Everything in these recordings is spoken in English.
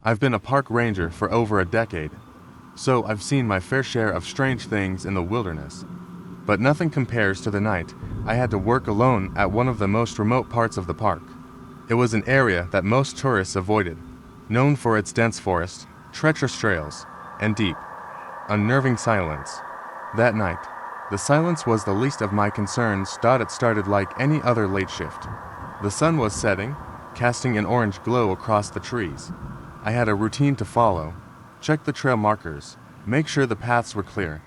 I've been a park ranger for over a decade, so I've seen my fair share of strange things in the wilderness. But nothing compares to the night I had to work alone at one of the most remote parts of the park. It was an area that most tourists avoided, known for its dense forest, treacherous trails, and deep, unnerving silence. That night, the silence was the least of my concerns. It started like any other late shift. The sun was setting, casting an orange glow across the trees. I had a routine to follow: check the trail markers, make sure the paths were clear,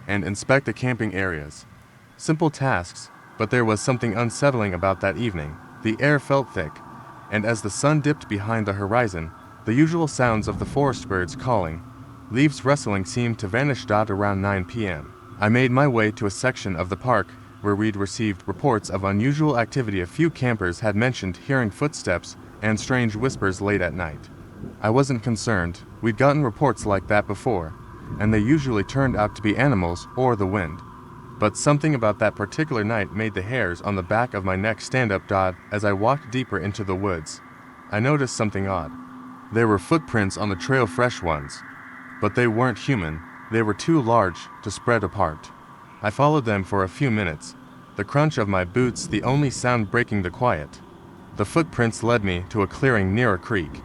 and inspect the camping areas. Simple tasks, but there was something unsettling about that evening. The air felt thick, and as the sun dipped behind the horizon, the usual sounds of the forest birds calling, leaves rustling seemed to vanish. Around 9 p.m., I made my way to a section of the park where we'd received reports of unusual activity. A few campers had mentioned hearing footsteps and strange whispers late at night. I wasn't concerned, we'd gotten reports like that before, and they usually turned out to be animals or the wind. But something about that particular night made the hairs on the back of my neck stand up. As I walked deeper into the woods, I noticed something odd. There were footprints on the trail, fresh ones, but they weren't human. They were too large to spread apart. I followed them for a few minutes, the crunch of my boots the only sound breaking the quiet. The footprints led me to a clearing near a creek.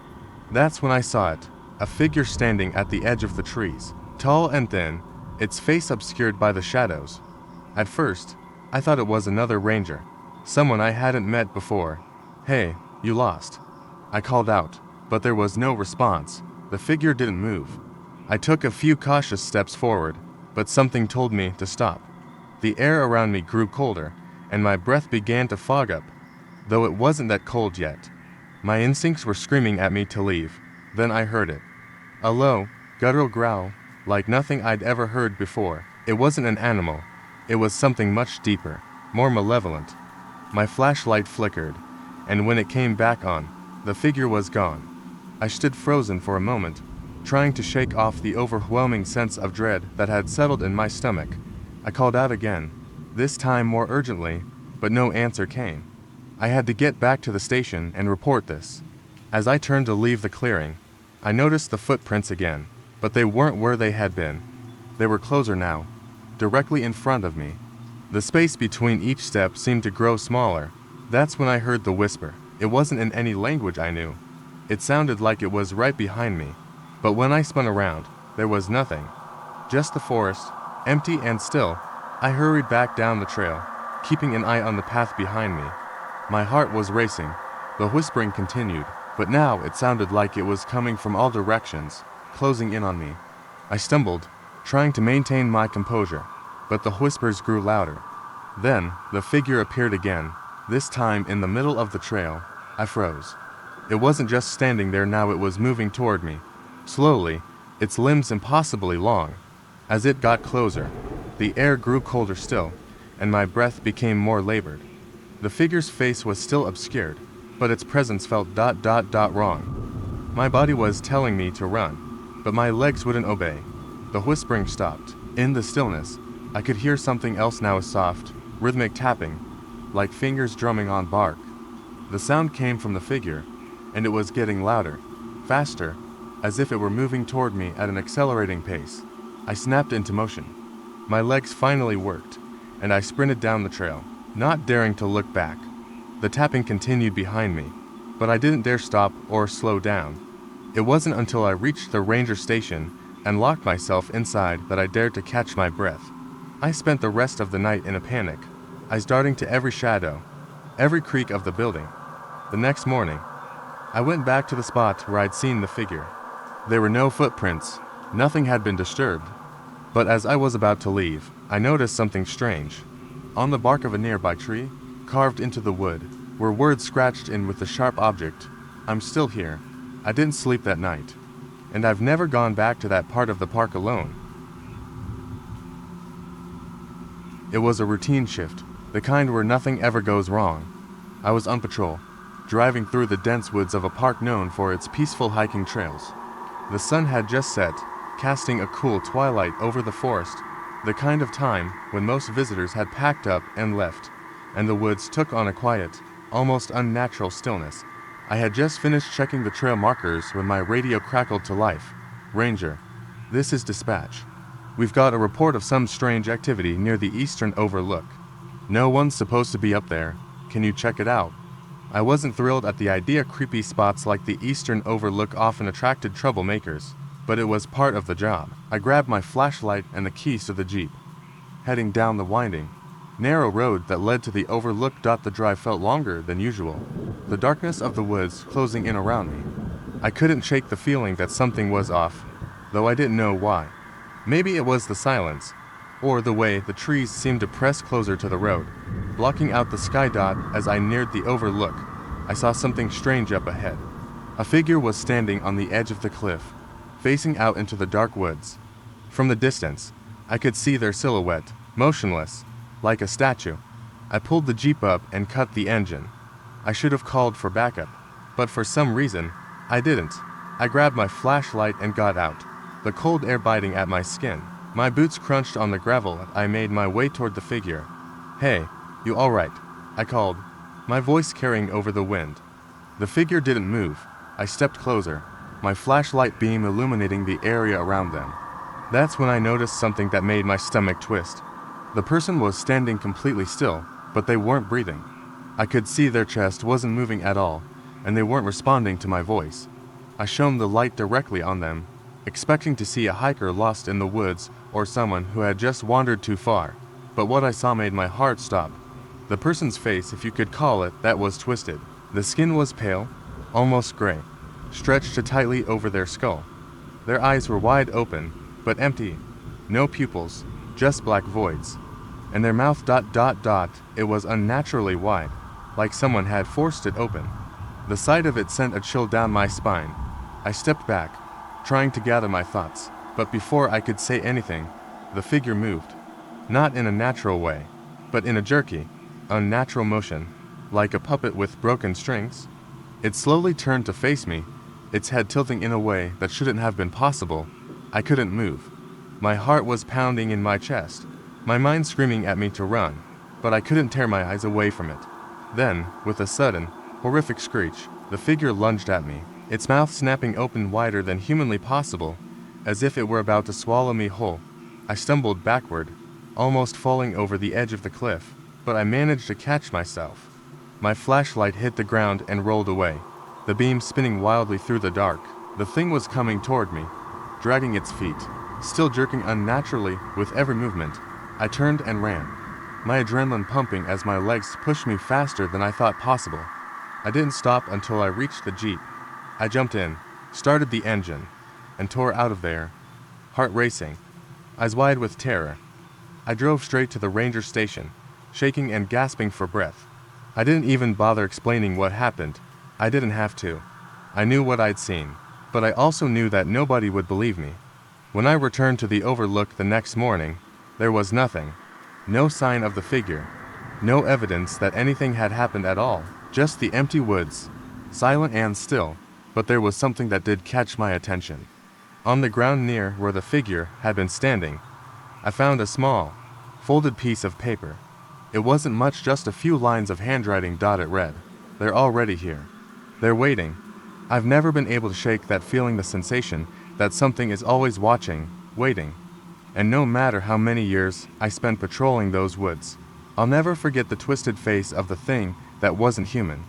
That's when I saw it, a figure standing at the edge of the trees, tall and thin, its face obscured by the shadows. At first, I thought it was another ranger, someone I hadn't met before. "Hey, you lost?" I called out, but there was no response. The figure didn't move. I took a few cautious steps forward, but something told me to stop. The air around me grew colder, and my breath began to fog up, though it wasn't that cold yet. My instincts were screaming at me to leave. Then I heard it. A low, guttural growl, like nothing I'd ever heard before. It wasn't an animal. It was something much deeper, more malevolent. My flashlight flickered, and when it came back on, the figure was gone. I stood frozen for a moment, trying to shake off the overwhelming sense of dread that had settled in my stomach. I called out again, this time more urgently, but no answer came. I had to get back to the station and report this. As I turned to leave the clearing, I noticed the footprints again, but they weren't where they had been. They were closer now, directly in front of me. The space between each step seemed to grow smaller. That's when I heard the whisper. It wasn't in any language I knew. It sounded like it was right behind me, but when I spun around, there was nothing. Just the forest, empty and still. I hurried back down the trail, keeping an eye on the path behind me. My heart was racing. The whispering continued, but now it sounded like it was coming from all directions, closing in on me. I stumbled, trying to maintain my composure, but the whispers grew louder. Then, the figure appeared again, this time in the middle of the trail. I froze. It wasn't just standing there now, it was moving toward me. Slowly, its limbs impossibly long. As it got closer, the air grew colder still, and my breath became more labored. The figure's face was still obscured, but its presence felt wrong. My body was telling me to run, but my legs wouldn't obey. The whispering stopped. In the stillness, I could hear something else now, a soft, rhythmic tapping, like fingers drumming on bark. The sound came from the figure, and it was getting louder, faster, as if it were moving toward me at an accelerating pace. I snapped into motion. My legs finally worked, and I sprinted down the trail, not daring to look back. The tapping continued behind me, but I didn't dare stop or slow down. It wasn't until I reached the ranger station and locked myself inside that I dared to catch my breath. I spent the rest of the night in a panic, eyes darting to every shadow, every creak of the building. The next morning, I went back to the spot where I'd seen the figure. There were no footprints, nothing had been disturbed. But as I was about to leave, I noticed something strange. On the bark of a nearby tree, carved into the wood, were words scratched in with the sharp object, "I'm still here. I didn't sleep that night. And I've never gone back to that part of the park alone." It was a routine shift, the kind where nothing ever goes wrong. I was on patrol, driving through the dense woods of a park known for its peaceful hiking trails. The sun had just set, casting a cool twilight over the forest, the kind of time when most visitors had packed up and left, and the woods took on a quiet, almost unnatural stillness. I had just finished checking the trail markers when my radio crackled to life. Ranger, this is dispatch. We've got a report of some strange activity near the eastern overlook. No one's supposed to be up there. Can you check it out? I wasn't thrilled at the idea creepy spots like the eastern overlook often attracted troublemakers, but it was part of the job. I grabbed my flashlight and the keys to the Jeep. Heading down the winding, narrow road that led to the overlook. The drive felt longer than usual, the darkness of the woods closing in around me. I couldn't shake the feeling that something was off, though I didn't know why. Maybe it was the silence, or the way the trees seemed to press closer to the road, blocking out the sky. As I neared the overlook, I saw something strange up ahead. A figure was standing on the edge of the cliff, facing out into the dark woods. From the distance, I could see their silhouette, motionless, like a statue. I pulled the Jeep up and cut the engine. I should have called for backup, but for some reason, I didn't. I grabbed my flashlight and got out, the cold air biting at my skin. My boots crunched on the gravel as I made my way toward the figure. "Hey, you all right?" I called, my voice carrying over the wind. The figure didn't move. I stepped closer, my flashlight beam illuminating the area around them. That's when I noticed something that made my stomach twist. The person was standing completely still, but they weren't breathing. I could see their chest wasn't moving at all, and they weren't responding to my voice. I shone the light directly on them, expecting to see a hiker lost in the woods or someone who had just wandered too far, but what I saw made my heart stop. The person's face, if you could call it that, was twisted. The skin was pale, almost gray, stretched tightly over their skull. Their eyes were wide open, but empty. No pupils, just black voids. And their mouth ... It was unnaturally wide, like someone had forced it open. The sight of it sent a chill down my spine. I stepped back, trying to gather my thoughts, but before I could say anything, the figure moved. Not in a natural way, but in a jerky, unnatural motion, like a puppet with broken strings. It slowly turned to face me, its head tilting in a way that shouldn't have been possible. I couldn't move. My heart was pounding in my chest, my mind screaming at me to run, but I couldn't tear my eyes away from it. Then, with a sudden, horrific screech, the figure lunged at me, its mouth snapping open wider than humanly possible, as if it were about to swallow me whole. I stumbled backward, almost falling over the edge of the cliff, but I managed to catch myself. My flashlight hit the ground and rolled away, the beam spinning wildly through the dark. The thing was coming toward me, dragging its feet, still jerking unnaturally with every movement. I turned and ran, my adrenaline pumping as my legs pushed me faster than I thought possible. I didn't stop until I reached the Jeep. I jumped in, started the engine, and tore out of there, heart racing, eyes wide with terror. I drove straight to the ranger station, shaking and gasping for breath. I didn't even bother explaining what happened. I didn't have to. I knew what I'd seen, but I also knew that nobody would believe me. When I returned to the overlook the next morning, there was nothing. No sign of the figure. No evidence that anything had happened at all. Just the empty woods, silent and still. But there was something that did catch my attention. On the ground near where the figure had been standing, I found a small, folded piece of paper. It wasn't much, just a few lines of handwriting. It read, "They're already here. They're waiting." I've never been able to shake that feeling, the sensation that something is always watching, waiting. And no matter how many years I spent patrolling those woods, I'll never forget the twisted face of the thing that wasn't human.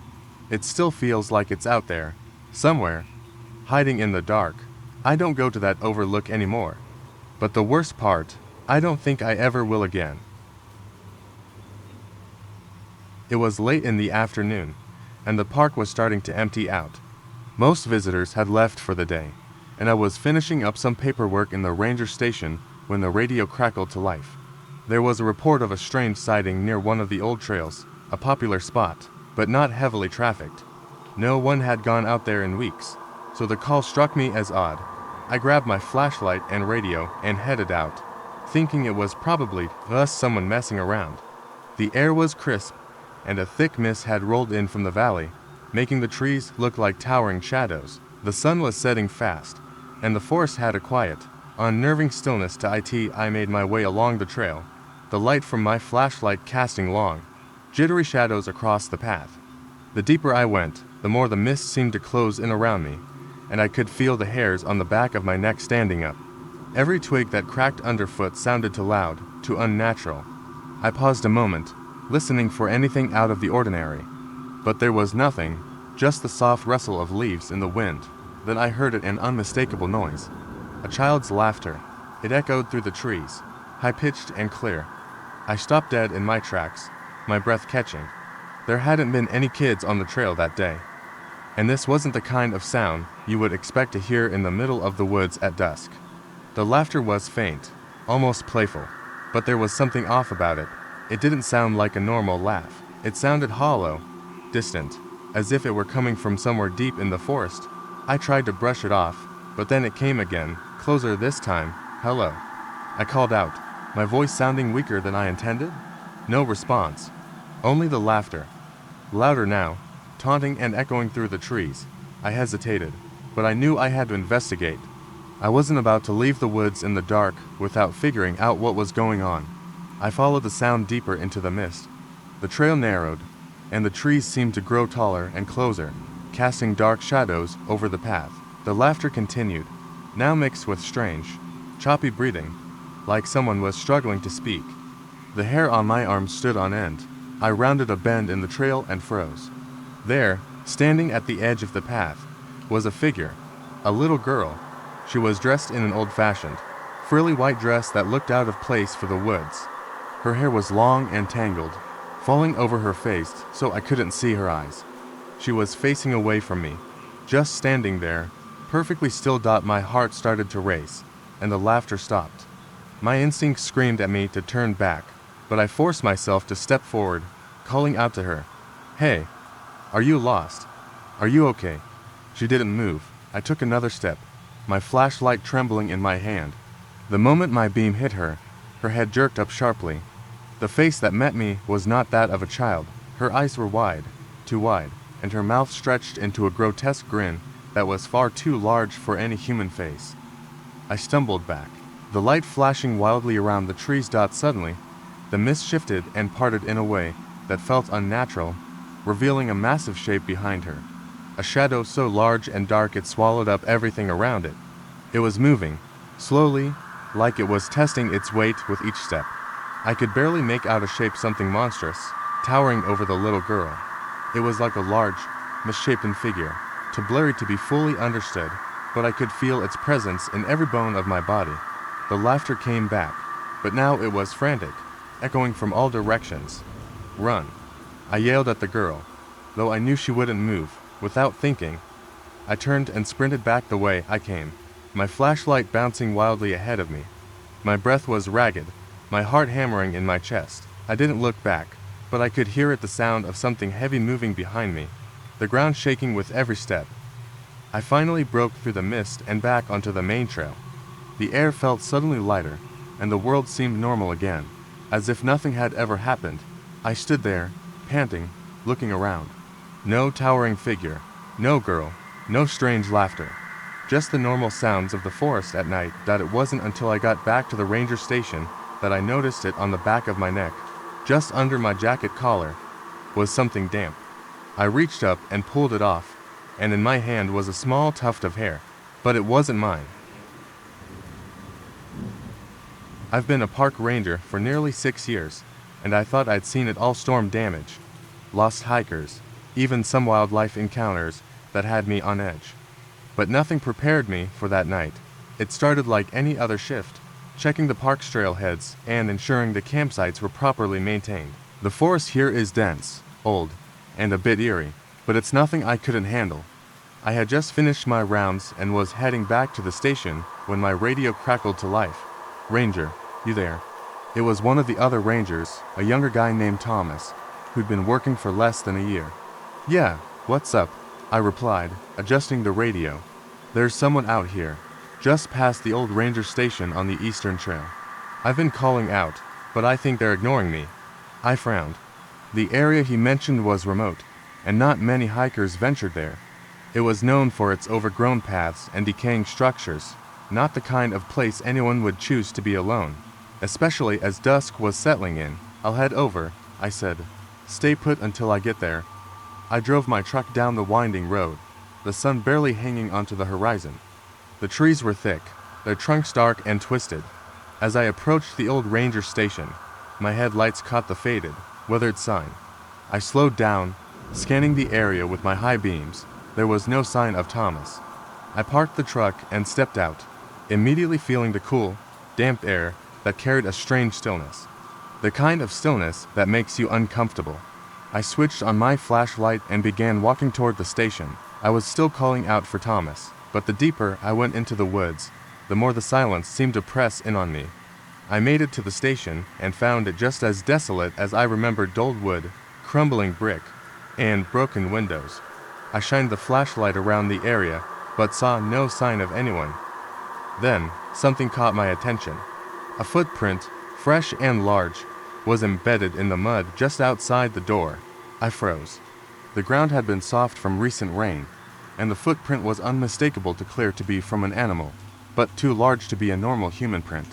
It still feels like it's out there, somewhere, hiding in the dark. I don't go to that overlook anymore. But the worst part, I don't think I ever will again. It was late in the afternoon, and the park was starting to empty out. Most visitors had left for the day, and I was finishing up some paperwork in the ranger station when the radio crackled to life. There was a report of a strange sighting near one of the old trails, a popular spot, but not heavily trafficked. No one had gone out there in weeks, so the call struck me as odd. I grabbed my flashlight and radio and headed out, thinking it was probably just someone messing around. The air was crisp, and a thick mist had rolled in from the valley, making the trees look like towering shadows. The sun was setting fast, and the forest had a quiet, unnerving stillness to it. I made my way along the trail, the light from my flashlight casting long, jittery shadows across the path. The deeper I went, the more the mist seemed to close in around me, and I could feel the hairs on the back of my neck standing up. Every twig that cracked underfoot sounded too loud, too unnatural. I paused a moment, listening for anything out of the ordinary. But there was nothing, just the soft rustle of leaves in the wind. Then I heard an unmistakable noise. A child's laughter. It echoed through the trees, high-pitched and clear. I stopped dead in my tracks, my breath catching. There hadn't been any kids on the trail that day. And this wasn't the kind of sound you would expect to hear in the middle of the woods at dusk. The laughter was faint, almost playful, but there was something off about it. It didn't sound like a normal laugh. It sounded hollow, distant, as if it were coming from somewhere deep in the forest. I tried to brush it off, but then it came again, closer this time. "Hello," I called out, my voice sounding weaker than I intended. No response, only the laughter. Louder now, taunting and echoing through the trees. I hesitated, but I knew I had to investigate. I wasn't about to leave the woods in the dark without figuring out what was going on. I followed the sound deeper into the mist. The trail narrowed, and the trees seemed to grow taller and closer, casting dark shadows over the path. The laughter continued, now mixed with strange, choppy breathing, like someone was struggling to speak. The hair on my arm stood on end. I rounded a bend in the trail and froze. There, standing at the edge of the path, was a figure, a little girl. She was dressed in an old-fashioned, frilly white dress that looked out of place for the woods. Her hair was long and tangled, falling over her face so I couldn't see her eyes. She was facing away from me, just standing there, perfectly still. My heart started to race, and the laughter stopped. My instinct screamed at me to turn back, but I forced myself to step forward, calling out to her, "Hey, are you lost? Are you okay?" She didn't move. I took another step, my flashlight trembling in my hand. The moment my beam hit her, her head jerked up sharply. The face that met me was not that of a child. Her eyes were wide, too wide, and her mouth stretched into a grotesque grin that was far too large for any human face. I stumbled back, the light flashing wildly around the trees. Suddenly, the mist shifted and parted in a way that felt unnatural, revealing a massive shape behind her. A shadow so large and dark it swallowed up everything around it. It was moving, slowly, like it was testing its weight with each step. I could barely make out a shape, something monstrous, towering over the little girl. It was like a large, misshapen figure, too blurry to be fully understood, but I could feel its presence in every bone of my body. The laughter came back, but now it was frantic, echoing from all directions. "Run!" I yelled at the girl, though I knew she wouldn't move. Without thinking, I turned and sprinted back the way I came, my flashlight bouncing wildly ahead of me. My breath was ragged, my heart hammering in my chest. I didn't look back, but I could hear the sound of something heavy moving behind me, the ground shaking with every step. I finally broke through the mist and back onto the main trail. The air felt suddenly lighter, and the world seemed normal again, as if nothing had ever happened. I stood there, panting, looking around. No towering figure, no girl, no strange laughter. Just the normal sounds of the forest at night. It wasn't until I got back to the ranger station that I noticed it on the back of my neck, just under my jacket collar, was something damp. I reached up and pulled it off, and in my hand was a small tuft of hair, but it wasn't mine. I've been a park ranger for nearly 6 years, and I thought I'd seen it all: storm damage, lost hikers, even some wildlife encounters that had me on edge. But nothing prepared me for that night. It started like any other shift, checking the park's trailheads and ensuring the campsites were properly maintained. The forest here is dense, old, and a bit eerie, but it's nothing I couldn't handle. I had just finished my rounds and was heading back to the station when my radio crackled to life. "Ranger, you there?" It was one of the other rangers, a younger guy named Thomas, who'd been working for less than a year. "Yeah, what's up?" I replied, adjusting the radio. "There's someone out here, just past the old ranger station on the eastern trail. I've been calling out, but I think they're ignoring me." I frowned. The area he mentioned was remote, and not many hikers ventured there. It was known for its overgrown paths and decaying structures, not the kind of place anyone would choose to be alone, especially as dusk was settling in. "I'll head over," I said. "Stay put until I get there." I drove my truck down the winding road, the sun barely hanging onto the horizon. The trees were thick, their trunks dark and twisted. As I approached the old ranger station, my headlights caught the faded, weathered sign. I slowed down, scanning the area with my high beams. There was no sign of Thomas. I parked the truck and stepped out, immediately feeling the cool, damp air that carried a strange stillness. The kind of stillness that makes you uncomfortable. I switched on my flashlight and began walking toward the station. I was still calling out for Thomas, but the deeper I went into the woods, the more the silence seemed to press in on me. I made it to the station and found it just as desolate as I remembered: dulled wood, crumbling brick, and broken windows. I shined the flashlight around the area, but saw no sign of anyone. Then, something caught my attention. A footprint, fresh and large, was embedded in the mud just outside the door. I froze. The ground had been soft from recent rain, and the footprint was unmistakable to clear to be from an animal, but too large to be a normal human print.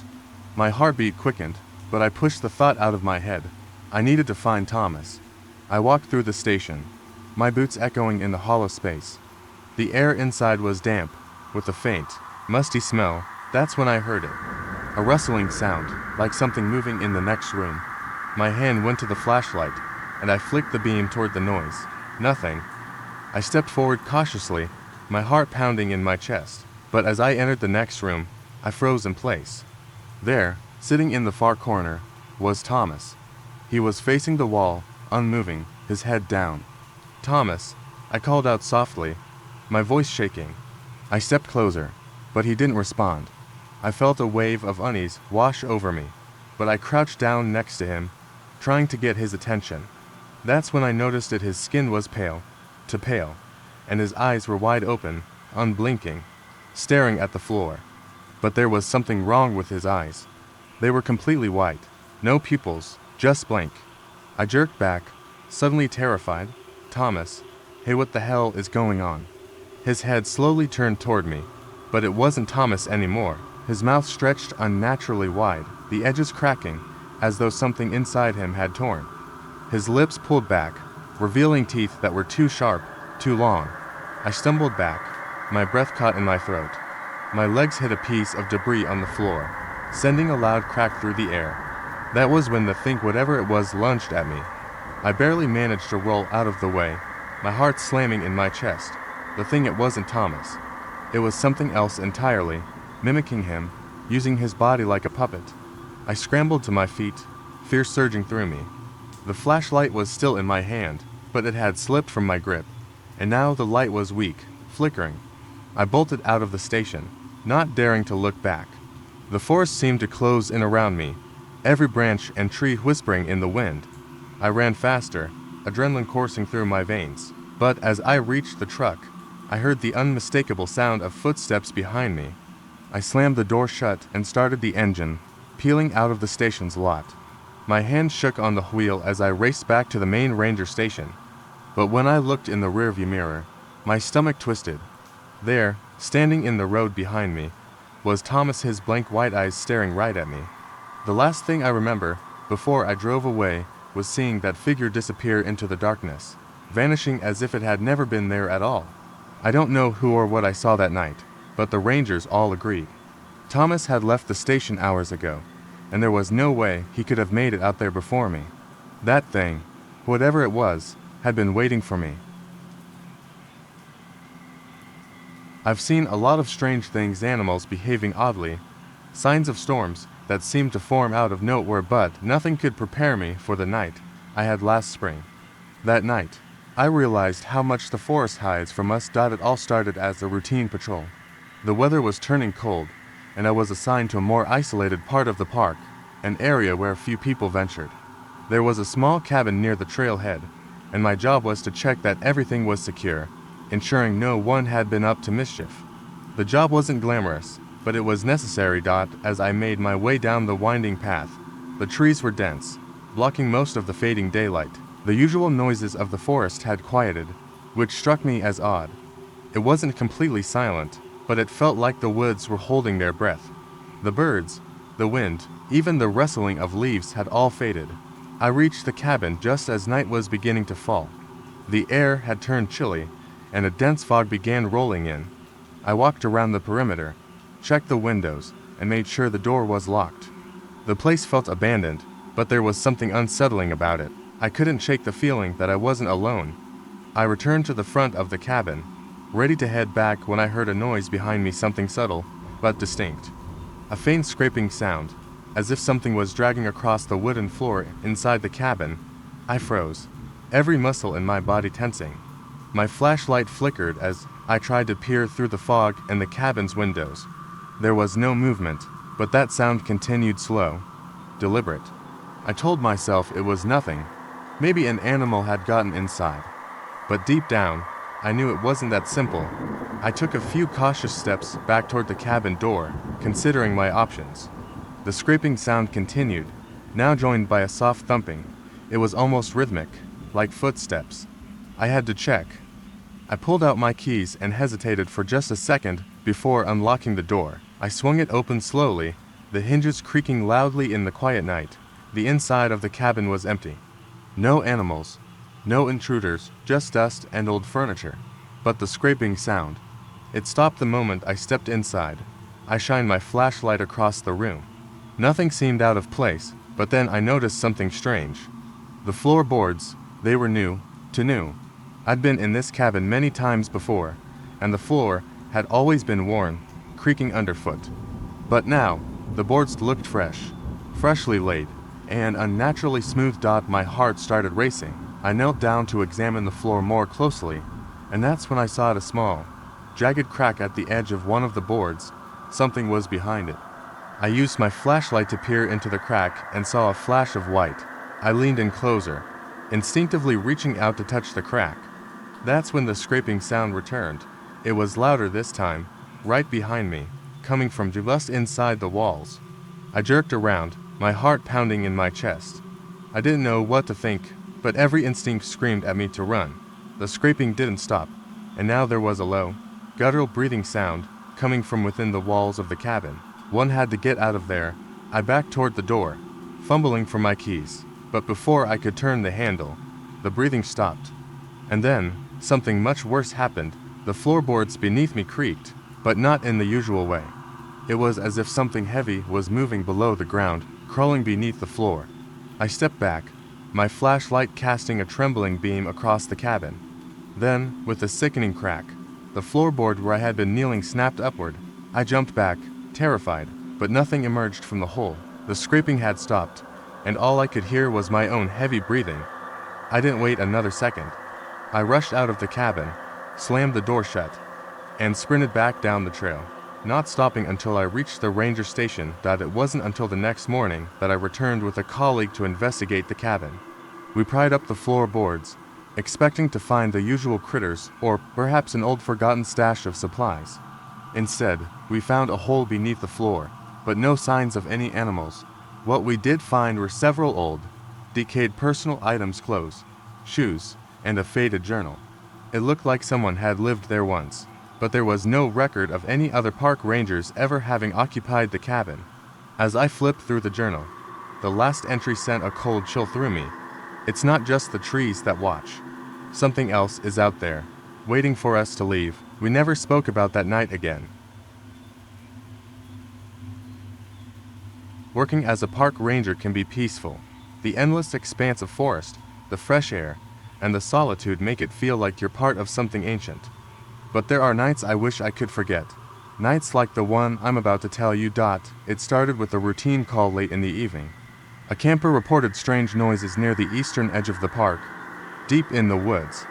My heartbeat quickened, but I pushed the thought out of my head. I needed to find Thomas. I walked through the station, my boots echoing in the hollow space. The air inside was damp, with a faint, musty smell. That's when I heard it. A rustling sound, like something moving in the next room. My hand went to the flashlight, and I flicked the beam toward the noise. Nothing. I stepped forward cautiously, my heart pounding in my chest. But as I entered the next room, I froze in place. There, sitting in the far corner, was Thomas. He was facing the wall, unmoving, his head down. "Thomas," I called out softly, my voice shaking. I stepped closer, but he didn't respond. I felt a wave of unease wash over me, but I crouched down next to him, trying to get his attention. That's when I noticed that his skin was pale, to pale, and his eyes were wide open, unblinking, staring at the floor. But there was something wrong with his eyes. They were completely white, no pupils, just blank. I jerked back, suddenly terrified. "Thomas, hey, what the hell is going on?" His head slowly turned toward me, but it wasn't Thomas anymore. His mouth stretched unnaturally wide, the edges cracking, as though something inside him had torn. His lips pulled back, revealing teeth that were too sharp, too long. I stumbled back, my breath caught in my throat. My legs hit a piece of debris on the floor, sending a loud crack through the air. That was when the thing, whatever it was, lunged at me. I barely managed to roll out of the way, my heart slamming in my chest. The thing, it wasn't Thomas. It was something else entirely, mimicking him, using his body like a puppet. I scrambled to my feet, fear surging through me. The flashlight was still in my hand, but it had slipped from my grip, and now the light was weak, flickering. I bolted out of the station, not daring to look back. The forest seemed to close in around me, every branch and tree whispering in the wind. I ran faster, adrenaline coursing through my veins, but as I reached the truck, I heard the unmistakable sound of footsteps behind me. I slammed the door shut and started the engine, peeling out of the station's lot. My hand shook on the wheel as I raced back to the main ranger station. But when I looked in the rearview mirror, my stomach twisted. There, standing in the road behind me, was Thomas, his blank white eyes staring right at me. The last thing I remember, before I drove away, was seeing that figure disappear into the darkness, vanishing as if it had never been there at all. I don't know who or what I saw that night, but the rangers all agreed. Thomas had left the station hours ago, and there was no way he could have made it out there before me. That thing, whatever it was, had been waiting for me. I've seen a lot of strange things, animals behaving oddly, signs of storms that seemed to form out of nowhere, but nothing could prepare me for the night I had last spring. That night, I realized how much the forest hides from us. It all started as a routine patrol. The weather was turning cold, and I was assigned to a more isolated part of the park, an area where few people ventured. There was a small cabin near the trailhead, and my job was to check that everything was secure, ensuring no one had been up to mischief. The job wasn't glamorous, but it was necessary. As I made my way down the winding path, the trees were dense, blocking most of the fading daylight. The usual noises of the forest had quieted, which struck me as odd. It wasn't completely silent, but it felt like the woods were holding their breath. The birds, the wind, even the rustling of leaves had all faded. I reached the cabin just as night was beginning to fall. The air had turned chilly, and a dense fog began rolling in. I walked around the perimeter, checked the windows, and made sure the door was locked. The place felt abandoned, but there was something unsettling about it. I couldn't shake the feeling that I wasn't alone. I returned to the front of the cabin, ready to head back when I heard a noise behind me, something subtle, but distinct. A faint scraping sound, as if something was dragging across the wooden floor inside the cabin. I froze, every muscle in my body tensing. My flashlight flickered as I tried to peer through the fog in the cabin's windows. There was no movement, but that sound continued, slow, deliberate. I told myself it was nothing. Maybe an animal had gotten inside. But deep down, I knew it wasn't that simple. I took a few cautious steps back toward the cabin door, considering my options. The scraping sound continued, now joined by a soft thumping. It was almost rhythmic, like footsteps. I had to check. I pulled out my keys and hesitated for just a second before unlocking the door. I swung it open slowly, the hinges creaking loudly in the quiet night. The inside of the cabin was empty. No animals, no intruders, just dust and old furniture. But the scraping sound, it stopped the moment I stepped inside. I shined my flashlight across the room. Nothing seemed out of place, but then I noticed something strange. The floorboards, they were new. I'd been in this cabin many times before, and the floor had always been worn, creaking underfoot. But now, the boards looked fresh, freshly laid, and unnaturally smooth. My heart started racing. I knelt down to examine the floor more closely, and that's when I saw a small, jagged crack at the edge of one of the boards. Something was behind it. I used my flashlight to peer into the crack and saw a flash of white. I leaned in closer, instinctively reaching out to touch the crack. That's when the scraping sound returned. It was louder this time, right behind me, coming from just inside the walls. I jerked around, my heart pounding in my chest. I didn't know what to think, but every instinct screamed at me to run. The scraping didn't stop, and now there was a low, guttural breathing sound coming from within the walls of the cabin. One had to get out of there. I backed toward the door, fumbling for my keys, but before I could turn the handle, the breathing stopped. And then, something much worse happened. The floorboards beneath me creaked, but not in the usual way. It was as if something heavy was moving below the ground, crawling beneath the floor. I stepped back, my flashlight casting a trembling beam across the cabin. Then, with a sickening crack, the floorboard where I had been kneeling snapped upward. I jumped back, terrified, but nothing emerged from the hole. The scraping had stopped, and all I could hear was my own heavy breathing. I didn't wait another second. I rushed out of the cabin, slammed the door shut, and sprinted back down the trail, not stopping until I reached the ranger station. It wasn't until the next morning that I returned with a colleague to investigate the cabin. We pried up the floorboards, expecting to find the usual critters or perhaps an old forgotten stash of supplies. Instead, we found a hole beneath the floor, but no signs of any animals. What we did find were several old, decayed personal items, clothes, shoes, and a faded journal. It looked like someone had lived there once, but there was no record of any other park rangers ever having occupied the cabin. As I flipped through the journal, the last entry sent a cold chill through me. It's not just the trees that watch. Something else is out there, waiting for us to leave. We never spoke about that night again. Working as a park ranger can be peaceful. The endless expanse of forest, the fresh air, and the solitude make it feel like you're part of something ancient. But there are nights I wish I could forget. Nights like the one I'm about to tell you. It started with a routine call late in the evening. A camper reported strange noises near the eastern edge of the park, deep in the woods.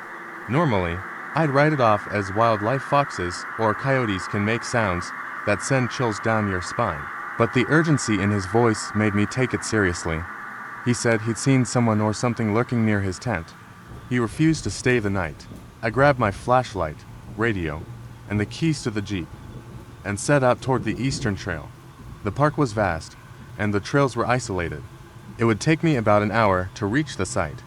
Normally, I'd write it off as wildlife. Foxes or coyotes can make sounds that send chills down your spine. But the urgency in his voice made me take it seriously. He said he'd seen someone or something lurking near his tent. He refused to stay the night. I grabbed my flashlight, radio, and the keys to the Jeep, and set out toward the eastern trail. The park was vast, and the trails were isolated. It would take me about an hour to reach the site.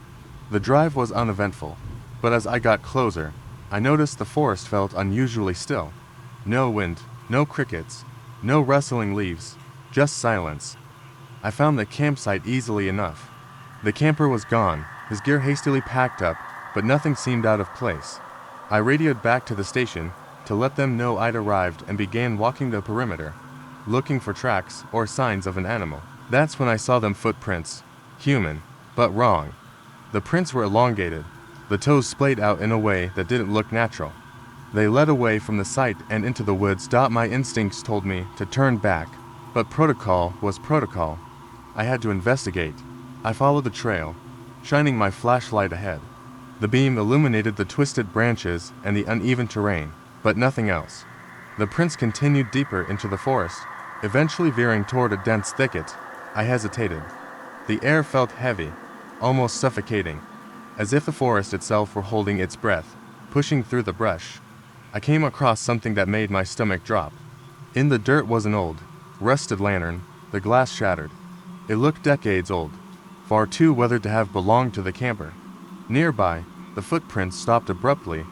The drive was uneventful, but as I got closer, I noticed the forest felt unusually still. No wind, no crickets, no rustling leaves, just silence. I found the campsite easily enough. The camper was gone, his gear hastily packed up, but nothing seemed out of place. I radioed back to the station to let them know I'd arrived and began walking the perimeter, looking for tracks or signs of an animal. That's when I saw them footprints. Human, but wrong. The prints were elongated, the toes splayed out in a way that didn't look natural. They led away from the site and into the woods. My instincts told me to turn back, but protocol was protocol. I had to investigate. I followed the trail, shining my flashlight ahead. The beam illuminated the twisted branches and the uneven terrain, but nothing else. The prints continued deeper into the forest, eventually veering toward a dense thicket. I hesitated. The air felt heavy, almost suffocating, as if the forest itself were holding its breath, pushing through the brush. I came across something that made my stomach drop. In the dirt was an old, rusted lantern, the glass shattered. It looked decades old, far too weathered to have belonged to the camper. Nearby, the footprints stopped abruptly,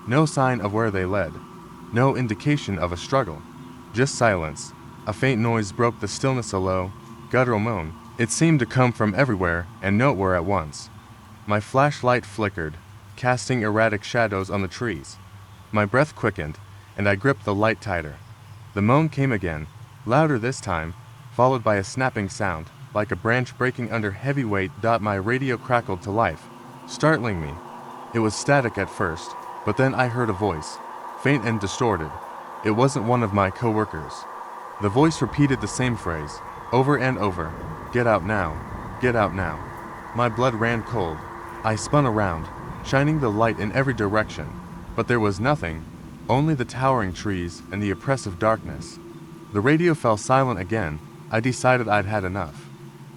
no sign of where they led, no indication of a struggle, just silence. A faint noise broke the stillness, a low, guttural moan. It seemed to come from everywhere and nowhere at once. My flashlight flickered, casting erratic shadows on the trees. My breath quickened, and I gripped the light tighter. The moan came again, louder this time, followed by a snapping sound, like a branch breaking under heavy weight. My radio crackled to life, startling me. It was static at first, but then I heard a voice, faint and distorted. It wasn't one of my coworkers. The voice repeated the same phrase, over and over, "Get out now, get out now." My blood ran cold. I spun around, shining the light in every direction, but there was nothing, only the towering trees and the oppressive darkness. The radio fell silent again. I decided I'd had enough.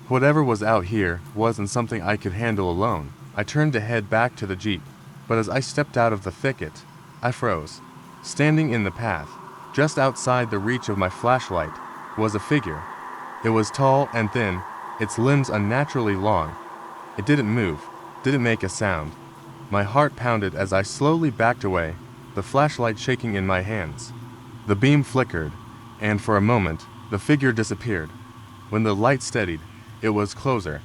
Whatever was out here wasn't something I could handle alone. I turned to head back to the Jeep, but as I stepped out of the thicket, I froze. Standing in the path, just outside the reach of my flashlight, was a figure. It was tall and thin, its limbs unnaturally long. It didn't move, didn't make a sound. My heart pounded as I slowly backed away, the flashlight shaking in my hands. The beam flickered, and for a moment, the figure disappeared. When the light steadied, it was closer.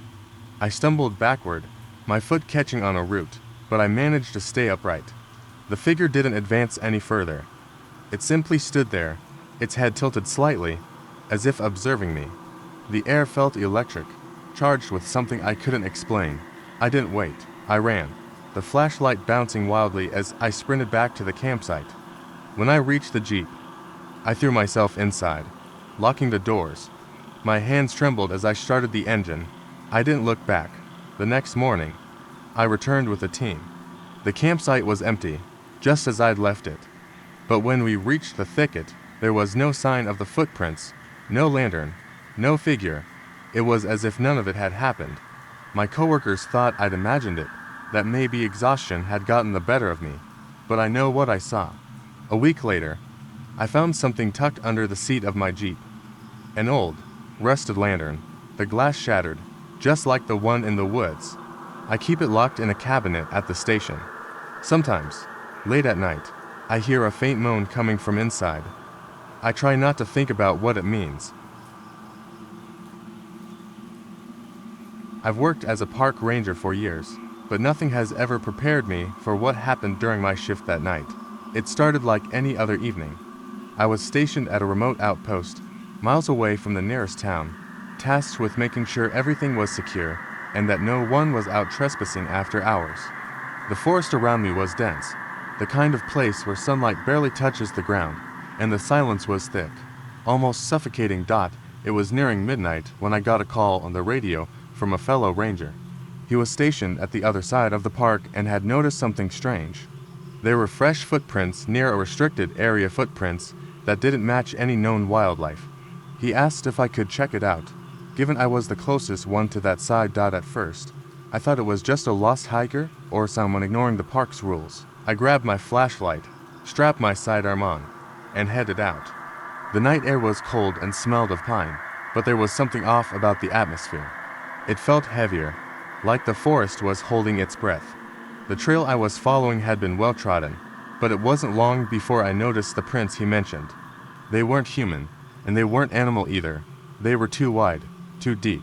I stumbled backward, my foot catching on a root, but I managed to stay upright. The figure didn't advance any further. It simply stood there, its head tilted slightly, as if observing me. The air felt electric, charged with something I couldn't explain. I didn't wait. I ran, the flashlight bouncing wildly as I sprinted back to the campsite. When I reached the Jeep, I threw myself inside, locking the doors. My hands trembled as I started the engine. I didn't look back. The next morning, I returned with the team. The campsite was empty, just as I'd left it. But when we reached the thicket, there was no sign of the footprints, no lantern, no figure. It was as if none of it had happened. My coworkers thought I'd imagined it, that maybe exhaustion had gotten the better of me. But I know what I saw. A week later, I found something tucked under the seat of my Jeep. An old, rusted lantern, the glass shattered, just like the one in the woods. I keep it locked in a cabinet at the station. Sometimes, late at night, I hear a faint moan coming from inside. I try not to think about what it means. I've worked as a park ranger for years, but nothing has ever prepared me for what happened during my shift that night. It started like any other evening. I was stationed at a remote outpost, miles away from the nearest town, tasked with making sure everything was secure and that no one was out trespassing after hours. The forest around me was dense, the kind of place where sunlight barely touches the ground, and the silence was thick, almost suffocating. It was nearing midnight when I got a call on the radio from a fellow ranger. He was stationed at the other side of the park and had noticed something strange. There were fresh footprints near a restricted area, footprints that didn't match any known wildlife. He asked if I could check it out, given I was the closest one to that side. At first, I thought it was just a lost hiker or someone ignoring the park's rules. I grabbed my flashlight, strapped my sidearm on, and headed out. The night air was cold and smelled of pine, but there was something off about the atmosphere. It felt heavier, like the forest was holding its breath. The trail I was following had been well trodden, but it wasn't long before I noticed the prints he mentioned. They weren't human, and they weren't animal either. They were too wide, too deep.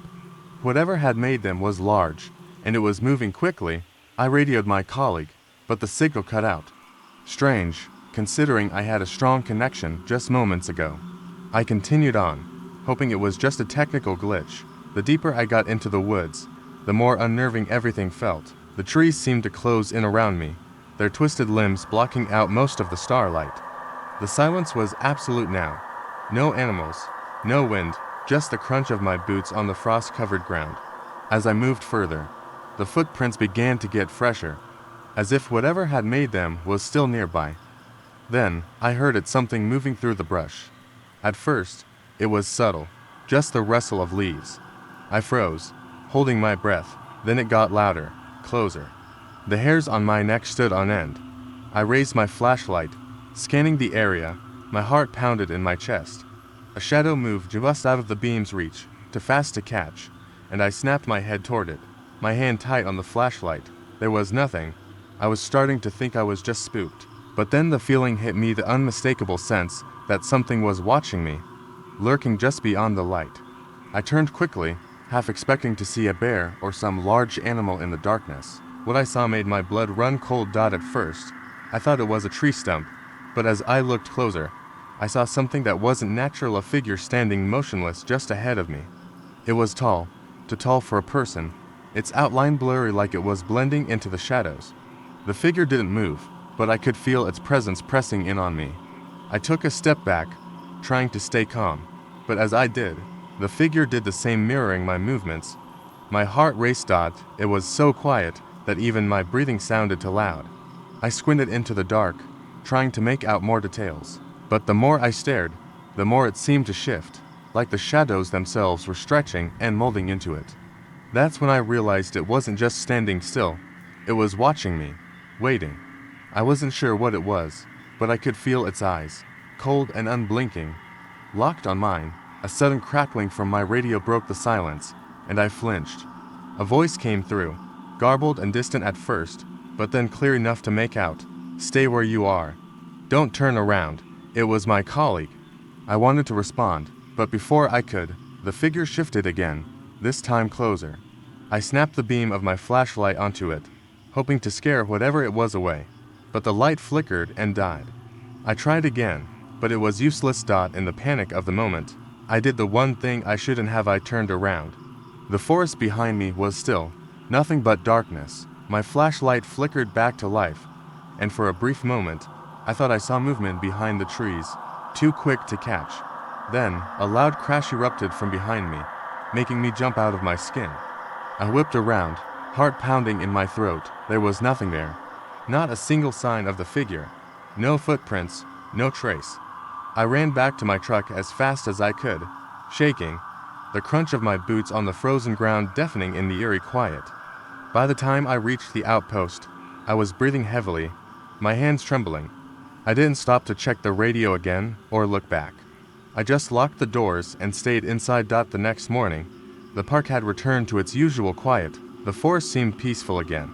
Whatever had made them was large, and it was moving quickly. I radioed my colleague, but the signal cut out. Strange, considering I had a strong connection just moments ago. I continued on, hoping it was just a technical glitch. The deeper I got into the woods, the more unnerving everything felt. The trees seemed to close in around me, their twisted limbs blocking out most of the starlight. The silence was absolute now. No animals, no wind, just the crunch of my boots on the frost-covered ground. As I moved further, the footprints began to get fresher, as if whatever had made them was still nearby. Then, I heard it, something moving through the brush. At first, it was subtle, just the rustle of leaves. I froze, holding my breath, then it got louder, closer. The hairs on my neck stood on end. I raised my flashlight, scanning the area, my heart pounded in my chest. A shadow moved just out of the beam's reach, too fast to catch, and I snapped my head toward it, my hand tight on the flashlight. There was nothing. I was starting to think I was just spooked. But then the feeling hit me, the unmistakable sense that something was watching me, lurking just beyond the light. I turned quickly, half expecting to see a bear or some large animal in the darkness. What I saw made my blood run cold. At first, I thought it was a tree stump, but as I looked closer, I saw something that wasn't natural, a figure standing motionless just ahead of me. It was tall, too tall for a person, its outline blurry like it was blending into the shadows. The figure didn't move, but I could feel its presence pressing in on me. I took a step back, trying to stay calm, but as I did, the figure did the same, mirroring my movements. My heart raced. It was so quiet that even my breathing sounded too loud. I squinted into the dark, trying to make out more details, but the more I stared, the more it seemed to shift, like the shadows themselves were stretching and molding into it. That's when I realized it wasn't just standing still, it was watching me, waiting. I wasn't sure what it was, but I could feel its eyes, cold and unblinking, locked on mine. A sudden crackling from my radio broke the silence, and I flinched. A voice came through, garbled and distant at first, but then clear enough to make out. "Stay where you are. Don't turn around." It was my colleague. I wanted to respond, but before I could, the figure shifted again, this time closer. I snapped the beam of my flashlight onto it, hoping to scare whatever it was away, but the light flickered and died. I tried again, but it was useless. In the panic of the moment, I did the one thing I shouldn't have. I turned around. The forest behind me was still, nothing but darkness. My flashlight flickered back to life, and for a brief moment, I thought I saw movement behind the trees, too quick to catch. Then, a loud crash erupted from behind me, making me jump out of my skin. I whipped around, heart pounding in my throat. There was nothing there. Not a single sign of the figure. No footprints, no trace. I ran back to my truck as fast as I could, shaking, the crunch of my boots on the frozen ground deafening in the eerie quiet. By the time I reached the outpost, I was breathing heavily, my hands trembling. I didn't stop to check the radio again or look back. I just locked the doors and stayed inside. The next morning, the park had returned to its usual quiet. The forest seemed peaceful again.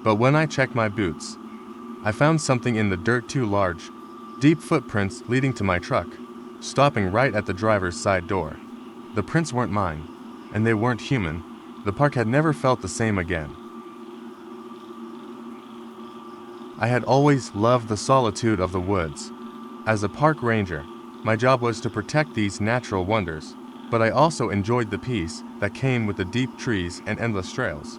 But when I checked my boots, I found something in the dirt, too large, deep footprints leading to my truck, stopping right at the driver's side door. The prints weren't mine, and they weren't human. The park had never felt the same again. I had always loved the solitude of the woods. As a park ranger, my job was to protect these natural wonders, but I also enjoyed the peace that came with the deep trees and endless trails.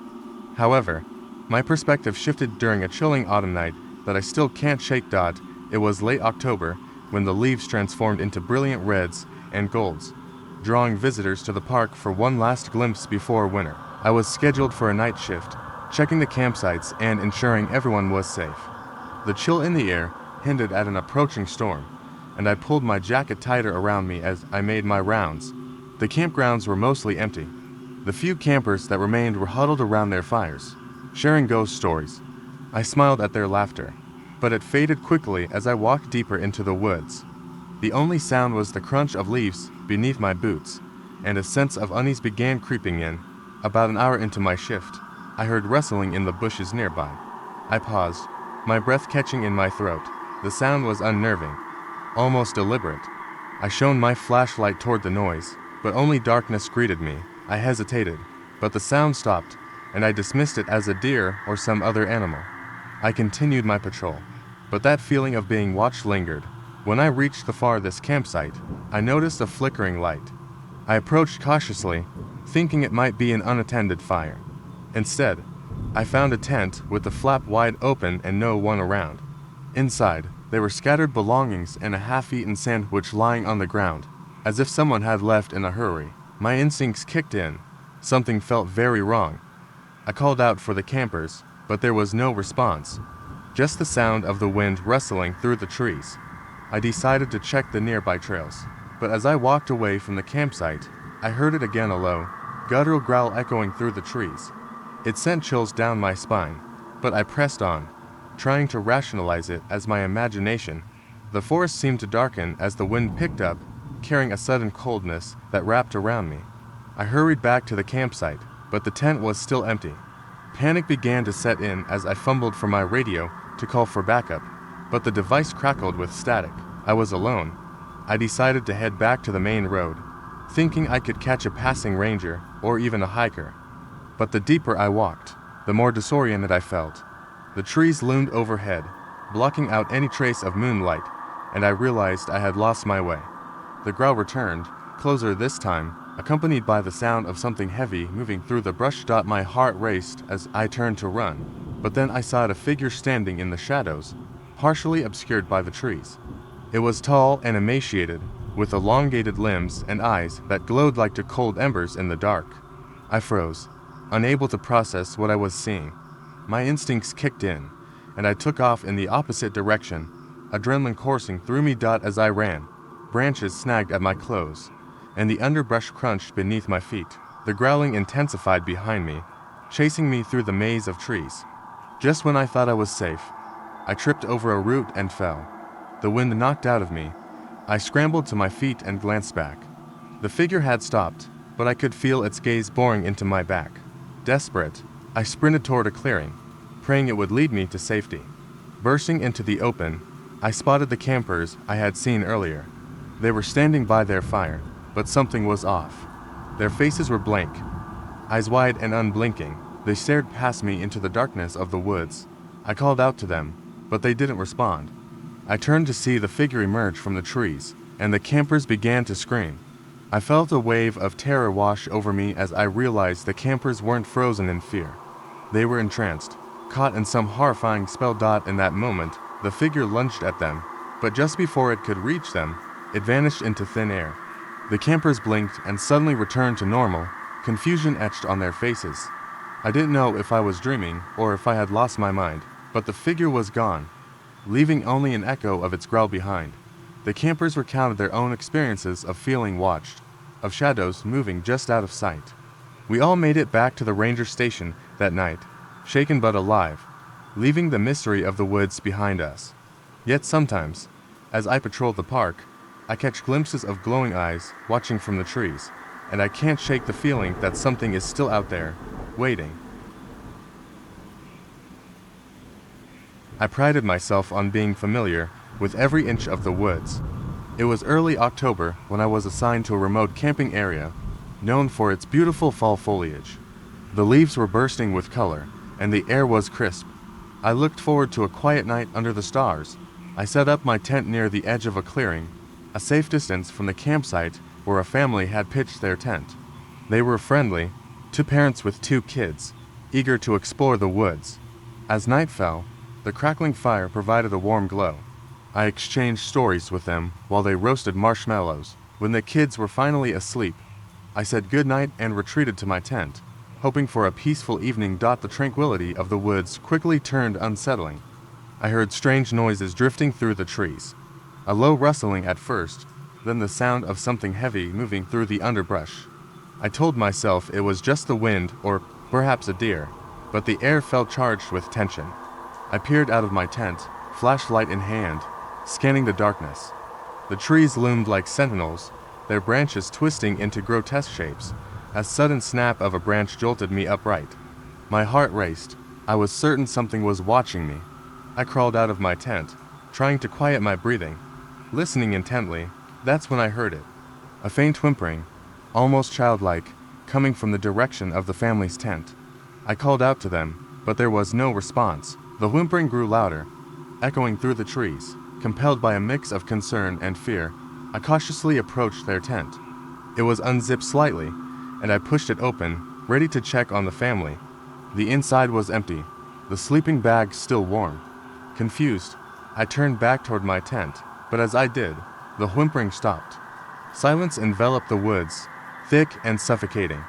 However, my perspective shifted during a chilling autumn night that I still can't shake. It was late October when the leaves transformed into brilliant reds and golds, drawing visitors to the park for one last glimpse before winter. I was scheduled for a night shift, checking the campsites and ensuring everyone was safe. The chill in the air hinted at an approaching storm, and I pulled my jacket tighter around me as I made my rounds. The campgrounds were mostly empty. The few campers that remained were huddled around their fires, sharing ghost stories. I smiled at their laughter, but it faded quickly as I walked deeper into the woods. The only sound was the crunch of leaves beneath my boots, and a sense of unease began creeping in. About an hour into my shift, I heard rustling in the bushes nearby. I paused, my breath catching in my throat. The sound was unnerving, almost deliberate. I shone my flashlight toward the noise, but only darkness greeted me. I hesitated, but the sound stopped, and I dismissed it as a deer or some other animal. I continued my patrol, but that feeling of being watched lingered. When I reached the farthest campsite, I noticed a flickering light. I approached cautiously, thinking it might be an unattended fire. Instead, I found a tent with the flap wide open and no one around. Inside, there were scattered belongings and a half-eaten sandwich lying on the ground, as if someone had left in a hurry. My instincts kicked in. Something felt very wrong. I called out for the campers, but there was no response. Just the sound of the wind rustling through the trees. I decided to check the nearby trails, but as I walked away from the campsite, I heard it again, a low, guttural growl echoing through the trees. It sent chills down my spine, but I pressed on, trying to rationalize it as my imagination. The forest seemed to darken as the wind picked up, carrying a sudden coldness that wrapped around me. I hurried back to the campsite, but the tent was still empty. Panic began to set in as I fumbled for my radio to call for backup, but the device crackled with static. I was alone. I decided to head back to the main road, thinking I could catch a passing ranger or even a hiker. But the deeper I walked, the more disoriented I felt. The trees loomed overhead, blocking out any trace of moonlight, and I realized I had lost my way. The growl returned, closer this time, accompanied by the sound of something heavy moving through the brush. My heart raced as I turned to run, but then I saw a figure standing in the shadows, partially obscured by the trees. It was tall and emaciated, with elongated limbs and eyes that glowed like two cold embers in the dark. I froze, unable to process what I was seeing. My instincts kicked in, and I took off in the opposite direction, adrenaline coursing through me. As I ran, branches snagged at my clothes, and the underbrush crunched beneath my feet. The growling intensified behind me, chasing me through the maze of trees. Just when I thought I was safe, I tripped over a root and fell. The wind knocked out of me. I scrambled to my feet and glanced back. The figure had stopped, but I could feel its gaze boring into my back. Desperate, I sprinted toward a clearing, praying it would lead me to safety. Bursting into the open, I spotted the campers I had seen earlier. They were standing by their fire, but something was off. Their faces were blank, eyes wide and unblinking. They stared past me into the darkness of the woods. I called out to them, but they didn't respond. I turned to see the figure emerge from the trees, and the campers began to scream. I felt a wave of terror wash over me as I realized the campers weren't frozen in fear. They were entranced, caught in some horrifying spell. In that moment, the figure lunged at them, but just before it could reach them, it vanished into thin air. The campers blinked and suddenly returned to normal, confusion etched on their faces. I didn't know if I was dreaming or if I had lost my mind, but the figure was gone, leaving only an echo of its growl behind. The campers recounted their own experiences of feeling watched, of shadows moving just out of sight. We all made it back to the ranger station that night, shaken but alive, leaving the mystery of the woods behind us. Yet sometimes, as I patrol the park, I catch glimpses of glowing eyes watching from the trees, and I can't shake the feeling that something is still out there, waiting. I prided myself on being familiar with every inch of the woods. It was early October when I was assigned to a remote camping area, known for its beautiful fall foliage. The leaves were bursting with color, and the air was crisp. I looked forward to a quiet night under the stars. I set up my tent near the edge of a clearing, a safe distance from the campsite where a family had pitched their tent. They were friendly, two parents with two kids, eager to explore the woods. As night fell, the crackling fire provided a warm glow. I exchanged stories with them while they roasted marshmallows. When the kids were finally asleep, I said goodnight and retreated to my tent, hoping for a peaceful evening. The tranquility of the woods quickly turned unsettling. I heard strange noises drifting through the trees. A low rustling at first, then the sound of something heavy moving through the underbrush. I told myself it was just the wind or perhaps a deer, but the air felt charged with tension. I peered out of my tent, flashlight in hand, scanning the darkness. The trees loomed like sentinels, their branches twisting into grotesque shapes. A sudden snap of a branch jolted me upright. My heart raced. I was certain something was watching me. I crawled out of my tent, trying to quiet my breathing. Listening intently, that's when I heard it. A faint whimpering, almost childlike, coming from the direction of the family's tent. I called out to them, but there was no response. The whimpering grew louder, echoing through the trees. Compelled by a mix of concern and fear, I cautiously approached their tent. It was unzipped slightly, and I pushed it open, ready to check on the family. The inside was empty, the sleeping bag still warm. Confused, I turned back toward my tent, but as I did, the whimpering stopped. Silence enveloped the woods, thick and suffocating.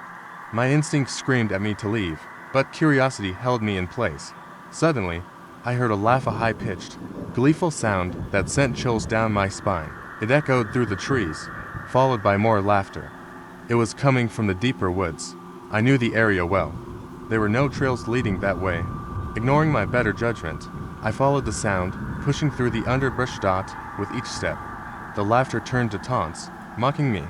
My instincts screamed at me to leave, but curiosity held me in place. Suddenly, I heard a laugh, a high-pitched, gleeful sound that sent chills down my spine. It echoed through the trees, followed by more laughter. It was coming from the deeper woods. I knew the area well. There were no trails leading that way. Ignoring my better judgment, I followed the sound, pushing through the underbrush. With each step, the laughter turned to taunts, mocking me.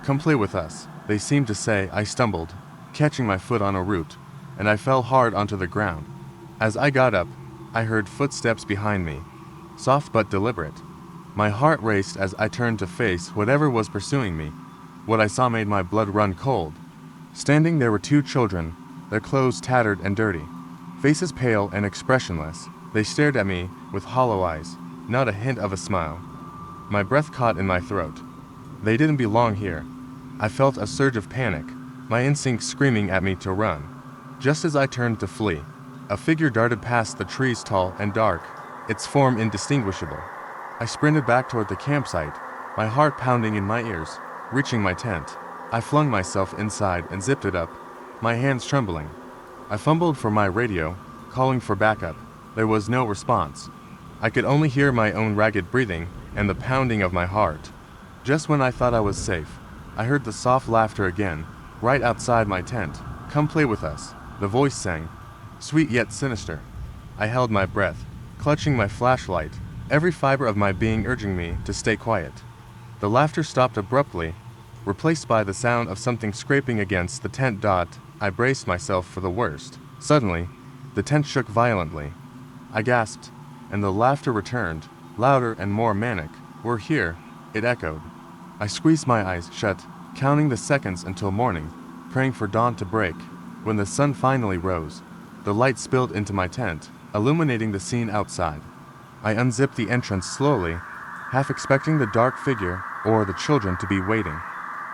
"Come play with us," they seemed to say. I stumbled, catching my foot on a root, and I fell hard onto the ground. As I got up, I heard footsteps behind me, soft but deliberate. My heart raced as I turned to face whatever was pursuing me. What I saw made my blood run cold. Standing there were two children, their clothes tattered and dirty, faces pale and expressionless. They stared at me with hollow eyes, not a hint of a smile. My breath caught in my throat. They didn't belong here. I felt a surge of panic, my instincts screaming at me to run. Just as I turned to flee, a figure darted past the trees, tall and dark, its form indistinguishable. I sprinted back toward the campsite, my heart pounding in my ears. Reaching my tent, I flung myself inside and zipped it up, my hands trembling. I fumbled for my radio, calling for backup. There was no response. I could only hear my own ragged breathing and the pounding of my heart. Just when I thought I was safe, I heard the soft laughter again, right outside my tent. "Come play with us," the voice sang, sweet yet sinister. I held my breath, clutching my flashlight, every fiber of my being urging me to stay quiet. The laughter stopped abruptly, replaced by the sound of something scraping against the tent. I braced myself for the worst. Suddenly, the tent shook violently. I gasped, and the laughter returned, louder and more manic. "We're here," it echoed. I squeezed my eyes shut, counting the seconds until morning, praying for dawn to break. When the sun finally rose, the light spilled into my tent, illuminating the scene outside. I unzipped the entrance slowly, half expecting the dark figure or the children to be waiting.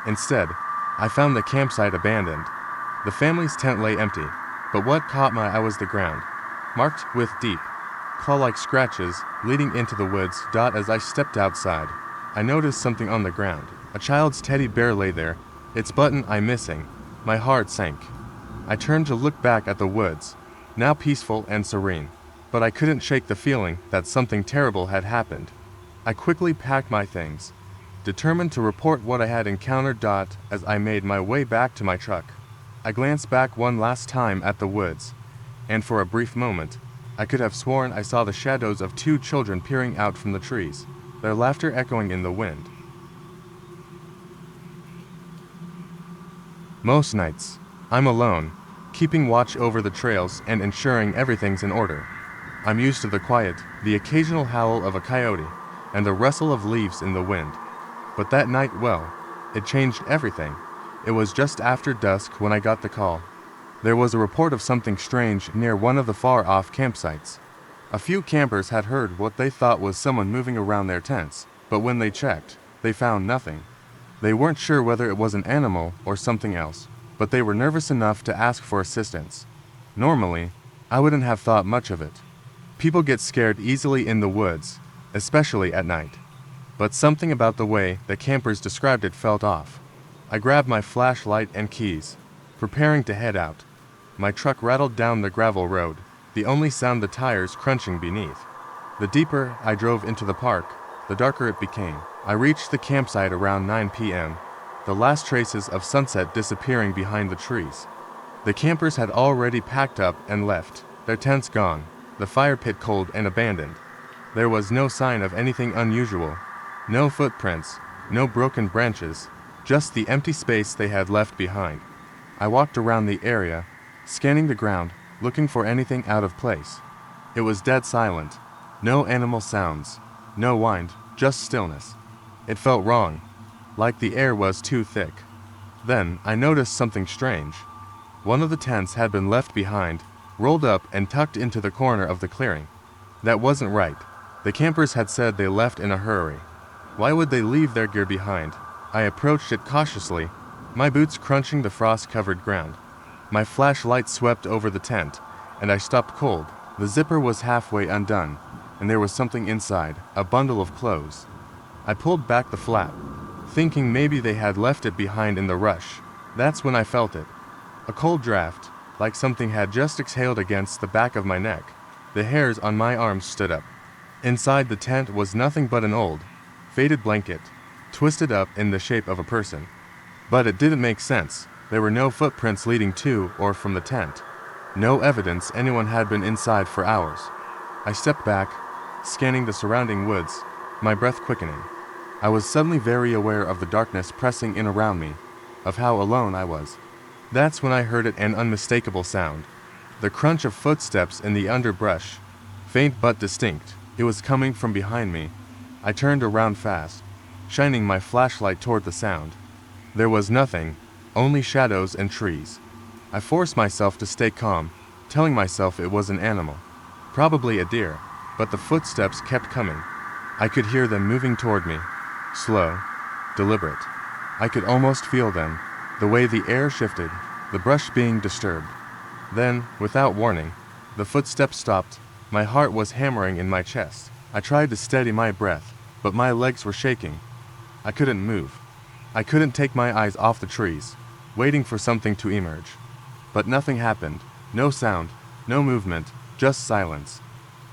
Instead, I found the campsite abandoned. The family's tent lay empty, but what caught my eye was the ground, marked with deep, claw-like scratches leading into the woods. As I stepped outside, I noticed something on the ground. A child's teddy bear lay there, its button eye missing. My heart sank. I turned to look back at the woods, now peaceful and serene, but I couldn't shake the feeling that something terrible had happened. I quickly packed my things, determined to report what I had encountered. As I made my way back to my truck, I glanced back one last time at the woods, and for a brief moment, I could have sworn I saw the shadows of two children peering out from the trees, their laughter echoing in the wind. Most nights, I'm alone, keeping watch over the trails and ensuring everything's in order. I'm used to the quiet, the occasional howl of a coyote, and the rustle of leaves in the wind. But that night, well, it changed everything. It was just after dusk when I got the call. There was a report of something strange near one of the far-off campsites. A few campers had heard what they thought was someone moving around their tents, but when they checked, they found nothing. They weren't sure whether it was an animal or something else, but they were nervous enough to ask for assistance. Normally, I wouldn't have thought much of it. People get scared easily in the woods, especially at night. But something about the way the campers described it felt off. I grabbed my flashlight and keys, preparing to head out. My truck rattled down the gravel road, the only sound the tires crunching beneath. The deeper I drove into the park, the darker it became. I reached the campsite around 9 p.m., the last traces of sunset disappearing behind the trees. The campers had already packed up and left, their tents gone, the fire pit cold and abandoned. There was no sign of anything unusual, no footprints, no broken branches, just the empty space they had left behind. I walked around the area, scanning the ground, looking for anything out of place. It was dead silent, no animal sounds, no wind, just stillness. It felt wrong, like the air was too thick. Then I noticed something strange. One of the tents had been left behind, rolled up and tucked into the corner of the clearing. That wasn't right. The campers had said they left in a hurry. Why would they leave their gear behind? I approached it cautiously, my boots crunching the frost-covered ground. My flashlight swept over the tent, and I stopped cold. The zipper was halfway undone, and there was something inside, a bundle of clothes. I pulled back the flap, thinking maybe they had left it behind in the rush. That's when I felt it. A cold draft, like something had just exhaled against the back of my neck. The hairs on my arms stood up. Inside the tent was nothing but an old, faded blanket, twisted up in the shape of a person. But it didn't make sense. There were no footprints leading to or from the tent. No evidence anyone had been inside for hours. I stepped back, scanning the surrounding woods, my breath quickening. I was suddenly very aware of the darkness pressing in around me, of how alone I was. That's when I heard an unmistakable sound. The crunch of footsteps in the underbrush, faint but distinct. It was coming from behind me. I turned around fast, shining my flashlight toward the sound. There was nothing, only shadows and trees. I forced myself to stay calm, telling myself it was an animal, probably a deer, but the footsteps kept coming. I could hear them moving toward me, slow, deliberate. I could almost feel them, the way the air shifted, the brush being disturbed. Then, without warning, the footsteps stopped. My heart was hammering in my chest. I tried to steady my breath, but my legs were shaking. I couldn't move. I couldn't take my eyes off the trees, waiting for something to emerge. But nothing happened. No sound, no movement, just silence.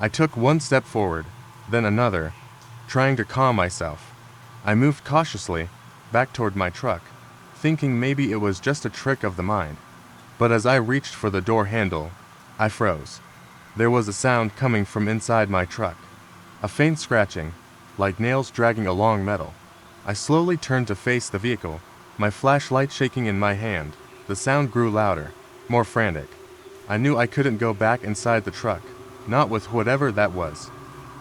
I took one step forward, then another, trying to calm myself. I moved cautiously, back toward my truck, thinking maybe it was just a trick of the mind. But as I reached for the door handle, I froze. There was a sound coming from inside my truck. A faint scratching, like nails dragging along metal. I slowly turned to face the vehicle, my flashlight shaking in my hand. The sound grew louder, more frantic. I knew I couldn't go back inside the truck, not with whatever that was.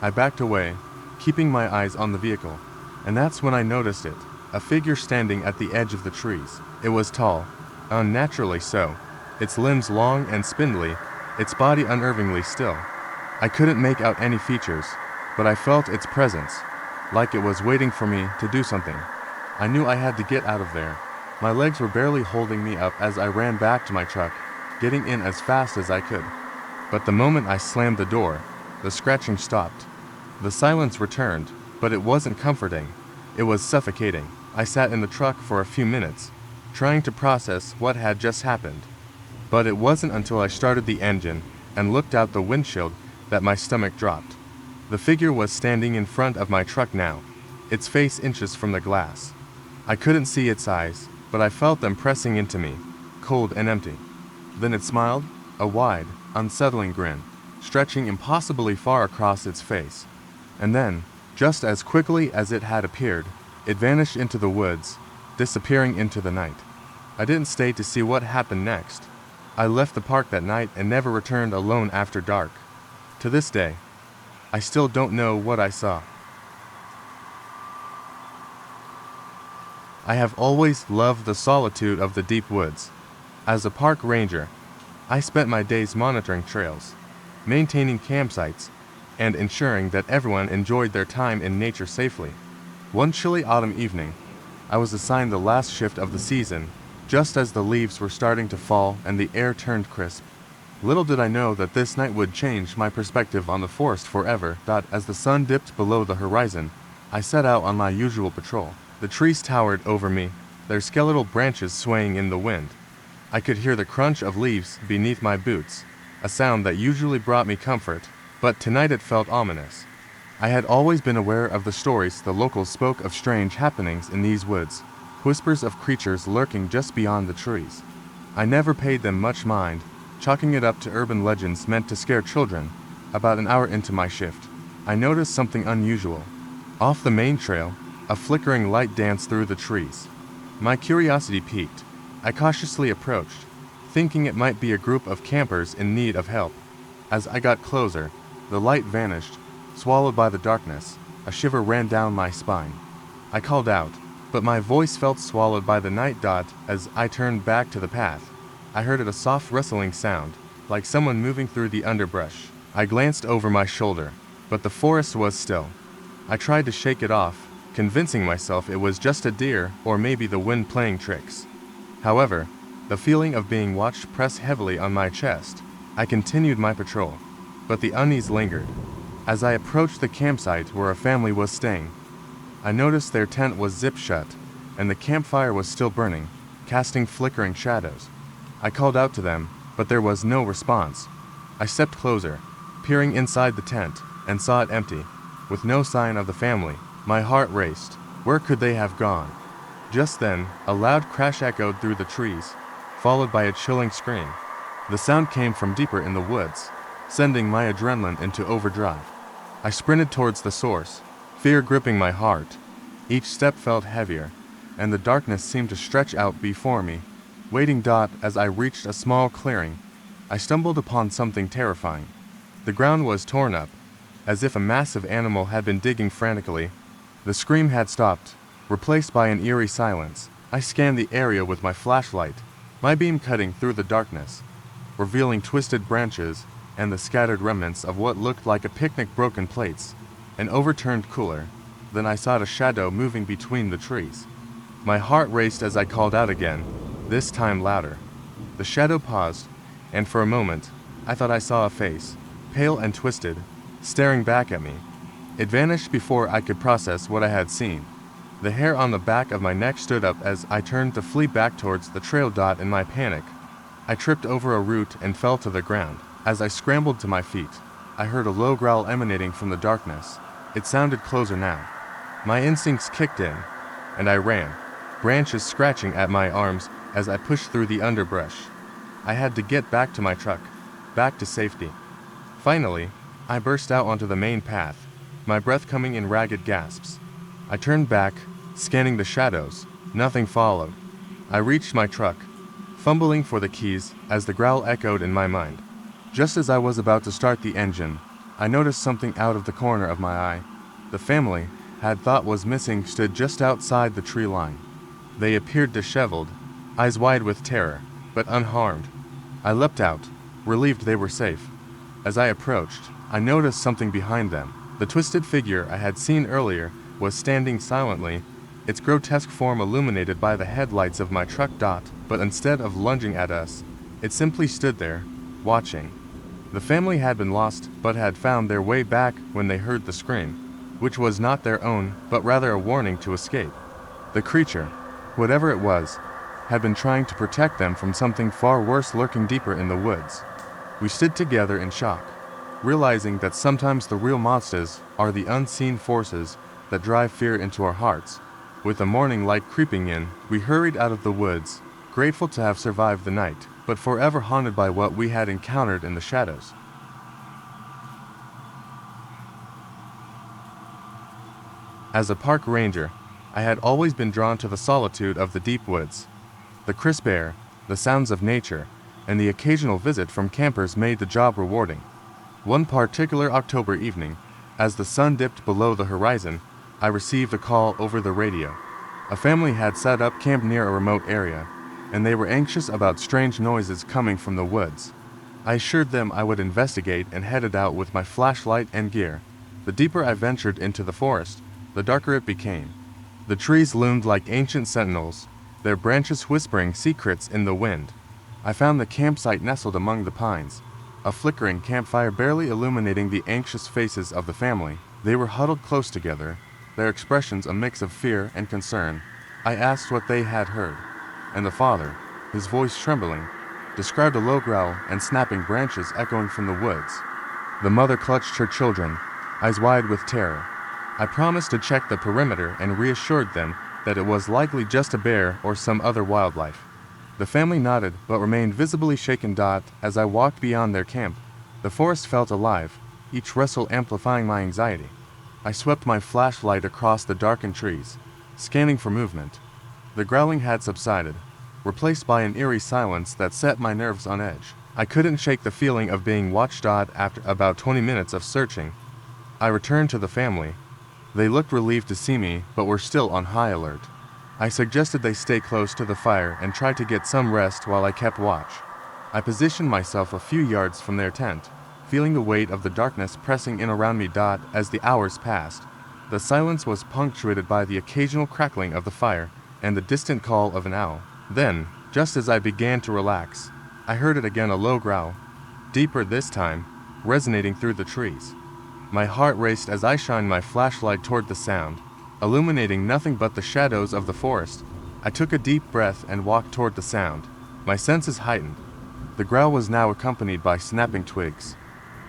I backed away, keeping my eyes on the vehicle, and that's when I noticed it, a figure standing at the edge of the trees. It was tall, unnaturally so, its limbs long and spindly, its body unnervingly still. I couldn't make out any features, but I felt its presence, like it was waiting for me to do something. I knew I had to get out of there. My legs were barely holding me up as I ran back to my truck, getting in as fast as I could. But the moment I slammed the door, the scratching stopped. The silence returned, but it wasn't comforting. It was suffocating. I sat in the truck for a few minutes, trying to process what had just happened. But it wasn't until I started the engine and looked out the windshield that my stomach dropped. The figure was standing in front of my truck now, its face inches from the glass. I couldn't see its eyes, but I felt them pressing into me, cold and empty. Then it smiled, a wide, unsettling grin, stretching impossibly far across its face. And then, just as quickly as it had appeared, it vanished into the woods, disappearing into the night. I didn't stay to see what happened next. I left the park that night and never returned alone after dark. To this day, I still don't know what I saw. I have always loved the solitude of the deep woods. As a park ranger, I spent my days monitoring trails, maintaining campsites, and ensuring that everyone enjoyed their time in nature safely. One chilly autumn evening, I was assigned the last shift of the season, just as the leaves were starting to fall and the air turned crisp. Little did I know that this night would change my perspective on the forest forever. As the sun dipped below the horizon, I set out on my usual patrol. The trees towered over me, their skeletal branches swaying in the wind. I could hear the crunch of leaves beneath my boots, a sound that usually brought me comfort, but tonight it felt ominous. I had always been aware of the stories the locals spoke of strange happenings in these woods, whispers of creatures lurking just beyond the trees. I never paid them much mind, chalking it up to urban legends meant to scare children. About an hour into my shift, I noticed something unusual. Off the main trail, a flickering light danced through the trees. My curiosity piqued. I cautiously approached, thinking it might be a group of campers in need of help. As I got closer, the light vanished, swallowed by the darkness. A shiver ran down my spine. I called out, but my voice felt swallowed by the night. As I turned back to the path, I heard a soft rustling sound, like someone moving through the underbrush. I glanced over my shoulder, but the forest was still. I tried to shake it off, convincing myself it was just a deer or maybe the wind playing tricks. However, the feeling of being watched pressed heavily on my chest. I continued my patrol, but the unease lingered. As I approached the campsite where a family was staying, I noticed their tent was zipped shut, and the campfire was still burning, casting flickering shadows. I called out to them, but there was no response. I stepped closer, peering inside the tent, and saw it empty, with no sign of the family. My heart raced. Where could they have gone? Just then, a loud crash echoed through the trees, followed by a chilling scream. The sound came from deeper in the woods, sending my adrenaline into overdrive. I sprinted towards the source, fear gripping my heart. Each step felt heavier, and the darkness seemed to stretch out before me. Waiting. As I reached a small clearing, I stumbled upon something terrifying. The ground was torn up, as if a massive animal had been digging frantically. The scream had stopped, replaced by an eerie silence. I scanned the area with my flashlight, my beam cutting through the darkness, revealing twisted branches and the scattered remnants of what looked like a picnic, broken plates, an overturned cooler. Then I saw a shadow moving between the trees. My heart raced as I called out again, this time louder. The shadow paused, and for a moment, I thought I saw a face, pale and twisted, staring back at me. It vanished before I could process what I had seen. The hair on the back of my neck stood up as I turned to flee back towards the trail. In my panic, I tripped over a root and fell to the ground. As I scrambled to my feet, I heard a low growl emanating from the darkness. It sounded closer now. My instincts kicked in, and I ran, branches scratching at my arms as I pushed through the underbrush. I had to get back to my truck, back to safety. Finally, I burst out onto the main path, my breath coming in ragged gasps. I turned back, scanning the shadows. Nothing followed. I reached my truck, fumbling for the keys as the growl echoed in my mind. Just as I was about to start the engine, I noticed something out of the corner of my eye. The family I had thought was missing stood just outside the tree line. They appeared disheveled, eyes wide with terror, but unharmed. I leapt out, relieved they were safe. As I approached, I noticed something behind them. The twisted figure I had seen earlier was standing silently, its grotesque form illuminated by the headlights of my truck. But instead of lunging at us, it simply stood there, watching. The family had been lost, but had found their way back when they heard the scream, which was not their own, but rather a warning to escape. The creature, whatever it was, had been trying to protect them from something far worse lurking deeper in the woods. We stood together in shock, realizing that sometimes the real monsters are the unseen forces that drive fear into our hearts. With the morning light creeping in, we hurried out of the woods, grateful to have survived the night, but forever haunted by what we had encountered in the shadows. As a park ranger, I had always been drawn to the solitude of the deep woods. The crisp air, the sounds of nature, and the occasional visit from campers made the job rewarding. One particular October evening, as the sun dipped below the horizon, I received a call over the radio. A family had set up camp near a remote area, and they were anxious about strange noises coming from the woods. I assured them I would investigate and headed out with my flashlight and gear. The deeper I ventured into the forest, the darker it became. The trees loomed like ancient sentinels, their branches whispering secrets in the wind. I found the campsite nestled among the pines, a flickering campfire barely illuminating the anxious faces of the family. They were huddled close together, their expressions a mix of fear and concern. I asked what they had heard, and the father, his voice trembling, described a low growl and snapping branches echoing from the woods. The mother clutched her children, eyes wide with terror. I promised to check the perimeter and reassured them that it was likely just a bear or some other wildlife. The family nodded but remained visibly shaken. As I walked beyond their camp, the forest felt alive, each rustle amplifying my anxiety. I swept my flashlight across the darkened trees, scanning for movement. The growling had subsided, replaced by an eerie silence that set my nerves on edge. I couldn't shake the feeling of being watched. After about 20 minutes of searching, I returned to the family. They looked relieved to see me, but were still on high alert. I suggested they stay close to the fire and try to get some rest while I kept watch. I positioned myself a few yards from their tent, feeling the weight of the darkness pressing in around me. As the hours passed, the silence was punctuated by the occasional crackling of the fire and the distant call of an owl. Then, just as I began to relax, I heard it again, a low growl, deeper this time, resonating through the trees. My heart raced as I shined my flashlight toward the sound, illuminating nothing but the shadows of the forest. I took a deep breath and walked toward the sound, my senses heightened. The growl was now accompanied by snapping twigs.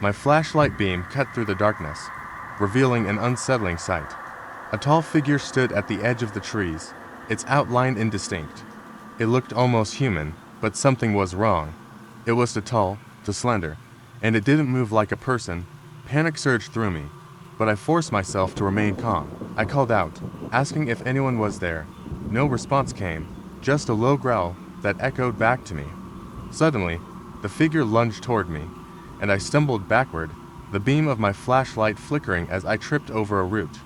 My flashlight beam cut through the darkness, revealing an unsettling sight. A tall figure stood at the edge of the trees, its outline indistinct. It looked almost human, but something was wrong. It was too tall, too slender, and it didn't move like a person. Panic surged through me, but I forced myself to remain calm. I called out, asking if anyone was there. No response came, just a low growl that echoed back to me. Suddenly, the figure lunged toward me, and I stumbled backward, the beam of my flashlight flickering as I tripped over a root.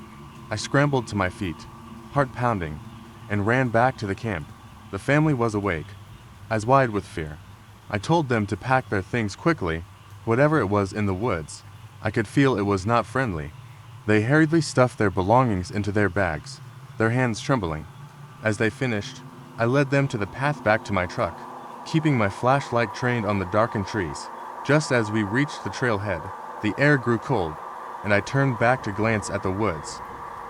I scrambled to my feet, heart pounding, and ran back to the camp. The family was awake, eyes wide with fear. I told them to pack their things quickly, whatever it was in the woods. I could feel it was not friendly. They hurriedly stuffed their belongings into their bags, their hands trembling. As they finished, I led them to the path back to my truck, keeping my flashlight trained on the darkened trees. Just as we reached the trailhead, the air grew cold, and I turned back to glance at the woods.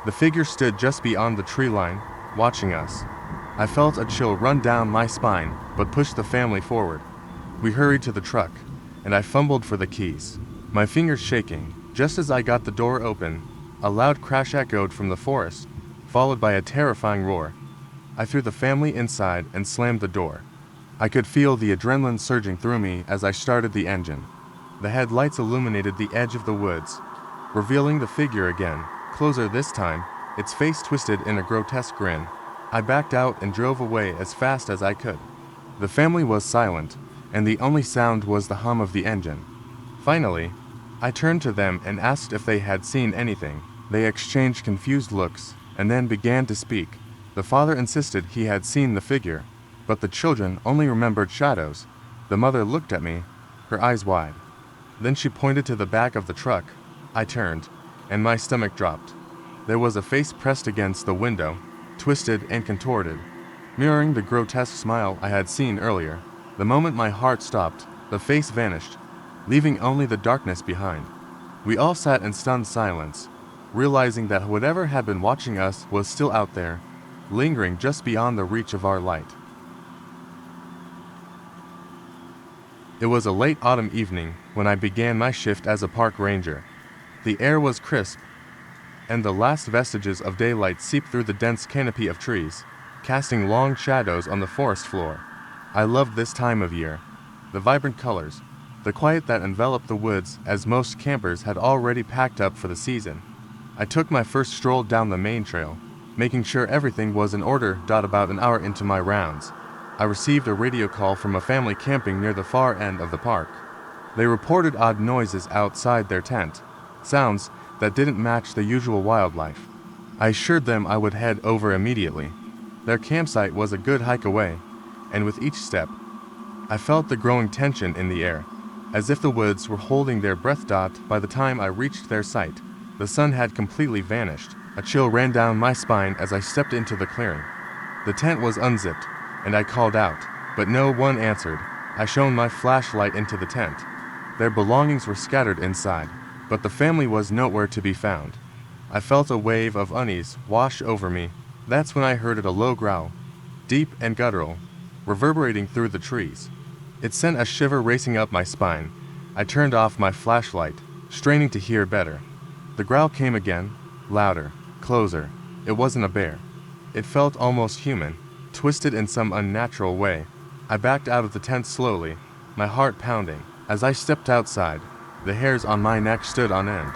The figure stood just beyond the tree line, watching us. I felt a chill run down my spine, but pushed the family forward. We hurried to the truck, and I fumbled for the keys, my fingers shaking. Just as I got the door open, a loud crash echoed from the forest, followed by a terrifying roar. I threw the family inside and slammed the door. I could feel the adrenaline surging through me as I started the engine. The headlights illuminated the edge of the woods, revealing the figure again, closer this time, its face twisted in a grotesque grin. I backed out and drove away as fast as I could. The family was silent, and the only sound was the hum of the engine. Finally, I turned to them and asked if they had seen anything. They exchanged confused looks, and then began to speak. The father insisted he had seen the figure, but the children only remembered shadows. The mother looked at me, her eyes wide. Then she pointed to the back of the truck. I turned, and my stomach dropped. There was a face pressed against the window, twisted and contorted, mirroring the grotesque smile I had seen earlier. The moment my heart stopped, the face vanished, leaving only the darkness behind. We all sat in stunned silence, realizing that whatever had been watching us was still out there, lingering just beyond the reach of our light. It was a late autumn evening when I began my shift as a park ranger. The air was crisp, and the last vestiges of daylight seeped through the dense canopy of trees, casting long shadows on the forest floor. I loved this time of year. The vibrant colors, the quiet that enveloped the woods as most campers had already packed up for the season. I took my first stroll down the main trail, making sure everything was in order. About an hour into my rounds, I received a radio call from a family camping near the far end of the park. They reported odd noises outside their tent, sounds that didn't match the usual wildlife. I assured them I would head over immediately. Their campsite was a good hike away, and with each step, I felt the growing tension in the air, as if the woods were holding their breath. By the time I reached their site, the sun had completely vanished. A chill ran down my spine as I stepped into the clearing. The tent was unzipped, and I called out, but no one answered. I shone my flashlight into the tent. Their belongings were scattered inside, but the family was nowhere to be found. I felt a wave of unease wash over me. That's when I heard a low growl, deep and guttural, reverberating through the trees. It sent a shiver racing up my spine. I turned off my flashlight, straining to hear better. The growl came again, louder, closer. It wasn't a bear. It felt almost human, twisted in some unnatural way. I backed out of the tent slowly, my heart pounding. As I stepped outside, the hairs on my neck stood on end.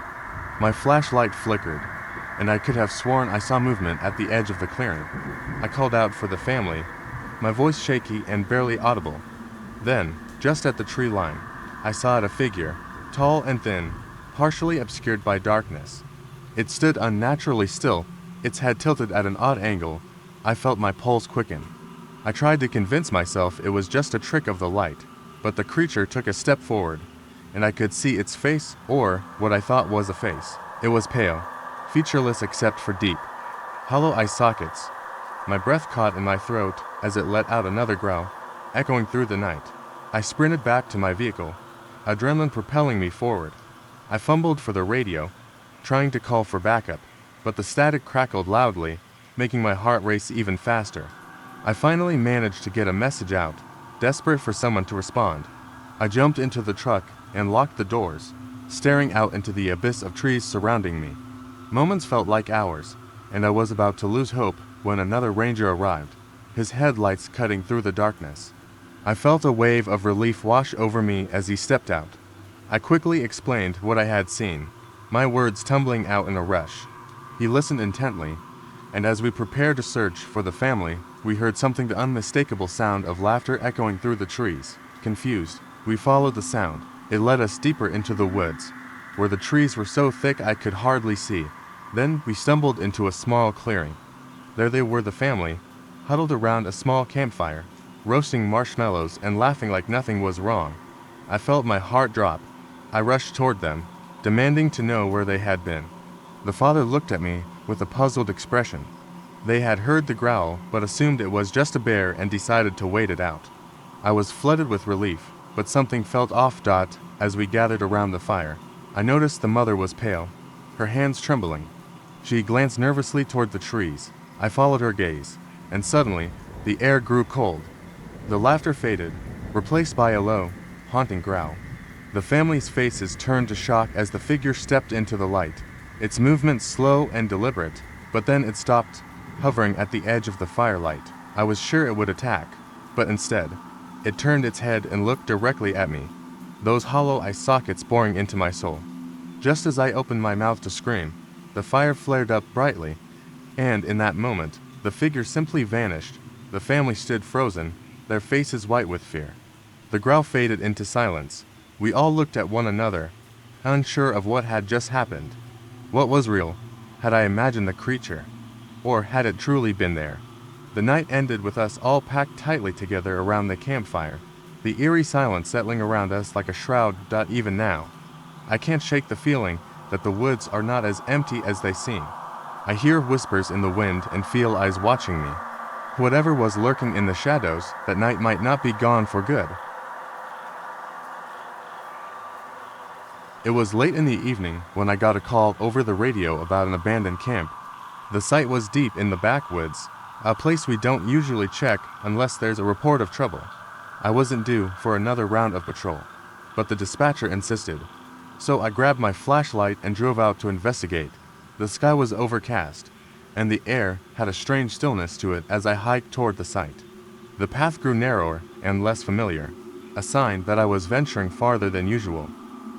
My flashlight flickered, and I could have sworn I saw movement at the edge of the clearing. I called out for the family, my voice shaky and barely audible. Then, just at the tree line, I saw a figure, tall and thin, partially obscured by darkness. It stood unnaturally still, its head tilted at an odd angle, I felt my pulse quicken. I tried to convince myself it was just a trick of the light, but the creature took a step forward, and I could see its face, or what I thought was a face. It was pale, featureless except for deep, hollow eye sockets. My breath caught in my throat as it let out another growl, echoing through the night. I sprinted back to my vehicle, adrenaline propelling me forward. I fumbled for the radio, trying to call for backup, but the static crackled loudly, making my heart race even faster. I finally managed to get a message out, desperate for someone to respond. I jumped into the truck and locked the doors, staring out into the abyss of trees surrounding me. Moments felt like hours, and I was about to lose hope when another ranger arrived, his headlights cutting through the darkness. I felt a wave of relief wash over me as he stepped out. I quickly explained what I had seen, my words tumbling out in a rush. He listened intently, and as we prepared to search for the family, we heard something, the unmistakable sound of laughter echoing through the trees. Confused, we followed the sound. It led us deeper into the woods, where the trees were so thick I could hardly see. Then we stumbled into a small clearing. There they were, the family, huddled around a small campfire, roasting marshmallows and laughing like nothing was wrong. I felt my heart drop. I rushed toward them, demanding to know where they had been. The father looked at me with a puzzled expression. They had heard the growl, but assumed it was just a bear and decided to wait it out. I was flooded with relief, but something felt off. As we gathered around the fire, I noticed the mother was pale, her hands trembling. She glanced nervously toward the trees. I followed her gaze, and suddenly, the air grew cold. The laughter faded, replaced by a low, haunting growl. The family's faces turned to shock as the figure stepped into the light, its movements slow and deliberate, but then it stopped, hovering at the edge of the firelight. I was sure it would attack, but instead, it turned its head and looked directly at me, those hollow eye sockets boring into my soul. Just as I opened my mouth to scream, the fire flared up brightly, and in that moment, the figure simply vanished. The family stood frozen, their faces white with fear. The growl faded into silence. We all looked at one another, unsure of what had just happened. What was real? Had I imagined the creature? Or had it truly been there? The night ended with us all packed tightly together around the campfire, the eerie silence settling around us like a shroud. Even now, I can't shake the feeling that the woods are not as empty as they seem. I hear whispers in the wind and feel eyes watching me. Whatever was lurking in the shadows that night might not be gone for good. It was late in the evening when I got a call over the radio about an abandoned camp. The site was deep in the backwoods, a place we don't usually check unless there's a report of trouble. I wasn't due for another round of patrol, but the dispatcher insisted, so I grabbed my flashlight and drove out to investigate. The sky was overcast, and the air had a strange stillness to it as I hiked toward the site. The path grew narrower and less familiar, a sign that I was venturing farther than usual.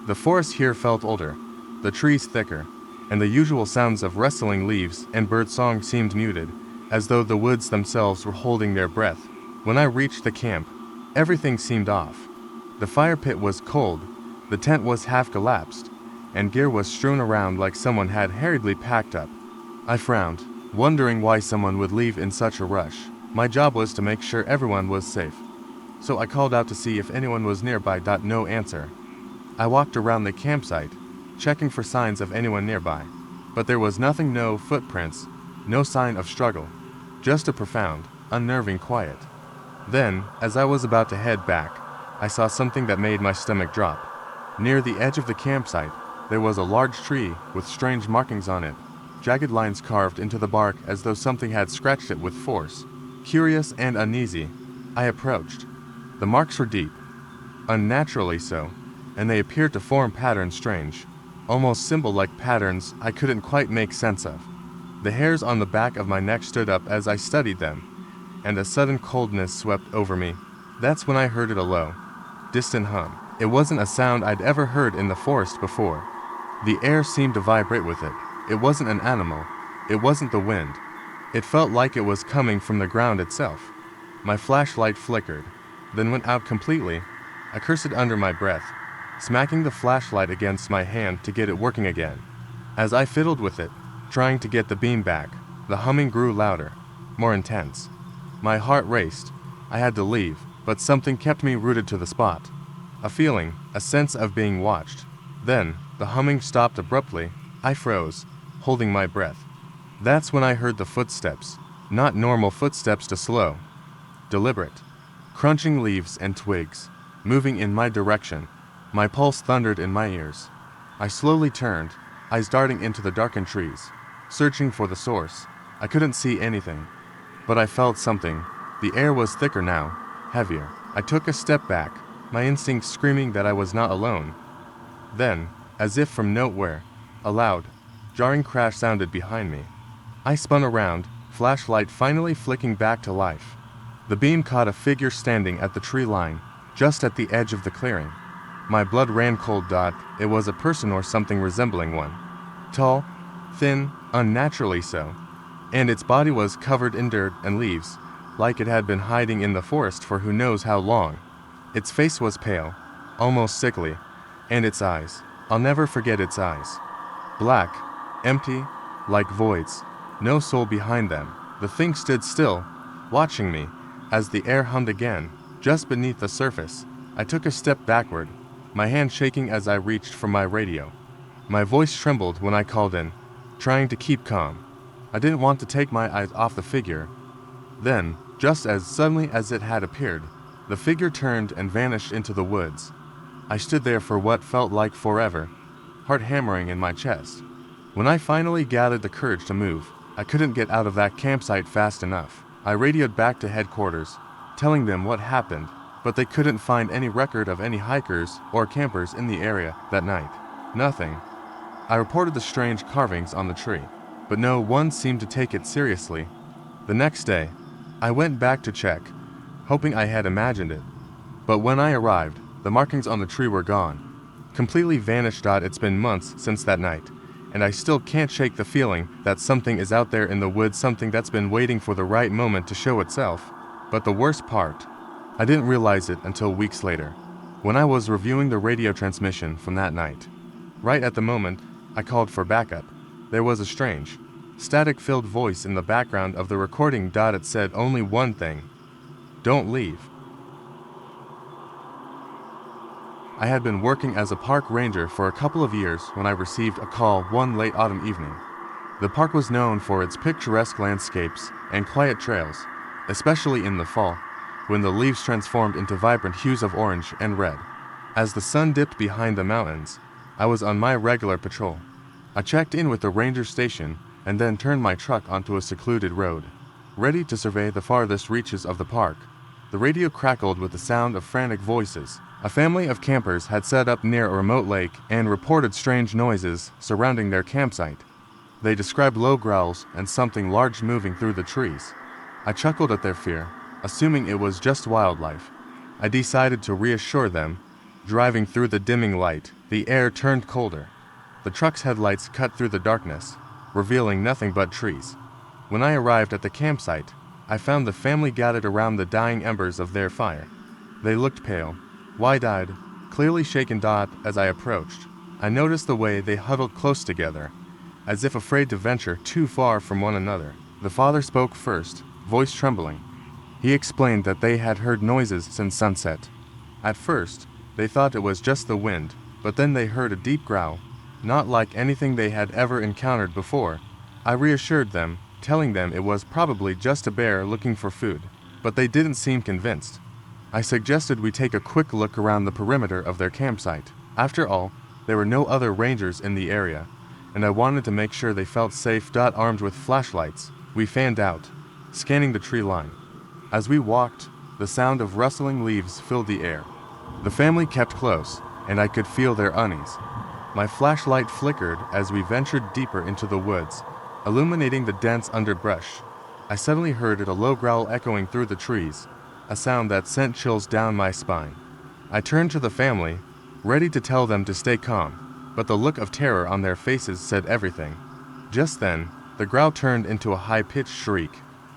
The forest here felt older, the trees thicker, and the usual sounds of rustling leaves and birdsong seemed muted, as though the woods themselves were holding their breath. When I reached the camp, everything seemed off. The fire pit was cold, the tent was half collapsed, and gear was strewn around like someone had hurriedly packed up. I frowned, wondering why someone would leave in such a rush. My job was to make sure everyone was safe, so I called out to see if anyone was nearby. No answer. I walked around the campsite, checking for signs of anyone nearby, but there was nothing, no footprints, no sign of struggle, just a profound, unnerving quiet. Then, as I was about to head back, I saw something that made my stomach drop. Near the edge of the campsite, there was a large tree with strange markings on it, jagged lines carved into the bark as though something had scratched it with force. Curious and uneasy, I approached. The marks were deep, unnaturally so, and they appeared to form patterns strange, almost symbol-like patterns I couldn't quite make sense of. The hairs on the back of my neck stood up as I studied them, and a sudden coldness swept over me. That's when I heard it, a low, distant hum. It wasn't a sound I'd ever heard in the forest before. The air seemed to vibrate with it. It wasn't an animal. It wasn't the wind. It felt like it was coming from the ground itself. My flashlight flickered, then went out completely. I cursed under my breath, smacking the flashlight against my hand to get it working again. As I fiddled with it, trying to get the beam back, the humming grew louder. more intense. My heart raced. I had to leave, but something kept me rooted to the spot. A feeling, a sense of being watched. Then, the humming stopped abruptly. I froze, holding my breath. That's when I heard the footsteps. Not normal footsteps, to slow, deliberate, crunching leaves and twigs, moving in my direction. My pulse thundered in my ears. I slowly turned, eyes darting into the darkened trees, searching for the source. I couldn't see anything, but I felt something. The air was thicker now, heavier. I took a step back, my instincts screaming that I was not alone. Then, as if from nowhere, a loud, jarring crash sounded behind me. I spun around, flashlight finally flicking back to life. The beam caught a figure standing at the tree line, just at the edge of the clearing. My blood ran cold. It was a person or something resembling one. Tall, thin, unnaturally so. And its body was covered in dirt and leaves, like it had been hiding in the forest for who knows how long. Its face was pale, almost sickly, and its eyes, I'll never forget its eyes. Black, empty, like voids, no soul behind them. The thing stood still, watching me, as the air hummed again, just beneath the surface. I took a step backward, my hand shaking as I reached for my radio. My voice trembled when I called in, trying to keep calm. I didn't want to take my eyes off the figure. Then, just as suddenly as it had appeared, the figure turned and vanished into the woods. I stood there for what felt like forever, heart hammering in my chest. When I finally gathered the courage to move, I couldn't get out of that campsite fast enough. I radioed back to headquarters, telling them what happened, but they couldn't find any record of any hikers or campers in the area that night. Nothing. I reported the strange carvings on the tree, but no one seemed to take it seriously. The next day, I went back to check, hoping I had imagined it. But when I arrived, the markings on the tree were gone, completely vanished. It's been months since that night, and I still can't shake the feeling that something is out there in the woods, something that's been waiting for the right moment to show itself. But the worst part, I didn't realize it until weeks later, when I was reviewing the radio transmission from that night. Right at the moment I called for backup, there was a strange, static-filled voice in the background of the recording. It said only one thing: don't leave. I had been working as a park ranger for a couple of years when I received a call one late autumn evening. The park was known for its picturesque landscapes and quiet trails, especially in the fall, when the leaves transformed into vibrant hues of orange and red. As the sun dipped behind the mountains, I was on my regular patrol. I checked in with the ranger station and then turned my truck onto a secluded road, ready to survey the farthest reaches of the park. The radio crackled with the sound of frantic voices. A family of campers had set up near a remote lake and reported strange noises surrounding their campsite. They described low growls and something large moving through the trees. I chuckled at their fear, assuming it was just wildlife. I decided to reassure them. Driving through the dimming light, the air turned colder. The truck's headlights cut through the darkness, revealing nothing but trees. When I arrived at the campsite, I found the family gathered around the dying embers of their fire. They looked pale, wide-eyed, clearly shaken. As I approached, I noticed the way they huddled close together, as if afraid to venture too far from one another. The father spoke first, voice trembling. He explained that they had heard noises since sunset. At first, they thought it was just the wind, but then they heard a deep growl, not like anything they had ever encountered before. I reassured them, telling them it was probably just a bear looking for food, but they didn't seem convinced. I suggested we take a quick look around the perimeter of their campsite. After all, there were no other rangers in the area, and I wanted to make sure they felt safe. Armed with flashlights, we fanned out, scanning the tree line. As we walked, the sound of rustling leaves filled the air. The family kept close, and I could feel their unease. My flashlight flickered as we ventured deeper into the woods, illuminating the dense underbrush. I suddenly heard a low growl echoing through the trees, a sound that sent chills down my spine. I turned to the family, ready to tell them to stay calm, but the look of terror on their faces said everything. Just then, the growl turned into a high-pitched shriek,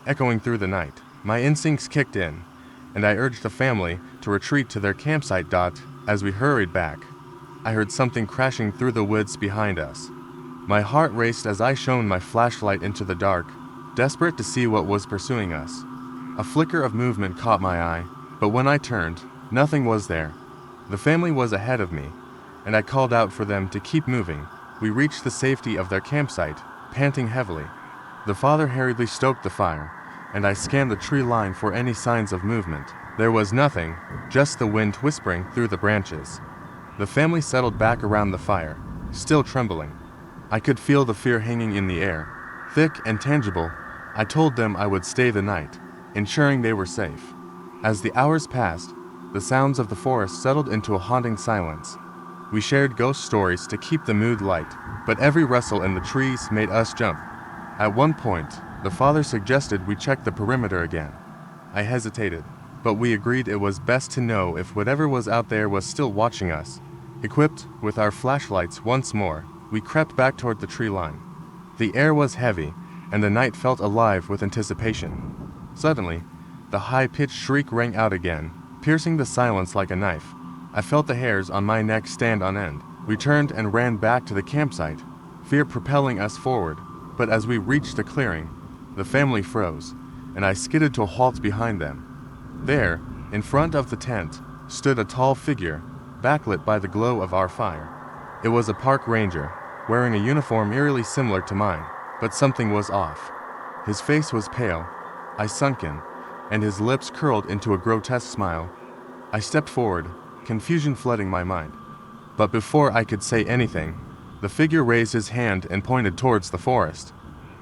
echoing through the night. My instincts kicked in, and I urged the family to retreat to their campsite. As we hurried back, I heard something crashing through the woods behind us. My heart raced as I shone my flashlight into the dark, desperate to see what was pursuing us. A flicker of movement caught my eye, but when I turned, nothing was there. The family was ahead of me, and I called out for them to keep moving. We reached the safety of their campsite, panting heavily. The father hurriedly stoked the fire, and I scanned the tree line for any signs of movement. There was nothing, just the wind whispering through the branches. The family settled back around the fire, still trembling. I could feel the fear hanging in the air, thick and tangible. I told them I would stay the night, ensuring they were safe. As the hours passed, the sounds of the forest settled into a haunting silence. We shared ghost stories to keep the mood light, but every rustle in the trees made us jump. At one point, the father suggested we check the perimeter again. I hesitated, but we agreed it was best to know if whatever was out there was still watching us. Equipped with our flashlights once more, we crept back toward the tree line. The air was heavy, and the night felt alive with anticipation. Suddenly, the high-pitched shriek rang out again, piercing the silence like a knife. I felt the hairs on my neck stand on end. We turned and ran back to the campsite, fear propelling us forward. But as we reached the clearing, the family froze, and I skidded to a halt behind them. There, in front of the tent, stood a tall figure, backlit by the glow of our fire. It was a park ranger, wearing a uniform eerily similar to mine, but something was off. His face was pale, eyes sunken, and his lips curled into a grotesque smile. I stepped forward, confusion flooding my mind. But before I could say anything, the figure raised his hand and pointed towards the forest.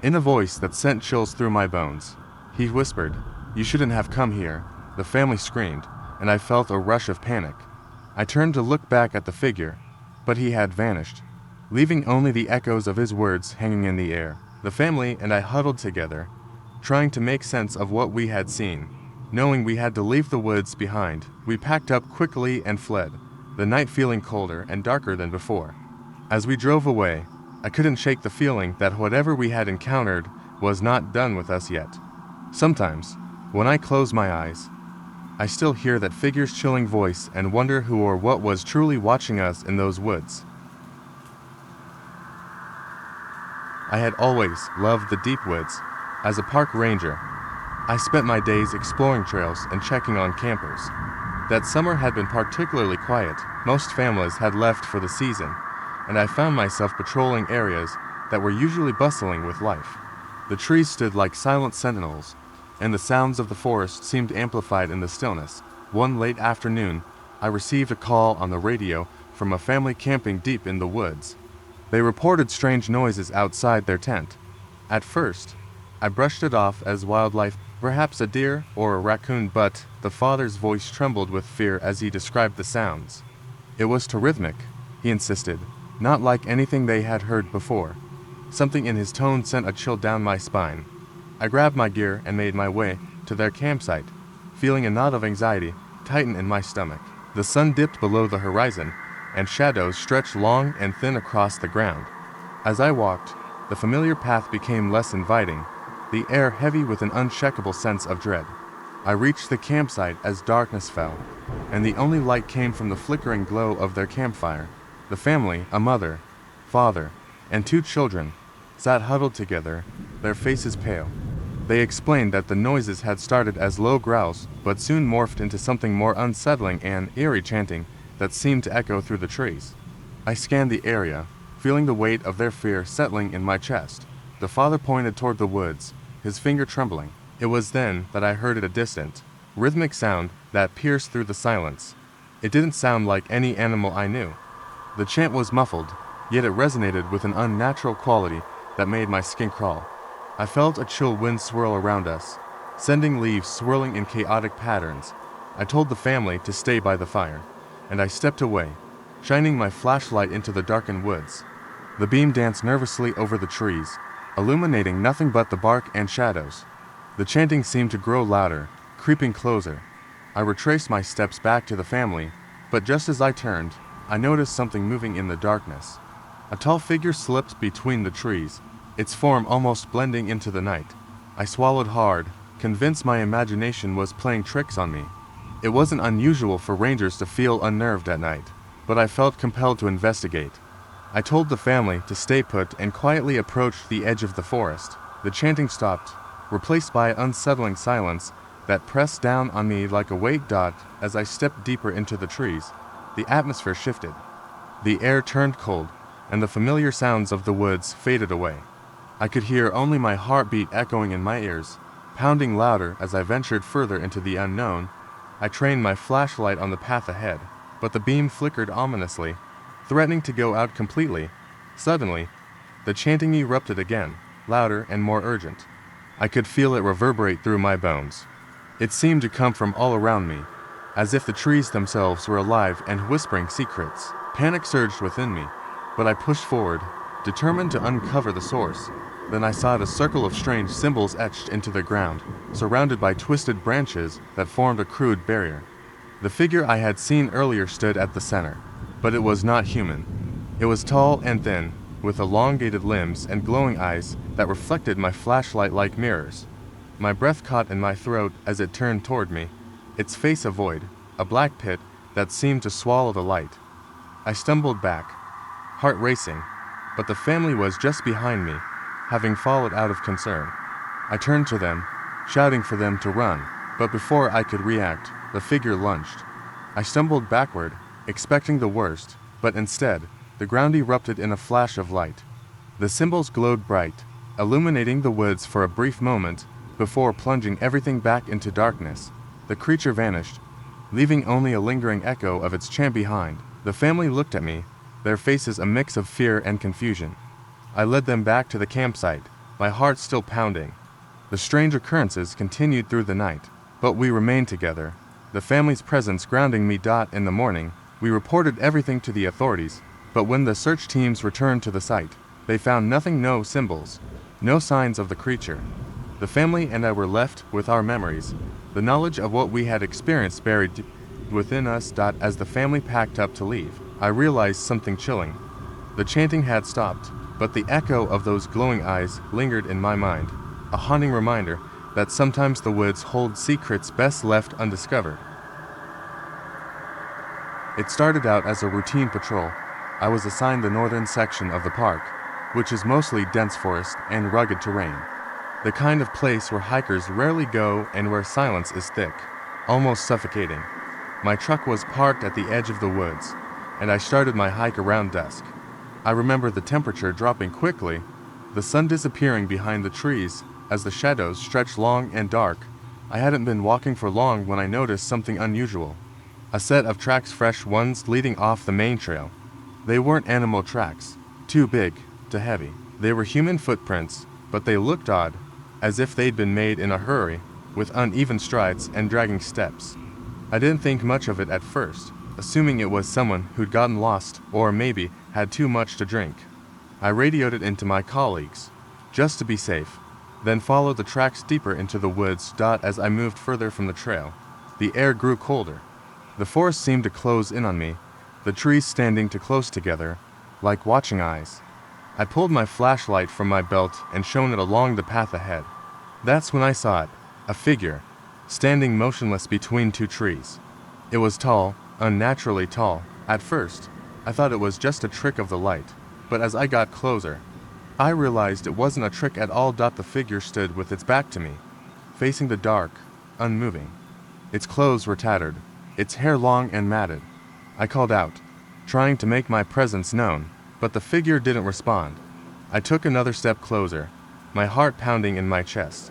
In a voice that sent chills through my bones, he whispered, "You shouldn't have come here." The family screamed, and I felt a rush of panic. I turned to look back at the figure, but he had vanished, leaving only the echoes of his words hanging in the air. The family and I huddled together, trying to make sense of what we had seen. Knowing we had to leave the woods behind, we packed up quickly and fled, the night feeling colder and darker than before. As we drove away, I couldn't shake the feeling that whatever we had encountered was not done with us yet. Sometimes, when I close my eyes, I still hear that figure's chilling voice and wonder who or what was truly watching us in those woods. I had always loved the deep woods. As a park ranger, I spent my days exploring trails and checking on campers. That summer had been particularly quiet. Most families had left for the season, and I found myself patrolling areas that were usually bustling with life. The trees stood like silent sentinels, and the sounds of the forest seemed amplified in the stillness. One late afternoon, I received a call on the radio from a family camping deep in the woods. They reported strange noises outside their tent. At first, I brushed it off as wildlife, perhaps a deer or a raccoon, but the father's voice trembled with fear as he described the sounds. It was rhythmic, he insisted, not like anything they had heard before. Something in his tone sent a chill down my spine. I grabbed my gear and made my way to their campsite, feeling a knot of anxiety tighten in my stomach. The sun dipped below the horizon, and shadows stretched long and thin across the ground. As I walked, the familiar path became less inviting, the air heavy with an unshakable sense of dread. I reached the campsite as darkness fell, and the only light came from the flickering glow of their campfire. The family, a mother, father, and 2 children, sat huddled together, their faces pale. They explained that the noises had started as low growls, but soon morphed into something more unsettling and eerie chanting that seemed to echo through the trees. I scanned the area, feeling the weight of their fear settling in my chest. The father pointed toward the woods, his finger trembling. It was then that I heard a distant, rhythmic sound that pierced through the silence. It didn't sound like any animal I knew. The chant was muffled, yet it resonated with an unnatural quality that made my skin crawl. I felt a chill wind swirl around us, sending leaves swirling in chaotic patterns. I told the family to stay by the fire, and I stepped away, shining my flashlight into the darkened woods. The beam danced nervously over the trees, illuminating nothing but the bark and shadows. The chanting seemed to grow louder, creeping closer. I retraced my steps back to the family, but just as I turned, I noticed something moving in the darkness. A tall figure slipped between the trees, its form almost blending into the night. I swallowed hard, convinced my imagination was playing tricks on me. It wasn't unusual for rangers to feel unnerved at night, but I felt compelled to investigate. I told the family to stay put and quietly approached the edge of the forest. The chanting stopped, replaced by unsettling silence that pressed down on me like a weight. As I stepped deeper into the trees, the atmosphere shifted. The air turned cold, and the familiar sounds of the woods faded away. I could hear only my heartbeat echoing in my ears, pounding louder as I ventured further into the unknown. I trained my flashlight on the path ahead, but the beam flickered ominously, threatening to go out completely. Suddenly, the chanting erupted again, louder and more urgent. I could feel it reverberate through my bones. It seemed to come from all around me, as if the trees themselves were alive and whispering secrets. Panic surged within me, but I pushed forward, determined to uncover the source. Then I saw a circle of strange symbols etched into the ground, surrounded by twisted branches that formed a crude barrier. The figure I had seen earlier stood at the center, but it was not human. It was tall and thin, with elongated limbs and glowing eyes that reflected my flashlight like mirrors. My breath caught in my throat as it turned toward me, its face a void, a black pit that seemed to swallow the light. I stumbled back, heart racing, but the family was just behind me, having followed out of concern. I turned to them, shouting for them to run, but before I could react, the figure lunged. I stumbled backward, expecting the worst, but instead, the ground erupted in a flash of light. The symbols glowed bright, illuminating the woods for a brief moment, before plunging everything back into darkness. The creature vanished, leaving only a lingering echo of its chant behind. The family looked at me, their faces a mix of fear and confusion. I led them back to the campsite, my heart still pounding. The strange occurrences continued through the night, but we remained together, the family's presence grounding me. In the morning, we reported everything to the authorities, but when the search teams returned to the site, they found nothing, no symbols, no signs of the creature. The family and I were left with our memories, the knowledge of what we had experienced buried within us. As the family packed up to leave, I realized something chilling. The chanting had stopped, but the echo of those glowing eyes lingered in my mind, a haunting reminder that sometimes the woods hold secrets best left undiscovered. It started out as a routine patrol. I was assigned the northern section of the park, which is mostly dense forest and rugged terrain. The kind of place where hikers rarely go and where silence is thick, almost suffocating. My truck was parked at the edge of the woods, and I started my hike around dusk. I remember the temperature dropping quickly, the sun disappearing behind the trees as the shadows stretched long and dark. I hadn't been walking for long when I noticed something unusual. A set of tracks, fresh ones leading off the main trail. They weren't animal tracks, too big, too heavy. They were human footprints, but they looked odd, as if they'd been made in a hurry, with uneven strides and dragging steps. I didn't think much of it at first, assuming it was someone who'd gotten lost or maybe had too much to drink. I radioed it into my colleagues, just to be safe, then followed the tracks deeper into the woods. As I moved further from the trail, the air grew colder. The forest seemed to close in on me, the trees standing too close together, like watching eyes. I pulled my flashlight from my belt and shone it along the path ahead. That's when I saw it, a figure, standing motionless between two trees. It was tall, unnaturally tall. At first, I thought it was just a trick of the light, but as I got closer, I realized it wasn't a trick at all. The figure stood with its back to me, facing the dark, unmoving. Its clothes were tattered, its hair long and matted. I called out, trying to make my presence known, but the figure didn't respond. I took another step closer, my heart pounding in my chest.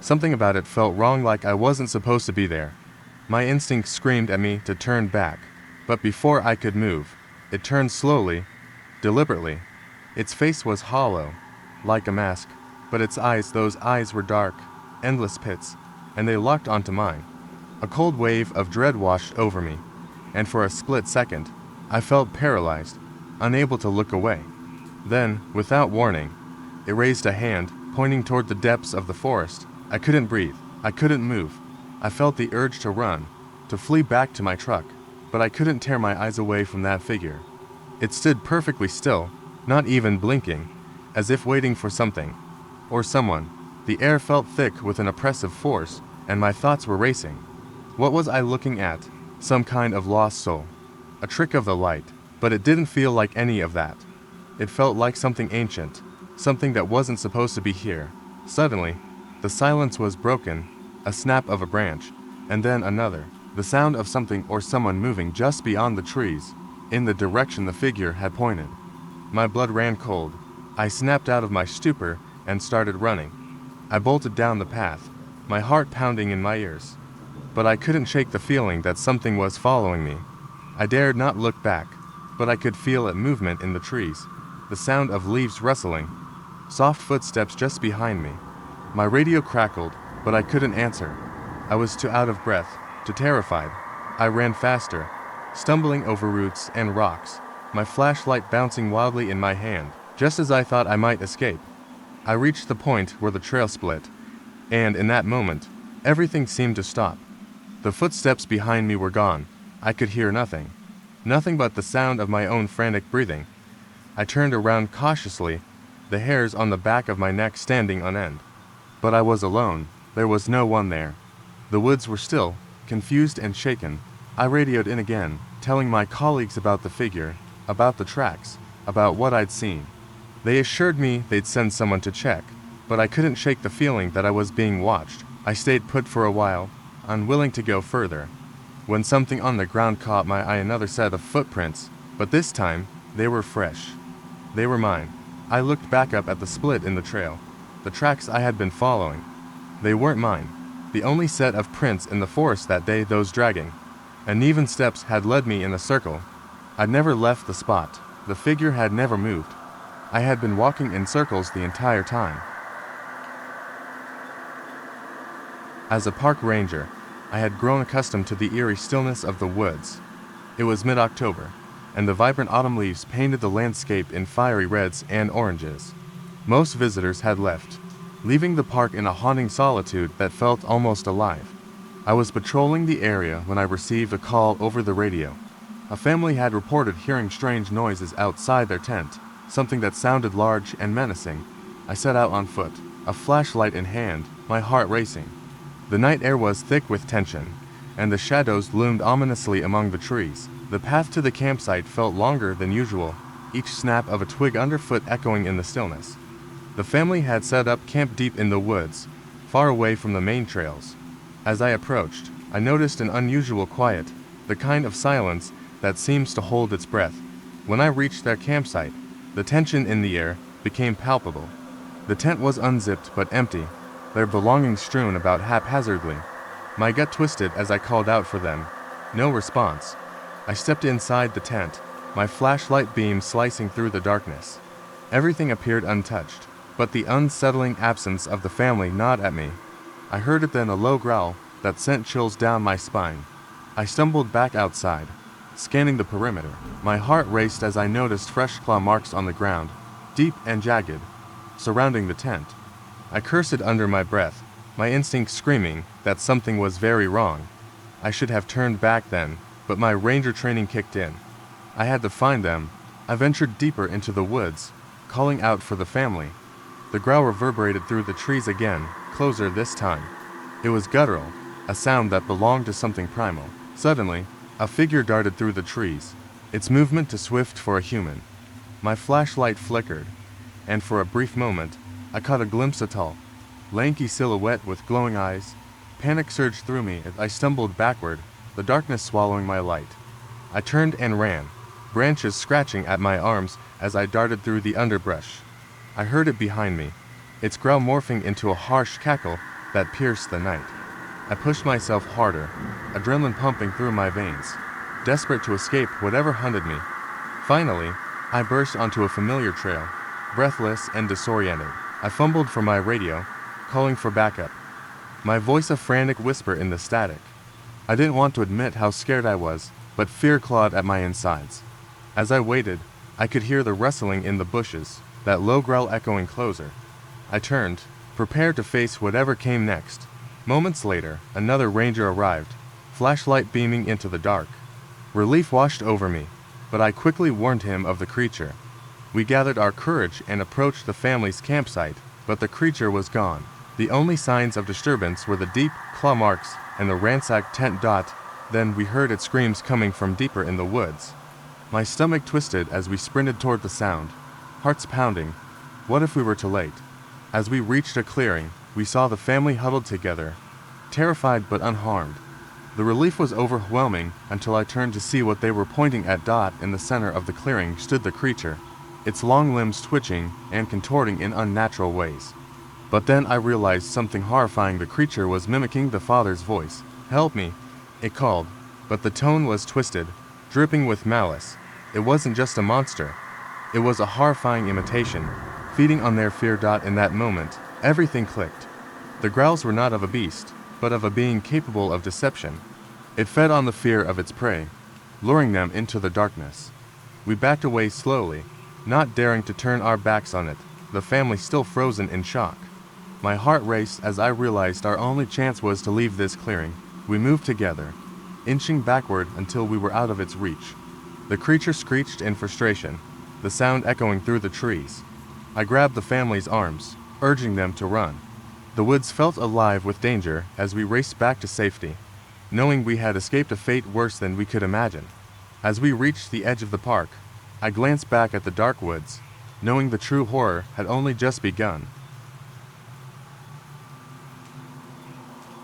Something about it felt wrong, like I wasn't supposed to be there. My instinct screamed at me to turn back, but before I could move, it turned slowly, deliberately. Its face was hollow, like a mask, but its eyes, those eyes were dark, endless pits, and they locked onto mine. A cold wave of dread washed over me, and for a split second, I felt paralyzed, unable to look away. Then, without warning, it raised a hand, pointing toward the depths of the forest. I couldn't breathe. I couldn't move. I felt the urge to run, to flee back to my truck, but I couldn't tear my eyes away from that figure. It stood perfectly still, not even blinking, as if waiting for something, or someone. The air felt thick with an oppressive force, and my thoughts were racing. What was I looking at? Some kind of lost soul. A trick of the light, but it didn't feel like any of that. It felt like something ancient, something that wasn't supposed to be here. Suddenly, The silence was broken, a snap of a branch, and then another, the sound of something or someone moving just beyond the trees, in the direction the figure had pointed. My blood ran cold. I snapped out of my stupor and started running. I bolted down the path, my heart pounding in my ears. But I couldn't shake the feeling that something was following me. I dared not look back, but I could feel a movement in the trees, the sound of leaves rustling, soft footsteps just behind me. My radio crackled, but I couldn't answer. I was too out of breath, too terrified. I ran faster, stumbling over roots and rocks, my flashlight bouncing wildly in my hand, just as I thought I might escape. I reached the point where the trail split, and in that moment, everything seemed to stop. The footsteps behind me were gone. I could hear nothing. Nothing but the sound of my own frantic breathing. I turned around cautiously, the hairs on the back of my neck standing on end. But I was alone. There was no one there. The woods were still, confused and shaken. I radioed in again, telling my colleagues about the figure, about the tracks, about what I'd seen. They assured me they'd send someone to check, but I couldn't shake the feeling that I was being watched. I stayed put for a while, unwilling to go further. When something on the ground caught my eye, another set of footprints, but this time, they were fresh. They were mine. I looked back up at the split in the trail, the tracks I had been following. They weren't mine. The only set of prints in the forest that day, those dragging. Uneven steps had led me in a circle. I'd never left the spot. The figure had never moved. I had been walking in circles the entire time. As a park ranger, I had grown accustomed to the eerie stillness of the woods. It was mid-October, and the vibrant autumn leaves painted the landscape in fiery reds and oranges. Most visitors had left, leaving the park in a haunting solitude that felt almost alive. I was patrolling the area when I received a call over the radio. A family had reported hearing strange noises outside their tent, something that sounded large and menacing. I set out on foot, a flashlight in hand, my heart racing. The night air was thick with tension, and the shadows loomed ominously among the trees. The path to the campsite felt longer than usual, each snap of a twig underfoot echoing in the stillness. The family had set up camp deep in the woods, far away from the main trails. As I approached, I noticed an unusual quiet, the kind of silence that seems to hold its breath. When I reached their campsite, the tension in the air became palpable. The tent was unzipped but empty, their belongings strewn about haphazardly. My gut twisted as I called out for them. No response. I stepped inside the tent, my flashlight beam slicing through the darkness. Everything appeared untouched, but the unsettling absence of the family gnawed at me. I heard it then, a low growl that sent chills down my spine. I stumbled back outside, scanning the perimeter. My heart raced as I noticed fresh claw marks on the ground, deep and jagged, surrounding the tent. I cursed under my breath, my instinct screaming that something was very wrong. I should have turned back then, but my ranger training kicked in. I had to find them. I ventured deeper into the woods, calling out for the family. The growl reverberated through the trees again, closer this time. It was guttural, a sound that belonged to something primal. Suddenly, a figure darted through the trees, its movement too swift for a human. My flashlight flickered, and for a brief moment, I caught a glimpse of a tall, lanky silhouette with glowing eyes. Panic surged through me as I stumbled backward, the darkness swallowing my light. I turned and ran, branches scratching at my arms as I darted through the underbrush. I heard it behind me, its growl morphing into a harsh cackle that pierced the night. I pushed myself harder, adrenaline pumping through my veins, desperate to escape whatever hunted me. Finally, I burst onto a familiar trail, breathless and disoriented. I fumbled for my radio, calling for backup, my voice a frantic whisper in the static. I didn't want to admit how scared I was, but fear clawed at my insides. As I waited, I could hear the rustling in the bushes, that low growl echoing closer. I turned, prepared to face whatever came next. Moments later, another ranger arrived, flashlight beaming into the dark. Relief washed over me, but I quickly warned him of the creature. We gathered our courage and approached the family's campsite, but the creature was gone. The only signs of disturbance were the deep claw marks and the ransacked tent. Then we heard its screams coming from deeper in the woods. My stomach twisted as we sprinted toward the sound, hearts pounding. What if we were too late? As we reached a clearing, We saw the family huddled together, terrified but unharmed. The relief was overwhelming until I turned to see what they were pointing at. In the center of the clearing stood the creature, its long limbs twitching and contorting in unnatural ways. But then I realized something horrifying. The creature was mimicking the father's voice. "Help me," it called, but the tone was twisted, dripping with malice. It wasn't just a monster. It was a horrifying imitation, feeding on their fear. In that moment, everything clicked. The growls were not of a beast, but of a being capable of deception. It fed on the fear of its prey, luring them into the darkness. We backed away slowly, not daring to turn our backs on it, the family still frozen in shock. My heart raced as I realized our only chance was to leave this clearing. We moved together, inching backward until we were out of its reach. The creature screeched in frustration, the sound echoing through the trees. I grabbed the family's arms, urging them to run. The woods felt alive with danger as we raced back to safety, knowing we had escaped a fate worse than we could imagine. As we reached the edge of the park, I glanced back at the dark woods, knowing the true horror had only just begun.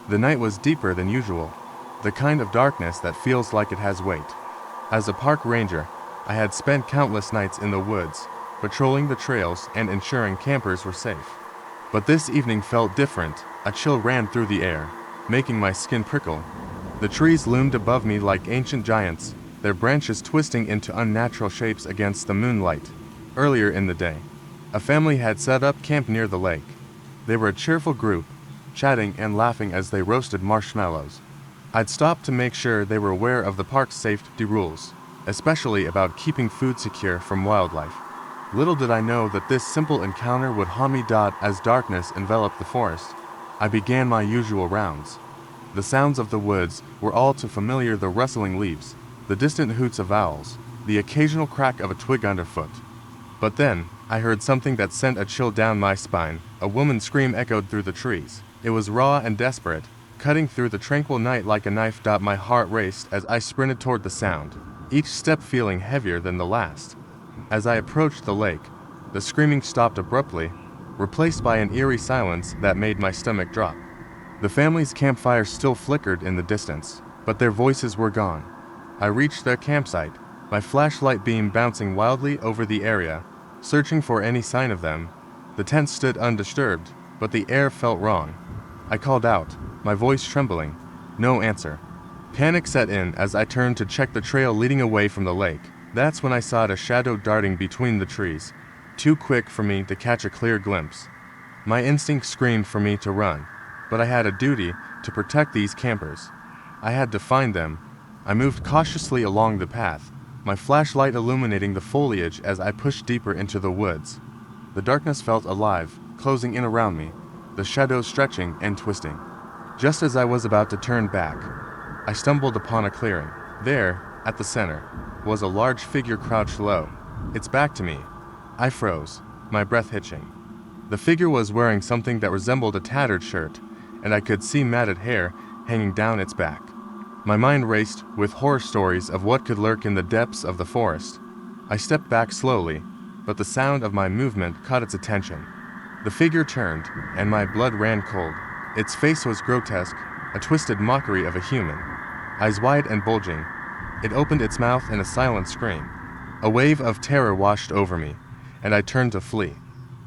The night was deeper than usual, the kind of darkness that feels like it has weight. As a park ranger, I had spent countless nights in the woods, patrolling the trails and ensuring campers were safe. But this evening felt different. A chill ran through the air, making my skin prickle. The trees loomed above me like ancient giants, their branches twisting into unnatural shapes against the moonlight. Earlier in the day, a family had set up camp near the lake. They were a cheerful group, chatting and laughing as they roasted marshmallows. I'd stopped to make sure they were aware of the park's safety rules, especially about keeping food secure from wildlife. Little did I know that this simple encounter would haunt me. As darkness enveloped the forest, I began my usual rounds. The sounds of the woods were all too familiar: the rustling leaves, the distant hoots of owls, the occasional crack of a twig underfoot. But then, I heard something that sent a chill down my spine. A woman's scream echoed through the trees. It was raw and desperate, cutting through the tranquil night like a knife. My heart raced as I sprinted toward the sound, each step feeling heavier than the last. As I approached the lake, the screaming stopped abruptly, replaced by an eerie silence that made my stomach drop. The family's campfire still flickered in the distance, but their voices were gone. I reached their campsite, my flashlight beam bouncing wildly over the area, searching for any sign of them. The tent stood undisturbed, but the air felt wrong. I called out, my voice trembling. No answer. Panic set in as I turned to check the trail leading away from the lake. That's when I saw a shadow darting between the trees, too quick for me to catch a clear glimpse. My instinct screamed for me to run, but I had a duty to protect these campers. I had to find them. I moved cautiously along the path, my flashlight illuminating the foliage as I pushed deeper into the woods. The darkness felt alive, closing in around me, the shadows stretching and twisting. Just as I was about to turn back, I stumbled upon a clearing. There, at the center, was a large figure crouched low, its back to me. I froze, my breath hitching. The figure was wearing something that resembled a tattered shirt, and I could see matted hair hanging down its back. My mind raced with horror stories of what could lurk in the depths of the forest. I stepped back slowly, but the sound of my movement caught its attention. The figure turned, and my blood ran cold. Its face was grotesque, a twisted mockery of a human. Eyes wide and bulging, it opened its mouth in a silent scream. A wave of terror washed over me, and I turned to flee.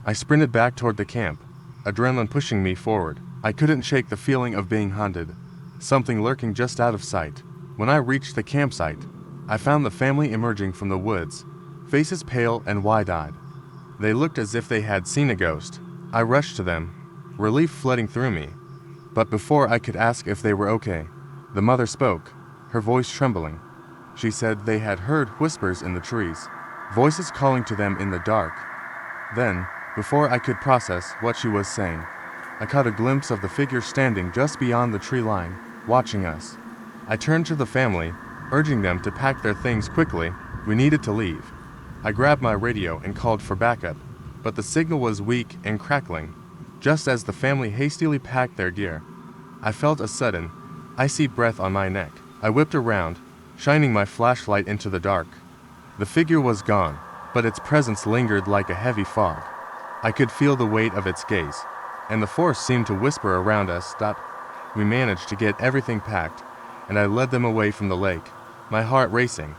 I sprinted back toward the camp, adrenaline pushing me forward. I couldn't shake the feeling of being hunted, something lurking just out of sight. When I reached the campsite, I found the family emerging from the woods, faces pale and wide-eyed. They looked as if they had seen a ghost. I rushed to them, relief flooding through me. But before I could ask if they were okay, the mother spoke, her voice trembling. She said they had heard whispers in the trees, voices calling to them in the dark. Then, before I could process what she was saying, I caught a glimpse of the figure standing just beyond the tree line, watching us. I turned to the family, urging them to pack their things quickly. We needed to leave. I grabbed my radio and called for backup, but the signal was weak and crackling. Just as the family hastily packed their gear, I felt a sudden, icy breath on my neck. I whipped around, shining my flashlight into the dark. The figure was gone, but its presence lingered like a heavy fog. I could feel the weight of its gaze, and the forest seemed to whisper around us. We managed to get everything packed, and I led them away from the lake, my heart racing.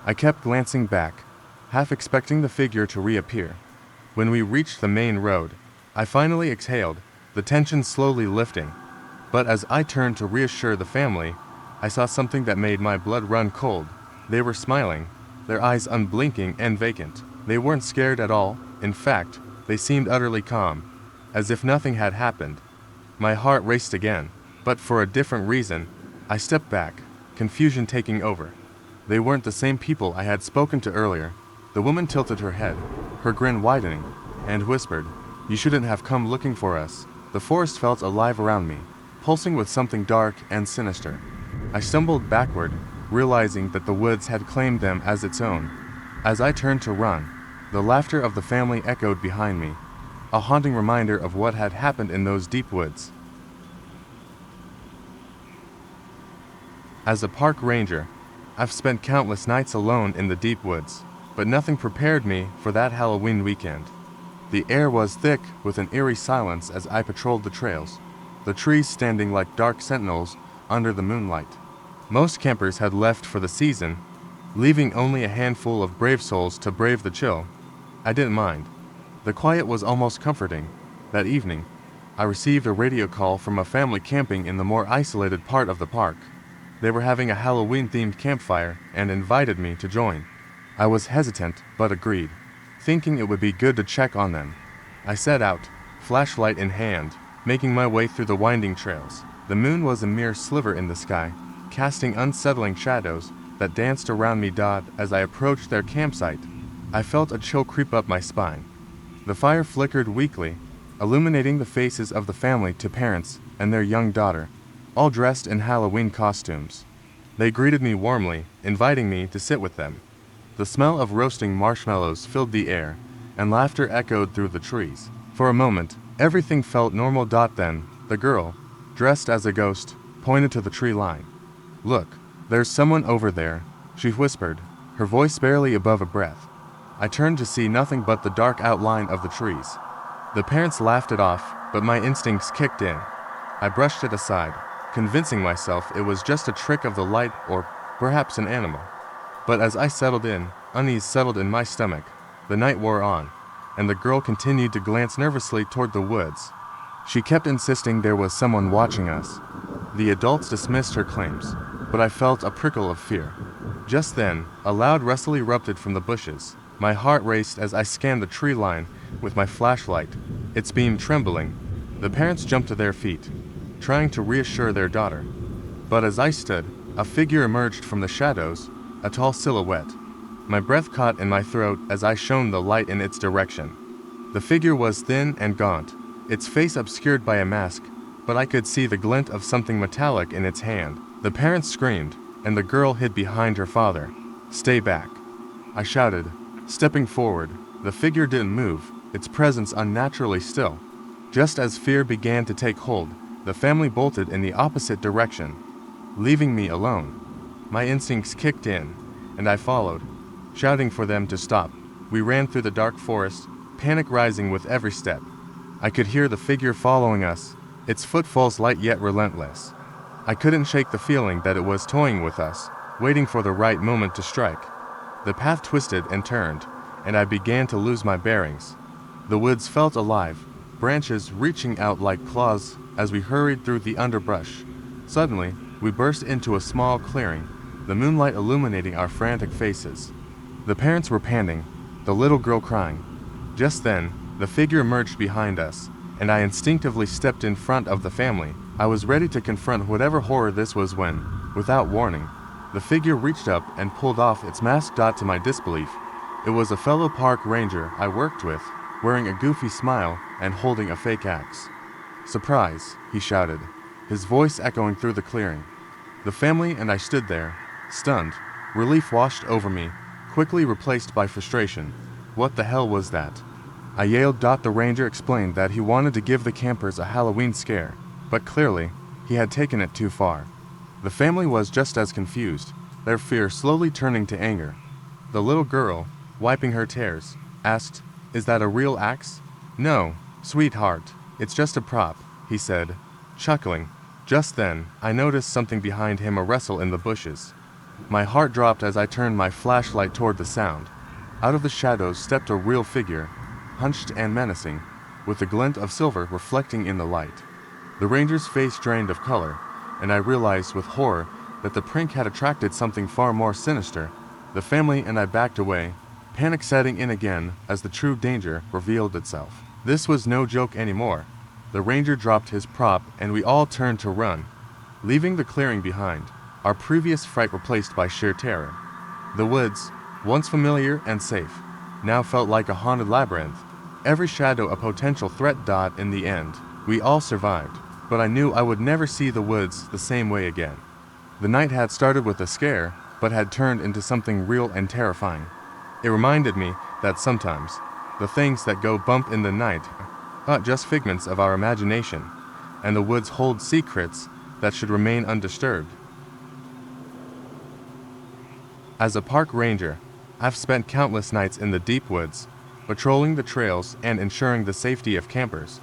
I kept glancing back, half expecting the figure to reappear. When we reached the main road, I finally exhaled, the tension slowly lifting. But as I turned to reassure the family, I saw something that made my blood run cold. They were smiling, their eyes unblinking and vacant. They weren't scared at all. In fact, they seemed utterly calm, as if nothing had happened. My heart raced again, but for a different reason. I stepped back, confusion taking over. They weren't the same people I had spoken to earlier. The woman tilted her head, her grin widening, and whispered, "You shouldn't have come looking for us." The forest felt alive around me, pulsing with something dark and sinister. I stumbled backward, realizing that the woods had claimed them as its own. As I turned to run, the laughter of the family echoed behind me, a haunting reminder of what had happened in those deep woods. As a park ranger, I've spent countless nights alone in the deep woods, but nothing prepared me for that Halloween weekend. The air was thick with an eerie silence as I patrolled the trails, the trees standing like dark sentinels under the moonlight. Most campers had left for the season, leaving only a handful of brave souls to brave the chill. I didn't mind. The quiet was almost comforting. That evening, I received a radio call from a family camping in the more isolated part of the park. They were having a Halloween-themed campfire and invited me to join. I was hesitant, but agreed, thinking it would be good to check on them. I set out, flashlight in hand, making my way through the winding trails. The moon was a mere sliver in the sky, casting unsettling shadows that danced around me. As I approached their campsite, I felt a chill creep up my spine. The fire flickered weakly, illuminating the faces of the family, two parents and their young daughter, all dressed in Halloween costumes. They greeted me warmly, inviting me to sit with them. The smell of roasting marshmallows filled the air, and laughter echoed through the trees. For a moment, everything felt normal. Then, the girl, dressed as a ghost, pointed to the tree line. "Look, there's someone over there," she whispered, her voice barely above a breath. I turned to see nothing but the dark outline of the trees. The parents laughed it off, but my instincts kicked in. I brushed it aside, convincing myself it was just a trick of the light or perhaps an animal. But as I settled in, unease settled in my stomach. The night wore on, and the girl continued to glance nervously toward the woods. She kept insisting there was someone watching us. The adults dismissed her claims, but I felt a prickle of fear. Just then, a loud rustle erupted from the bushes. My heart raced as I scanned the tree line with my flashlight, its beam trembling. The parents jumped to their feet, trying to reassure their daughter. But as I stood, a figure emerged from the shadows, a tall silhouette. My breath caught in my throat as I shone the light in its direction. The figure was thin and gaunt, its face obscured by a mask, but I could see the glint of something metallic in its hand. The parents screamed, and the girl hid behind her father. "Stay back," I shouted, stepping forward. The figure didn't move, its presence unnaturally still. Just as fear began to take hold, the family bolted in the opposite direction, leaving me alone. My instincts kicked in, and I followed, shouting for them to stop. We ran through the dark forest, panic rising with every step. I could hear the figure following us, its footfalls light yet relentless. I couldn't shake the feeling that it was toying with us, waiting for the right moment to strike. The path twisted and turned, and I began to lose my bearings. The woods felt alive, branches reaching out like claws as we hurried through the underbrush. Suddenly, we burst into a small clearing, the moonlight illuminating our frantic faces. The parents were panting, the little girl crying. Just then, the figure emerged behind us, and I instinctively stepped in front of the family. I was ready to confront whatever horror this was when, without warning, the figure reached up and pulled off its mask. To my disbelief, it was a fellow park ranger I worked with, wearing a goofy smile and holding a fake axe. "Surprise," he shouted, his voice echoing through the clearing. The family and I stood there, stunned. Relief washed over me, quickly replaced by frustration. What the hell was that? I yelled. The ranger explained that he wanted to give the campers a Halloween scare, but clearly, he had taken it too far. The family was just as confused, their fear slowly turning to anger. The little girl, wiping her tears, asked, "Is that a real axe?" "No, sweetheart," "It's just a prop," he said, chuckling. Just then, I noticed something behind him rustle in the bushes. My heart dropped as I turned my flashlight toward the sound. Out of the shadows stepped a real figure, hunched and menacing, with a glint of silver reflecting in the light. The ranger's face drained of color, and I realized with horror that the prank had attracted something far more sinister. The family and I backed away, panic setting in again as the true danger revealed itself. This was no joke anymore. The ranger dropped his prop and we all turned to run, leaving the clearing behind, our previous fright replaced by sheer terror. The woods, once familiar and safe, now felt like a haunted labyrinth, every shadow a potential threat. In the end, we all survived, but I knew I would never see the woods the same way again. The night had started with a scare, but had turned into something real and terrifying. It reminded me that sometimes, the things that go bump in the night aren't just figments of our imagination, and the woods hold secrets that should remain undisturbed. As a park ranger, I've spent countless nights in the deep woods, patrolling the trails and ensuring the safety of campers.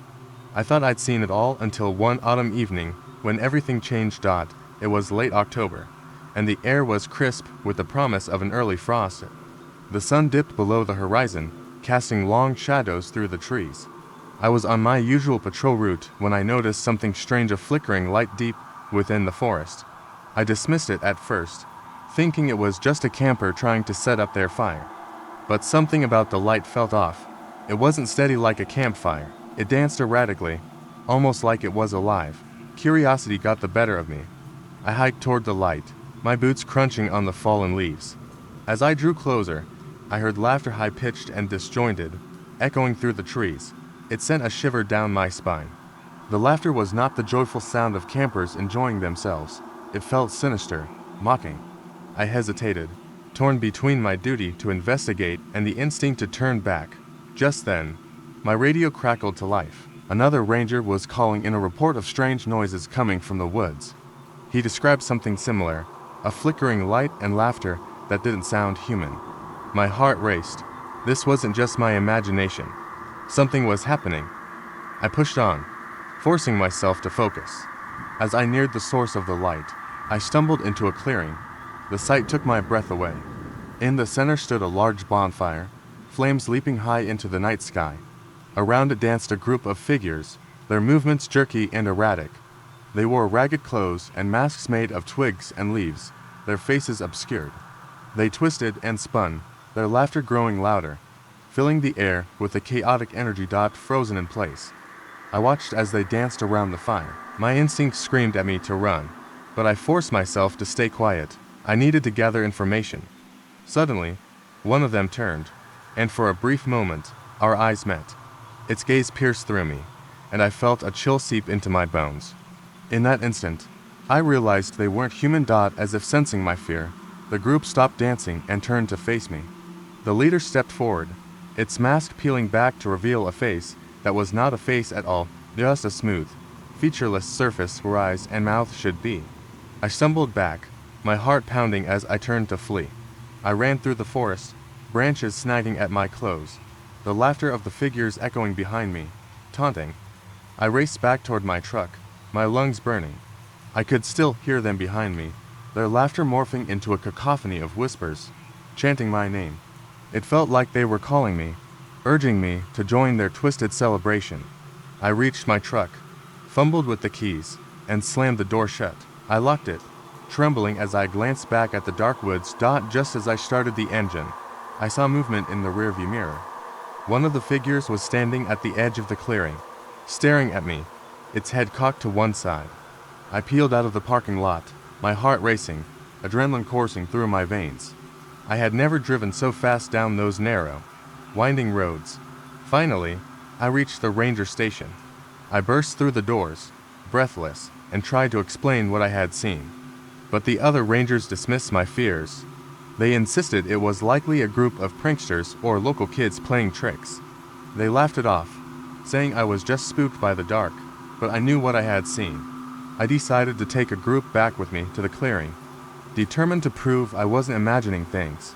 I thought I'd seen it all until one autumn evening when everything changed. It was late October, and the air was crisp with the promise of an early frost. The sun dipped below the horizon, casting long shadows through the trees. I was on my usual patrol route when I noticed something strange, a flickering light deep within the forest. I dismissed it at first, thinking it was just a camper trying to set up their fire. But something about the light felt off. It wasn't steady like a campfire. It danced erratically, almost like it was alive. Curiosity got the better of me. I hiked toward the light, my boots crunching on the fallen leaves. As I drew closer, I heard laughter, high-pitched and disjointed, echoing through the trees. It sent a shiver down my spine. The laughter was not the joyful sound of campers enjoying themselves. It felt sinister, mocking. I hesitated, torn between my duty to investigate and the instinct to turn back. Just then, my radio crackled to life. Another ranger was calling in a report of strange noises coming from the woods. He described something similar, a flickering light and laughter that didn't sound human. My heart raced. This wasn't just my imagination. Something was happening. I pushed on, forcing myself to focus. As I neared the source of the light, I stumbled into a clearing. The sight took my breath away. In the center stood a large bonfire, flames leaping high into the night sky. Around it danced a group of figures, their movements jerky and erratic. They wore ragged clothes and masks made of twigs and leaves, their faces obscured. They twisted and spun, their laughter growing louder, filling the air with a chaotic energy. Frozen in place, I watched as they danced around the fire. My instinct screamed at me to run, but I forced myself to stay quiet. I needed to gather information. Suddenly, one of them turned, and for a brief moment, our eyes met. Its gaze pierced through me, and I felt a chill seep into my bones. In that instant, I realized they weren't human. As if sensing my fear, the group stopped dancing and turned to face me. The leader stepped forward, its mask peeling back to reveal a face that was not a face at all, just a smooth, featureless surface where eyes and mouth should be. I stumbled back, my heart pounding as I turned to flee. I ran through the forest, branches snagging at my clothes, the laughter of the figures echoing behind me, taunting. I raced back toward my truck, my lungs burning. I could still hear them behind me, their laughter morphing into a cacophony of whispers, chanting my name. It felt like they were calling me, urging me to join their twisted celebration. I reached my truck, fumbled with the keys, and slammed the door shut. I locked it, trembling as I glanced back at the dark woods. Just as I started the engine, I saw movement in the rearview mirror. One of the figures was standing at the edge of the clearing, staring at me, its head cocked to one side. I peeled out of the parking lot, my heart racing, adrenaline coursing through my veins. I had never driven so fast down those narrow, winding roads. Finally, I reached the ranger station. I burst through the doors, breathless, and tried to explain what I had seen. But the other rangers dismissed my fears. They insisted it was likely a group of pranksters or local kids playing tricks. They laughed it off, saying I was just spooked by the dark, but I knew what I had seen. I decided to take a group back with me to the clearing, determined to prove I wasn't imagining things.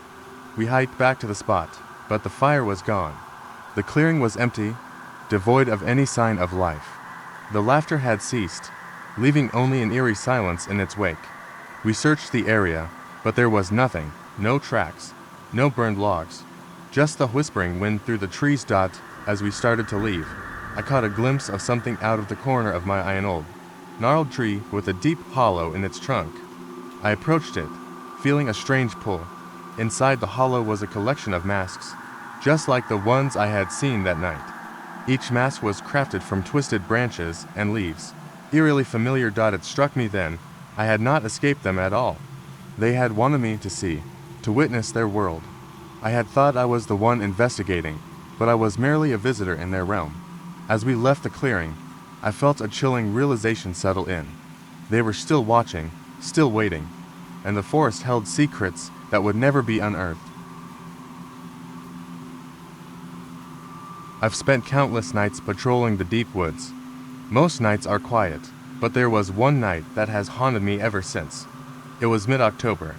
We hiked back to the spot, but the fire was gone. The clearing was empty, devoid of any sign of life. The laughter had ceased, leaving only an eerie silence in its wake. We searched the area, but there was nothing, no tracks, no burned logs, just the whispering wind through the trees. As we started to leave, I caught a glimpse of something out of the corner of my eye, an old, gnarled tree with a deep hollow in its trunk. I approached it, feeling a strange pull. Inside the hollow was a collection of masks, just like the ones I had seen that night. Each mask was crafted from twisted branches and leaves, eerily familiar. It struck me then, I had not escaped them at all. They had wanted me to see, to witness their world. I had thought I was the one investigating, but I was merely a visitor in their realm. As we left the clearing, I felt a chilling realization settle in. They were still watching, still waiting, and the forest held secrets that would never be unearthed. I've spent countless nights patrolling the deep woods. Most nights are quiet, but there was one night that has haunted me ever since. It was mid-October,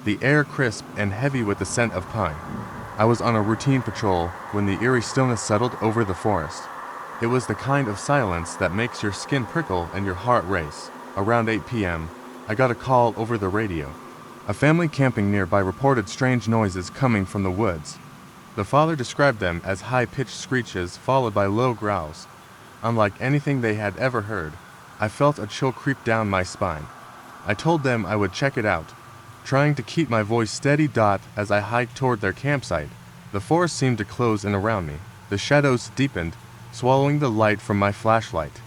the air crisp and heavy with the scent of pine. I was on a routine patrol when the eerie stillness settled over the forest. It was the kind of silence that makes your skin prickle and your heart race. Around 8 p.m., I got a call over the radio. A family camping nearby reported strange noises coming from the woods. The father described them as high-pitched screeches followed by low growls. Unlike anything they had ever heard, I felt a chill creep down my spine. I told them I would check it out, trying to keep my voice steady. As I hiked toward their campsite, the forest seemed to close in around me. The shadows deepened, swallowing the light from my flashlight.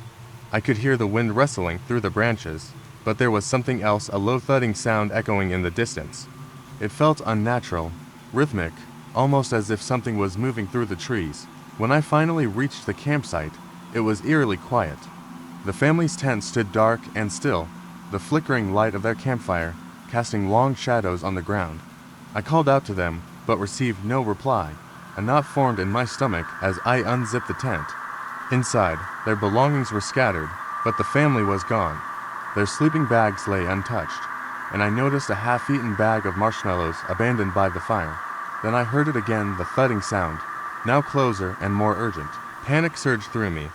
I could hear the wind rustling through the branches, but there was something else, a low thudding sound echoing in the distance. It felt unnatural, rhythmic, almost as if something was moving through the trees. When I finally reached the campsite, it was eerily quiet. The family's tent stood dark and still, the flickering light of their campfire casting long shadows on the ground. I called out to them, but received no reply. A knot formed in my stomach as I unzipped the tent. Inside, their belongings were scattered, but the family was gone. Their sleeping bags lay untouched, and I noticed a half-eaten bag of marshmallows abandoned by the fire. Then I heard it again, the thudding sound, now closer and more urgent. Panic surged through me.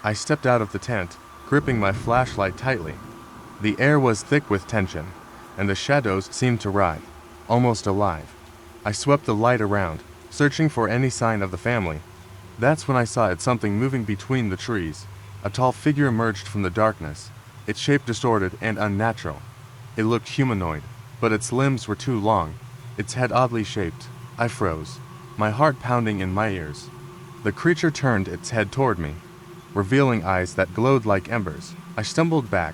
I stepped out of the tent, gripping my flashlight tightly. The air was thick with tension, and the shadows seemed to writhe, almost alive. I swept the light around, searching for any sign of the family. That's when I saw it, something moving between the trees. A tall figure emerged from the darkness, its shape distorted and unnatural. It looked humanoid, but its limbs were too long, its head oddly shaped. I froze, my heart pounding in my ears. The creature turned its head toward me, revealing eyes that glowed like embers. I stumbled back,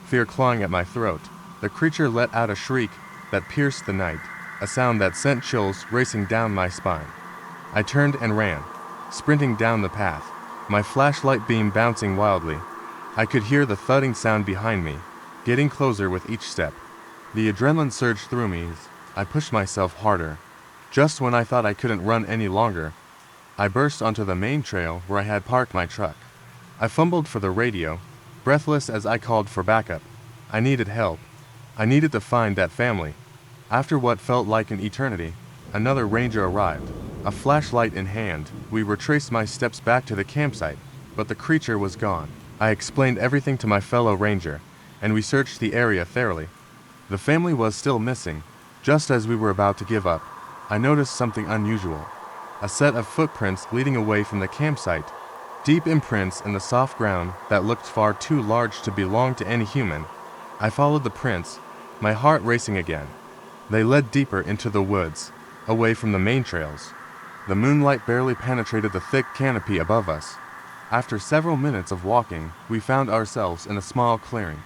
fear clawing at my throat. The creature let out a shriek that pierced the night, a sound that sent chills racing down my spine. I turned and ran, sprinting down the path, my flashlight beam bouncing wildly. I could hear the thudding sound behind me, getting closer with each step. The adrenaline surged through me as I pushed myself harder. Just when I thought I couldn't run any longer, I burst onto the main trail where I had parked my truck. I fumbled for the radio, breathless as I called for backup. I needed help. I needed to find that family. After what felt like an eternity, another ranger arrived. A flashlight in hand, we retraced my steps back to the campsite, but the creature was gone. I explained everything to my fellow ranger, and we searched the area thoroughly. The family was still missing. Just as we were about to give up, I noticed something unusual. A set of footprints leading away from the campsite, deep imprints in the soft ground that looked far too large to belong to any human. I followed the prints, my heart racing again. They led deeper into the woods, away from the main trails. The moonlight barely penetrated the thick canopy above us. After several minutes of walking, we found ourselves in a small clearing.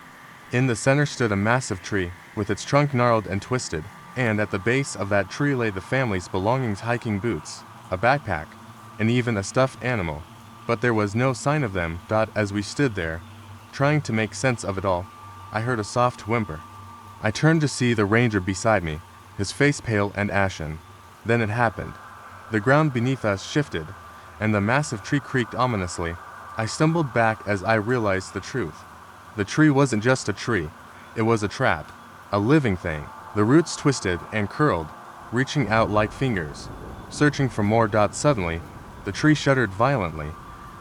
In the center stood a massive tree, with its trunk gnarled and twisted, and at the base of that tree lay the family's belongings: hiking boots, a backpack, and even a stuffed animal. But there was no sign of them. As we stood there, trying to make sense of it all, I heard a soft whimper. I turned to see the ranger beside me, his face pale and ashen. Then it happened. The ground beneath us shifted, and the massive tree creaked ominously. I stumbled back as I realized the truth. The tree wasn't just a tree. It was a trap, a living thing. The roots twisted and curled, reaching out like fingers, searching for more. Suddenly, the tree shuddered violently,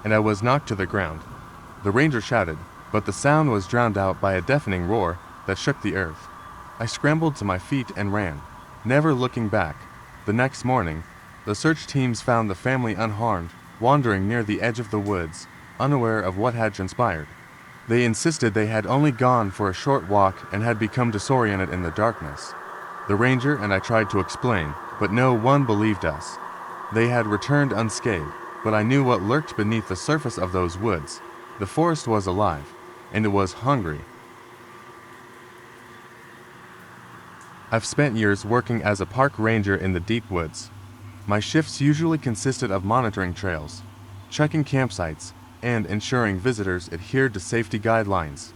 and I was knocked to the ground. The ranger shouted, but the sound was drowned out by a deafening roar that shook the earth. I scrambled to my feet and ran, never looking back. The next morning, the search teams found the family unharmed, wandering near the edge of the woods, unaware of what had transpired. They insisted they had only gone for a short walk and had become disoriented in the darkness. The ranger and I tried to explain, but no one believed us. They had returned unscathed, but I knew what lurked beneath the surface of those woods. The forest was alive, and it was hungry. I've spent years working as a park ranger in the deep woods. My shifts usually consisted of monitoring trails, checking campsites, and ensuring visitors adhered to safety guidelines.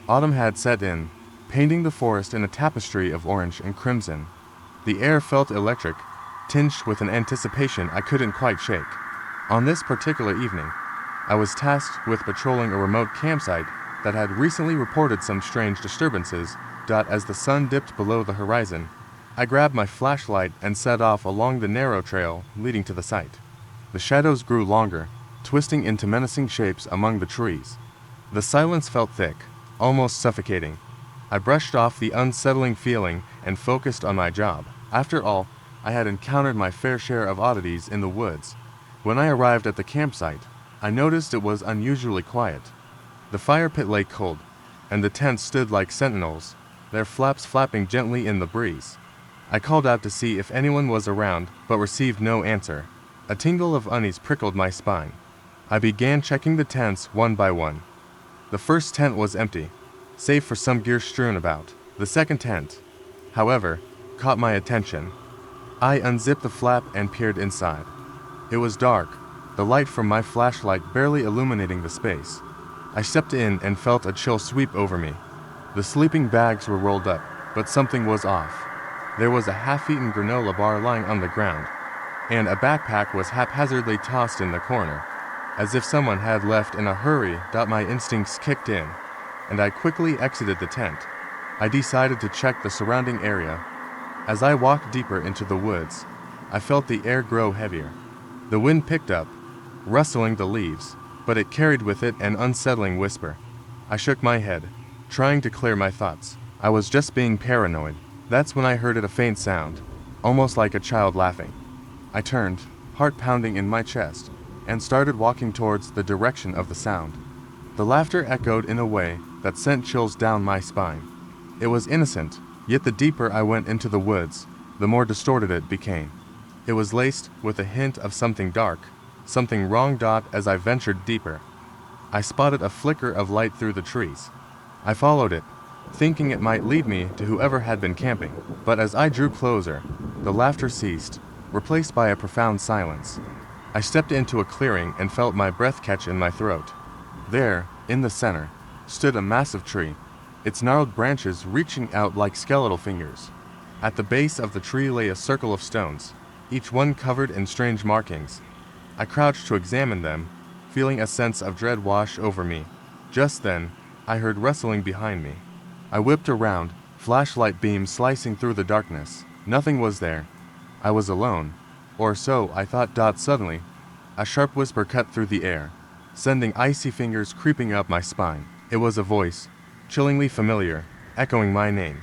Autumn had set in, painting the forest in a tapestry of orange and crimson. The air felt electric, tinged with an anticipation I couldn't quite shake. On this particular evening, I was tasked with patrolling a remote campsite that had recently reported some strange disturbances. As the sun dipped below the horizon, I grabbed my flashlight and set off along the narrow trail leading to the site. The shadows grew longer, twisting into menacing shapes among the trees. The silence felt thick, almost suffocating. I brushed off the unsettling feeling and focused on my job. After all, I had encountered my fair share of oddities in the woods. When I arrived at the campsite, I noticed it was unusually quiet. The fire pit lay cold, and the tents stood like sentinels, their flaps flapping gently in the breeze. I called out to see if anyone was around, but received no answer. A tingle of unease prickled my spine. I began checking the tents one by one. The first tent was empty, save for some gear strewn about. The second tent, however, caught my attention. I unzipped the flap and peered inside. It was dark, the light from my flashlight barely illuminating the space. I stepped in and felt a chill sweep over me. The sleeping bags were rolled up, but something was off. There was a half-eaten granola bar lying on the ground, and a backpack was haphazardly tossed in the corner, as if someone had left in a hurry. My instincts kicked in, and I quickly exited the tent. I decided to check the surrounding area. As I walked deeper into the woods, I felt the air grow heavier. The wind picked up, rustling the leaves, but it carried with it an unsettling whisper. I shook my head, trying to clear my thoughts. I was just being paranoid. That's when I heard a faint sound, almost like a child laughing. I turned, heart pounding in my chest, and started walking towards the direction of the sound. The laughter echoed in a way that sent chills down my spine. It was innocent, yet the deeper I went into the woods, the more distorted it became. It was laced with a hint of something dark, something wrong. As I ventured deeper, I spotted a flicker of light through the trees. I followed it, thinking it might lead me to whoever had been camping, but as I drew closer, the laughter ceased, replaced by a profound silence. I stepped into a clearing and felt my breath catch in my throat. There, in the center, stood a massive tree, its gnarled branches reaching out like skeletal fingers. At the base of the tree lay a circle of stones, each one covered in strange markings. I crouched to examine them, feeling a sense of dread wash over me. Just then, I heard rustling behind me. I whipped around, flashlight beams slicing through the darkness. Nothing was there. I was alone, or so I thought. Suddenly, a sharp whisper cut through the air, sending icy fingers creeping up my spine. It was a voice, chillingly familiar, echoing my name.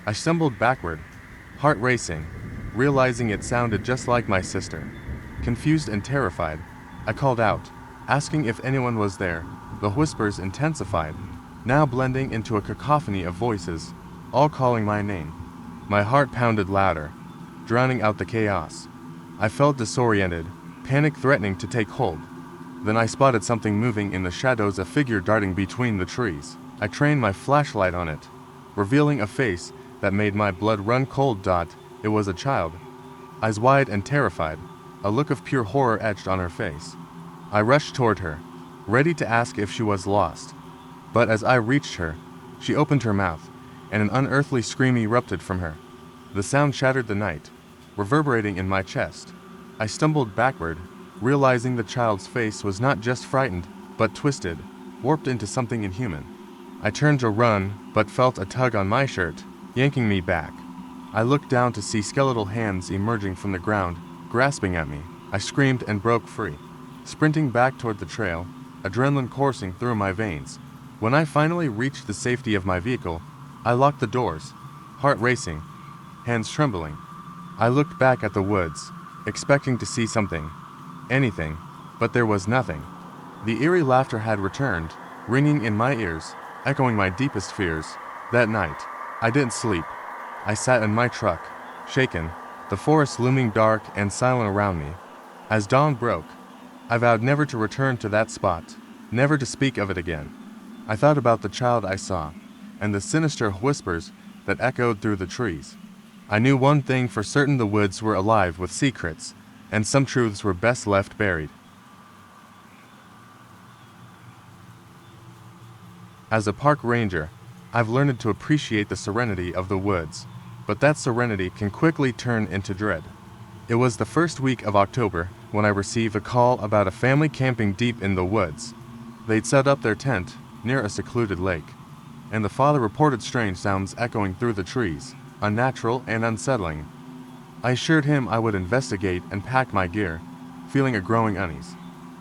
I stumbled backward, heart racing, realizing it sounded just like my sister. Confused and terrified, I called out, asking if anyone was there. The whispers intensified, now blending into a cacophony of voices, all calling my name. My heart pounded louder, drowning out the chaos. I felt disoriented, panic threatening to take hold. Then I spotted something moving in the shadows, a figure darting between the trees. I trained my flashlight on it, revealing a face that made my blood run cold. It was a child, eyes wide and terrified, a look of pure horror etched on her face. I rushed toward her, ready to ask if she was lost. But as I reached her, she opened her mouth, and an unearthly scream erupted from her. The sound shattered the night, reverberating in my chest. I stumbled backward, realizing the child's face was not just frightened, but twisted, warped into something inhuman. I turned to run, but felt a tug on my shirt, yanking me back. I looked down to see skeletal hands emerging from the ground, grasping at me. I screamed and broke free, sprinting back toward the trail, adrenaline coursing through my veins. When I finally reached the safety of my vehicle, I locked the doors, heart racing, hands trembling. I looked back at the woods, expecting to see something, anything, but there was nothing. The eerie laughter had returned, ringing in my ears, echoing my deepest fears. That night, I didn't sleep. I sat in my truck, shaken, the forest looming dark and silent around me. As dawn broke, I vowed never to return to that spot, never to speak of it again. I thought about the child I saw, and the sinister whispers that echoed through the trees. I knew one thing for certain: the woods were alive with secrets, and some truths were best left buried. As a park ranger, I've learned to appreciate the serenity of the woods, but that serenity can quickly turn into dread. It was the first week of October when I received a call about a family camping deep in the woods. They'd set up their tent near a secluded lake, and the father reported strange sounds echoing through the trees, unnatural and unsettling. I assured him I would investigate and pack my gear, feeling a growing unease.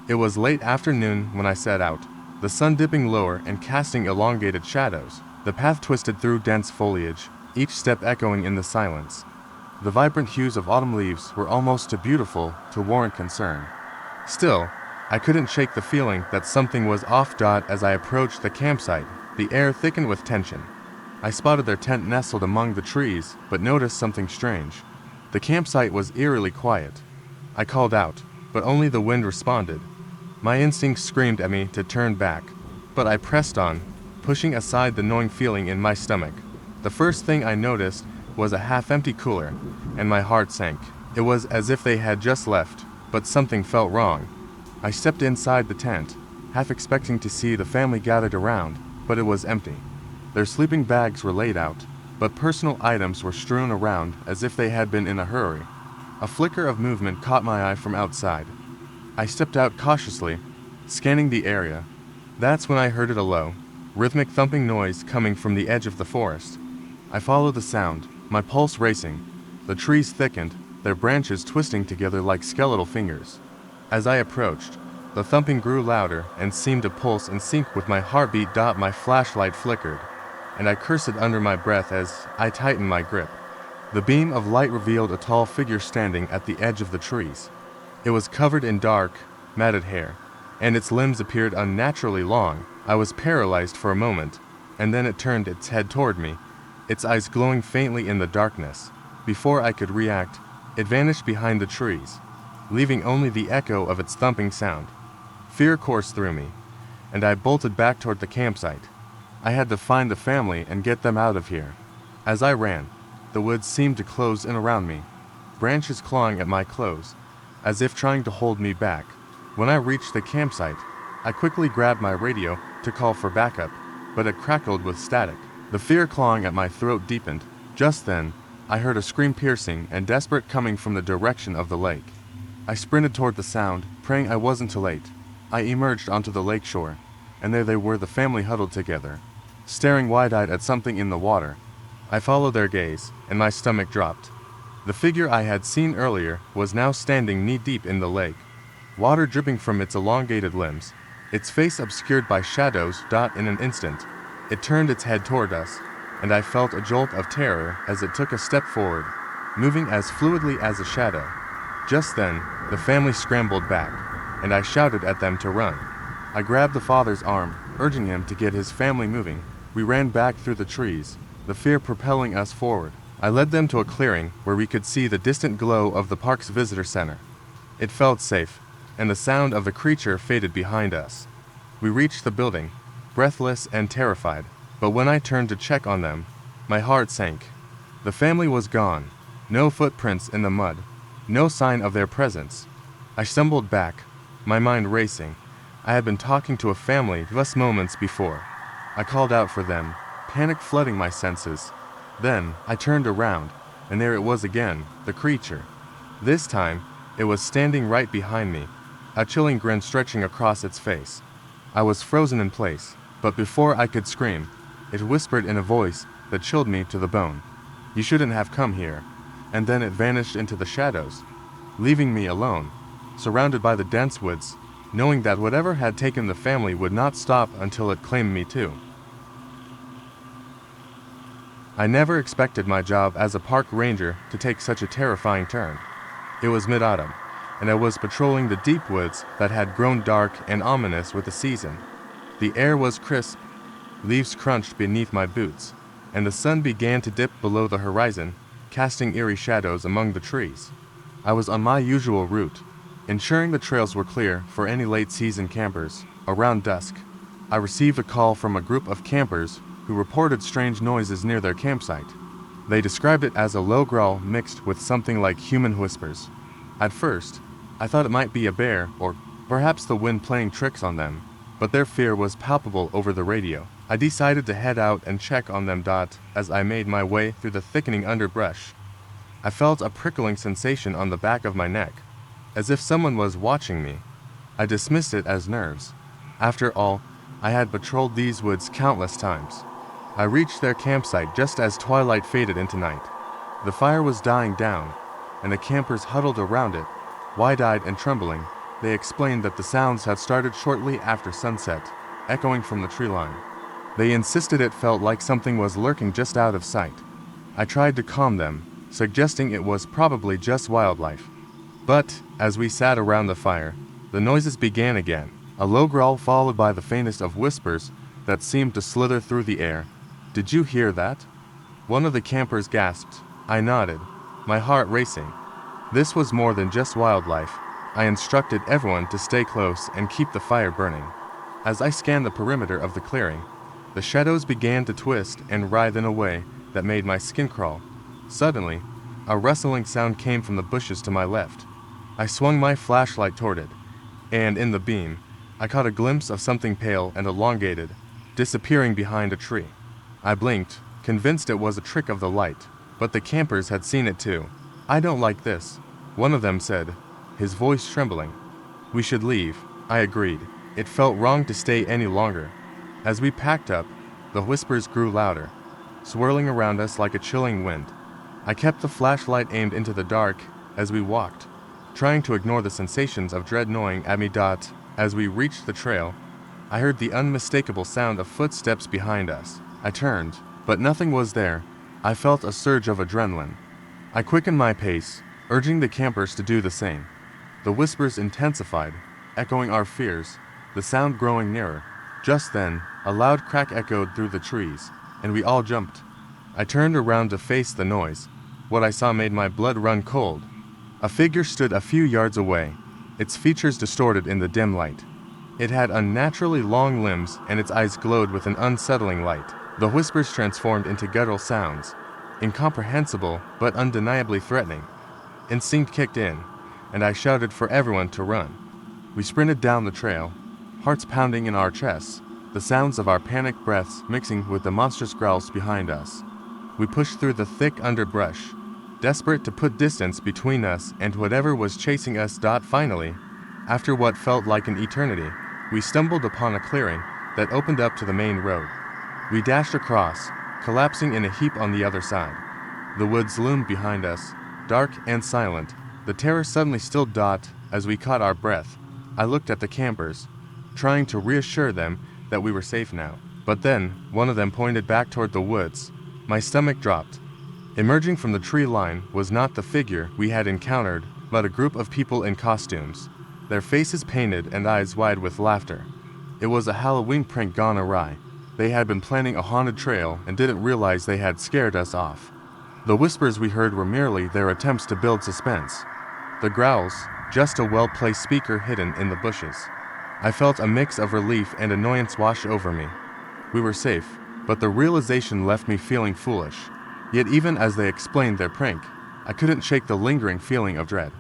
It was late afternoon when I set out, the sun dipping lower and casting elongated shadows. The path twisted through dense foliage, each step echoing in the silence. The vibrant hues of autumn leaves were almost too beautiful to warrant concern. Still, I couldn't shake the feeling that something was off. As I approached the campsite, the air thickened with tension. I spotted their tent nestled among the trees, but noticed something strange. The campsite was eerily quiet. I called out, but only the wind responded. My instincts screamed at me to turn back, but I pressed on, pushing aside the gnawing feeling in my stomach. The first thing I noticed was a half-empty cooler, and my heart sank. It was as if they had just left, but something felt wrong. I stepped inside the tent, half expecting to see the family gathered around, but it was empty. Their sleeping bags were laid out, but personal items were strewn around as if they had been in a hurry. A flicker of movement caught my eye from outside. I stepped out cautiously, scanning the area. That's when I heard a low, rhythmic thumping noise coming from the edge of the forest. I followed the sound, my pulse racing. The trees thickened, their branches twisting together like skeletal fingers. As I approached, the thumping grew louder and seemed to pulse in sync with my heartbeat. My flashlight flickered, and I cursed under my breath as I tightened my grip. The beam of light revealed a tall figure standing at the edge of the trees. It was covered in dark, matted hair, and its limbs appeared unnaturally long. I was paralyzed for a moment, and then it turned its head toward me, its eyes glowing faintly in the darkness. Before I could react, it vanished behind the trees, leaving only the echo of its thumping sound. Fear coursed through me, and I bolted back toward the campsite. I had to find the family and get them out of here. As I ran, the woods seemed to close in around me, branches clawing at my clothes, as if trying to hold me back. When I reached the campsite, I quickly grabbed my radio to call for backup, but it crackled with static. The fear clawing at my throat deepened. Just then, I heard a scream, piercing and desperate, coming from the direction of the lake. I sprinted toward the sound, praying I wasn't too late. I emerged onto the lake shore, and there they were, the family huddled together, staring wide-eyed at something in the water. I followed their gaze, and my stomach dropped. The figure I had seen earlier was now standing knee-deep in the lake, water dripping from its elongated limbs, its face obscured by shadows. In an instant, it turned its head toward us, and I felt a jolt of terror as it took a step forward, moving as fluidly as a shadow. Just then, the family scrambled back, and I shouted at them to run. I grabbed the father's arm, urging him to get his family moving. We ran back through the trees, the fear propelling us forward. I led them to a clearing where we could see the distant glow of the park's visitor center. It felt safe, and the sound of the creature faded behind us. We reached the building, breathless and terrified, but when I turned to check on them, my heart sank. The family was gone, no footprints in the mud, no sign of their presence. I stumbled back, my mind racing. I had been talking to a family just moments before. I called out for them, panic flooding my senses. Then, I turned around, and there it was again, the creature. This time, it was standing right behind me, a chilling grin stretching across its face. I was frozen in place, but before I could scream, it whispered in a voice that chilled me to the bone. "You shouldn't have come here." And then it vanished into the shadows, leaving me alone, surrounded by the dense woods, knowing that whatever had taken the family would not stop until it claimed me too. I never expected my job as a park ranger to take such a terrifying turn. It was mid-autumn, and I was patrolling the deep woods that had grown dark and ominous with the season. The air was crisp, leaves crunched beneath my boots, and the sun began to dip below the horizon, casting eerie shadows among the trees. I was on my usual route, ensuring the trails were clear for any late-season campers. Around dusk, I received a call from a group of campers who reported strange noises near their campsite. They described it as a low growl mixed with something like human whispers. At first, I thought it might be a bear or perhaps the wind playing tricks on them, but their fear was palpable over the radio. I decided to head out and check on them. As I made my way through the thickening underbrush, I felt a prickling sensation on the back of my neck, as if someone was watching me. I dismissed it as nerves. After all, I had patrolled these woods countless times. I reached their campsite just as twilight faded into night. The fire was dying down, and the campers huddled around it, wide-eyed and trembling. They explained that the sounds had started shortly after sunset, echoing from the tree line. They insisted it felt like something was lurking just out of sight. I tried to calm them, suggesting it was probably just wildlife. But, as we sat around the fire, the noises began again, a low growl followed by the faintest of whispers that seemed to slither through the air. "Did you hear that?" One of the campers gasped. I nodded, my heart racing. This was more than just wildlife. I instructed everyone to stay close and keep the fire burning. As I scanned the perimeter of the clearing, the shadows began to twist and writhe in a way that made my skin crawl. Suddenly, a rustling sound came from the bushes to my left. I swung my flashlight toward it, and in the beam, I caught a glimpse of something pale and elongated, disappearing behind a tree. I blinked, convinced it was a trick of the light, but the campers had seen it too. "I don't like this," one of them said, his voice trembling. "We should leave," I agreed. It felt wrong to stay any longer. As we packed up, the whispers grew louder, swirling around us like a chilling wind. I kept the flashlight aimed into the dark as we walked, trying to ignore the sensations of dread gnawing at me. As we reached the trail, I heard the unmistakable sound of footsteps behind us. I turned, but nothing was there. I felt a surge of adrenaline. I quickened my pace, urging the campers to do the same. The whispers intensified, echoing our fears, the sound growing nearer. Just then, a loud crack echoed through the trees, and we all jumped. I turned around to face the noise. What I saw made my blood run cold. A figure stood a few yards away, its features distorted in the dim light. It had unnaturally long limbs, and its eyes glowed with an unsettling light. The whispers transformed into guttural sounds, incomprehensible but undeniably threatening. Instinct kicked in, and I shouted for everyone to run. We sprinted down the trail, hearts pounding in our chests, the sounds of our panicked breaths mixing with the monstrous growls behind us. We pushed through the thick underbrush, desperate to put distance between us and whatever was chasing us. Finally, after what felt like an eternity, we stumbled upon a clearing that opened up to the main road. We dashed across, collapsing in a heap on the other side. The woods loomed behind us, dark and silent. The terror suddenly stilled. As we caught our breath, I looked at the campers, trying to reassure them that we were safe now. But then, one of them pointed back toward the woods. My stomach dropped. Emerging from the tree line was not the figure we had encountered, but a group of people in costumes, their faces painted and eyes wide with laughter. It was a Halloween prank gone awry. They had been planning a haunted trail and didn't realize they had scared us off. The whispers we heard were merely their attempts to build suspense. The growls, just a well-placed speaker hidden in the bushes. I felt a mix of relief and annoyance wash over me. We were safe, but the realization left me feeling foolish. Yet even as they explained their prank, I couldn't shake the lingering feeling of dread.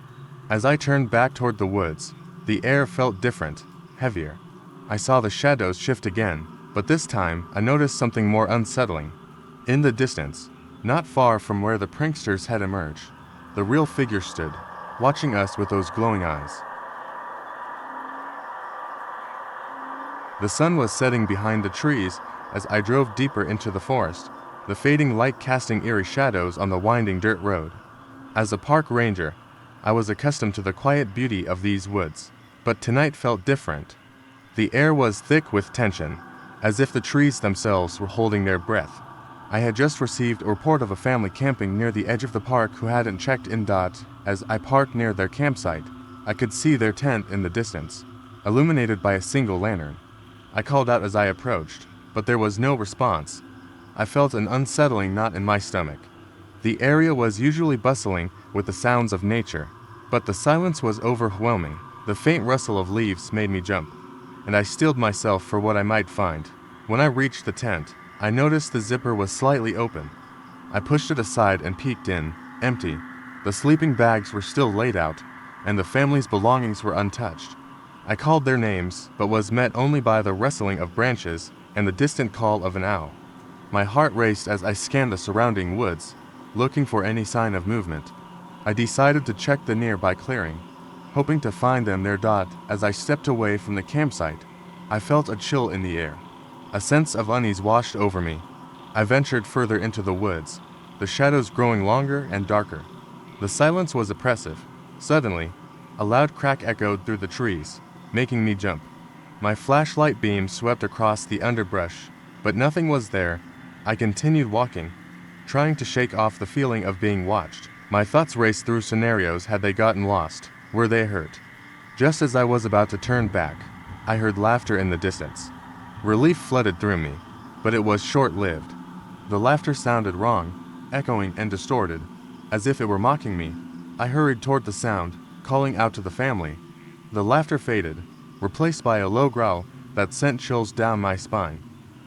As I turned back toward the woods, the air felt different, heavier. I saw the shadows shift again, but this time I noticed something more unsettling. In the distance, not far from where the pranksters had emerged, the real figure stood, watching us with those glowing eyes. The sun was setting behind the trees as I drove deeper into the forest, the fading light casting eerie shadows on the winding dirt road. As a park ranger, I was accustomed to the quiet beauty of these woods, But tonight felt different. The air was thick with tension, as if the trees themselves were holding their breath. I had just received a report of a family camping near the edge of the park who hadn't checked in. As I parked near their campsite, I could see their tent in the distance, illuminated by a single lantern. I called out as I approached, but there was no response. I felt an unsettling knot in my stomach. The area was usually bustling with the sounds of nature, but the silence was overwhelming. The faint rustle of leaves made me jump, and I steeled myself for what I might find. When I reached the tent, I noticed the zipper was slightly open. I pushed it aside and peeked in, empty. The sleeping bags were still laid out, and the family's belongings were untouched. I called their names, but was met only by the rustling of branches and the distant call of an owl. My heart raced as I scanned the surrounding woods, looking for any sign of movement. I decided to check the nearby clearing, hoping to find them there. As I stepped away from the campsite, I felt a chill in the air. A sense of unease washed over me. I ventured further into the woods, the shadows growing longer and darker. The silence was oppressive. Suddenly, a loud crack echoed through the trees, making me jump. My flashlight beam swept across the underbrush, but nothing was there. I continued walking, trying to shake off the feeling of being watched. My thoughts raced through scenarios. Had they gotten lost? Were they hurt? Just as I was about to turn back, I heard laughter in the distance. Relief flooded through me, but it was short-lived. The laughter sounded wrong, echoing and distorted, as if it were mocking me. I hurried toward the sound, calling out to the family. The laughter faded, replaced by a low growl that sent chills down my spine.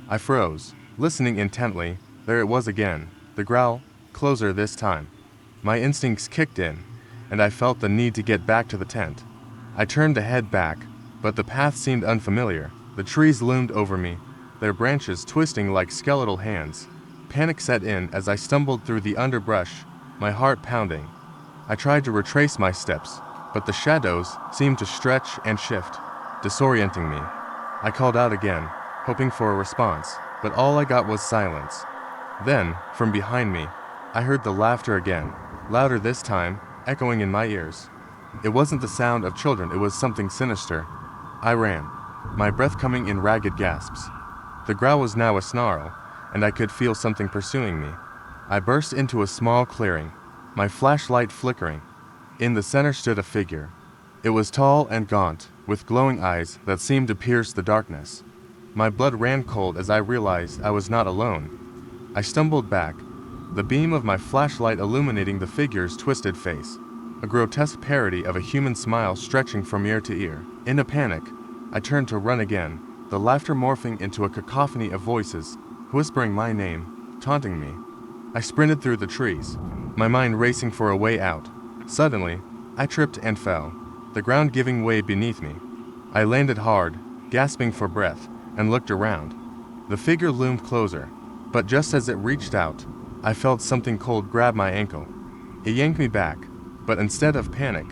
I froze, listening intently. There it was again, the growl, closer this time. My instincts kicked in, and I felt the need to get back to the tent. I turned to head back, but the path seemed unfamiliar. The trees loomed over me, their branches twisting like skeletal hands. Panic set in as I stumbled through the underbrush, my heart pounding. I tried to retrace my steps, but the shadows seemed to stretch and shift, disorienting me. I called out again, hoping for a response, but all I got was silence. Then, from behind me, I heard the laughter again, louder this time, echoing in my ears. It wasn't the sound of children, it was something sinister. I ran, my breath coming in ragged gasps. The growl was now a snarl, and I could feel something pursuing me. I burst into a small clearing, my flashlight flickering. In the center stood a figure. It was tall and gaunt, with glowing eyes that seemed to pierce the darkness. My blood ran cold as I realized I was not alone. I stumbled back, the beam of my flashlight illuminating the figure's twisted face, a grotesque parody of a human smile stretching from ear to ear. In a panic, I turned to run again, the laughter morphing into a cacophony of voices, whispering my name, taunting me. I sprinted through the trees, my mind racing for a way out. Suddenly, I tripped and fell, the ground giving way beneath me. I landed hard, gasping for breath, and looked around. The figure loomed closer, but just as it reached out, I felt something cold grab my ankle. It yanked me back, but instead of panic,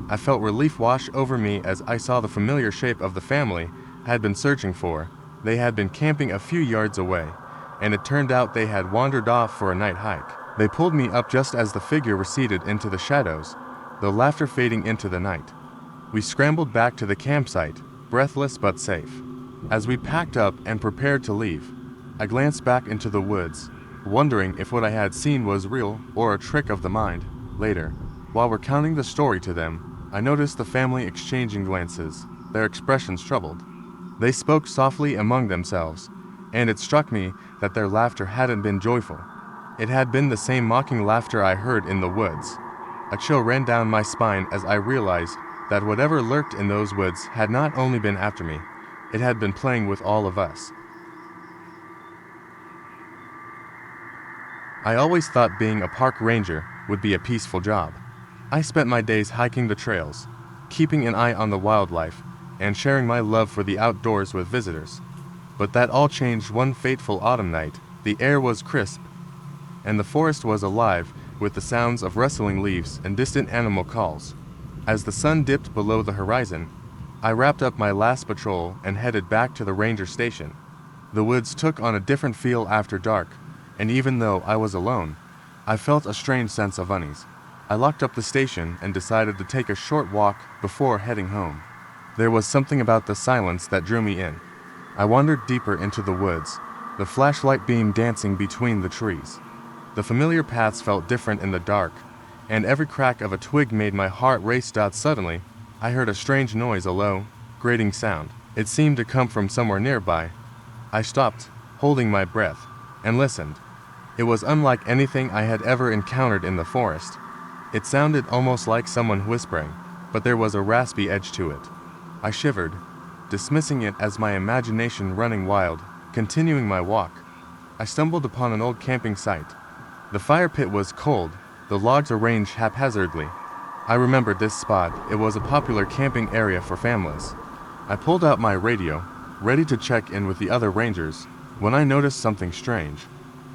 I felt relief wash over me as I saw the familiar shape of the family I had been searching for. They had been camping a few yards away, and it turned out they had wandered off for a night hike. They pulled me up just as the figure receded into the shadows, the laughter fading into the night. We scrambled back to the campsite, breathless but safe. As we packed up and prepared to leave, I glanced back into the woods, wondering if what I had seen was real or a trick of the mind. Later, while recounting the story to them, I noticed the family exchanging glances, their expressions troubled. They spoke softly among themselves, and it struck me that their laughter hadn't been joyful. It had been the same mocking laughter I heard in the woods. A chill ran down my spine as I realized that whatever lurked in those woods had not only been after me, it had been playing with all of us. I always thought being a park ranger would be a peaceful job. I spent my days hiking the trails, keeping an eye on the wildlife, and sharing my love for the outdoors with visitors. But that all changed one fateful autumn night. The air was crisp, and the forest was alive with the sounds of rustling leaves and distant animal calls. As the sun dipped below the horizon, I wrapped up my last patrol and headed back to the ranger station. The woods took on a different feel after dark, and even though I was alone, I felt a strange sense of unease. I locked up the station and decided to take a short walk before heading home. There was something about the silence that drew me in. I wandered deeper into the woods, the flashlight beam dancing between the trees. The familiar paths felt different in the dark, and every crack of a twig made my heart race. Suddenly, I heard a strange noise, a low, grating sound. It seemed to come from somewhere nearby. I stopped, holding my breath, and listened. It was unlike anything I had ever encountered in the forest. It sounded almost like someone whispering, but there was a raspy edge to it. I shivered, dismissing it as my imagination running wild, continuing my walk. I stumbled upon an old camping site. The fire pit was cold, the logs arranged haphazardly. I remembered this spot. It was a popular camping area for families. I pulled out my radio, ready to check in with the other rangers, when I noticed something strange.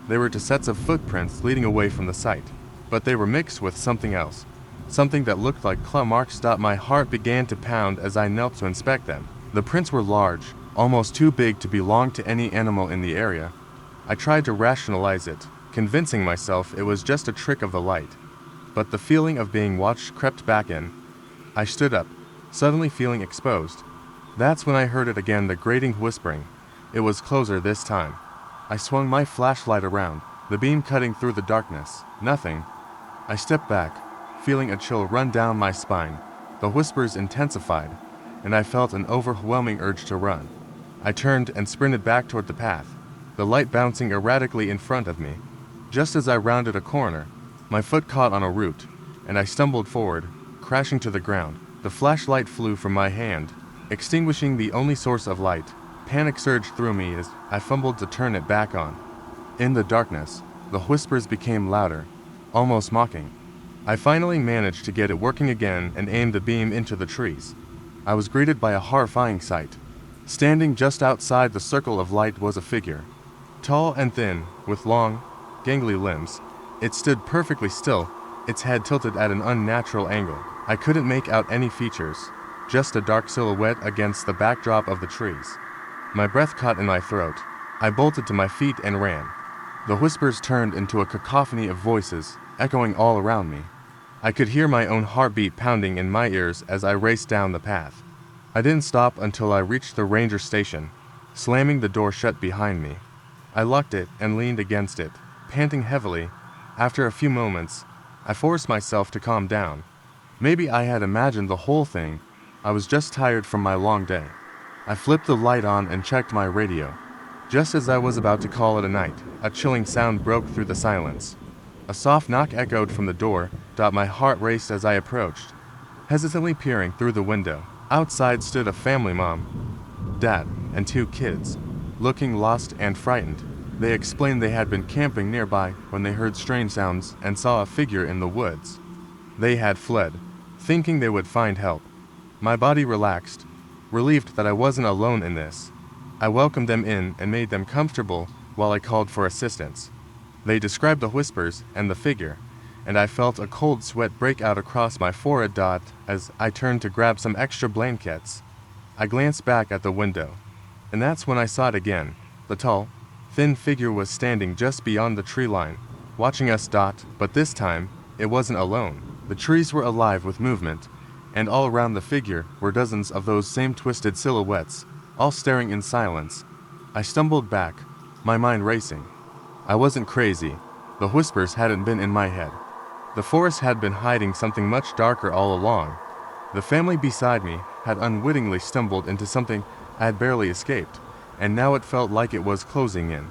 There were two sets of footprints leading away from the site, but they were mixed with something else, something that looked like claw marks. My heart began to pound as I knelt to inspect them. The prints were large, almost too big to belong to any animal in the area. I tried to rationalize it, convincing myself it was just a trick of the light. But the feeling of being watched crept back in. I stood up, suddenly feeling exposed. That's when I heard it again, the grating whispering. It was closer this time. I swung my flashlight around, the beam cutting through the darkness. Nothing. I stepped back, feeling a chill run down my spine. The whispers intensified, and I felt an overwhelming urge to run. I turned and sprinted back toward the path, the light bouncing erratically in front of me. Just as I rounded a corner, my foot caught on a root, and I stumbled forward, crashing to the ground. The flashlight flew from my hand, extinguishing the only source of light. Panic surged through me as I fumbled to turn it back on. In the darkness, the whispers became louder, almost mocking. I finally managed to get it working again and aimed the beam into the trees. I was greeted by a horrifying sight. Standing just outside the circle of light was a figure. Tall and thin, with long, gangly limbs, it stood perfectly still, its head tilted at an unnatural angle. I couldn't make out any features, just a dark silhouette against the backdrop of the trees. My breath caught in my throat. I bolted to my feet and ran. The whispers turned into a cacophony of voices, echoing all around me. I could hear my own heartbeat pounding in my ears as I raced down the path. I didn't stop until I reached the ranger station, slamming the door shut behind me. I locked it and leaned against it, panting heavily. After a few moments, I forced myself to calm down. Maybe I had imagined the whole thing. I was just tired from my long day. I flipped the light on and checked my radio. Just as I was about to call it a night, a chilling sound broke through the silence. A soft knock echoed from the door. My heart raced as I approached, hesitantly peering through the window. Outside stood a family, mom, dad, and two kids, looking lost and frightened. They explained they had been camping nearby when they heard strange sounds and saw a figure in the woods. They had fled, thinking they would find help. My body relaxed, relieved that I wasn't alone in this. I welcomed them in and made them comfortable while I called for assistance. They described the whispers and the figure, and I felt a cold sweat break out across my forehead. As I turned to grab some extra blankets, I glanced back at the window, and that's when I saw it again. The tall, thin figure was standing just beyond the tree line, watching us. But this time, it wasn't alone. The trees were alive with movement, and all around the figure were dozens of those same twisted silhouettes, all staring in silence. I stumbled back, my mind racing. I wasn't crazy. The whispers hadn't been in my head. The forest had been hiding something much darker all along. The family beside me had unwittingly stumbled into something I had barely escaped, and now it felt like it was closing in.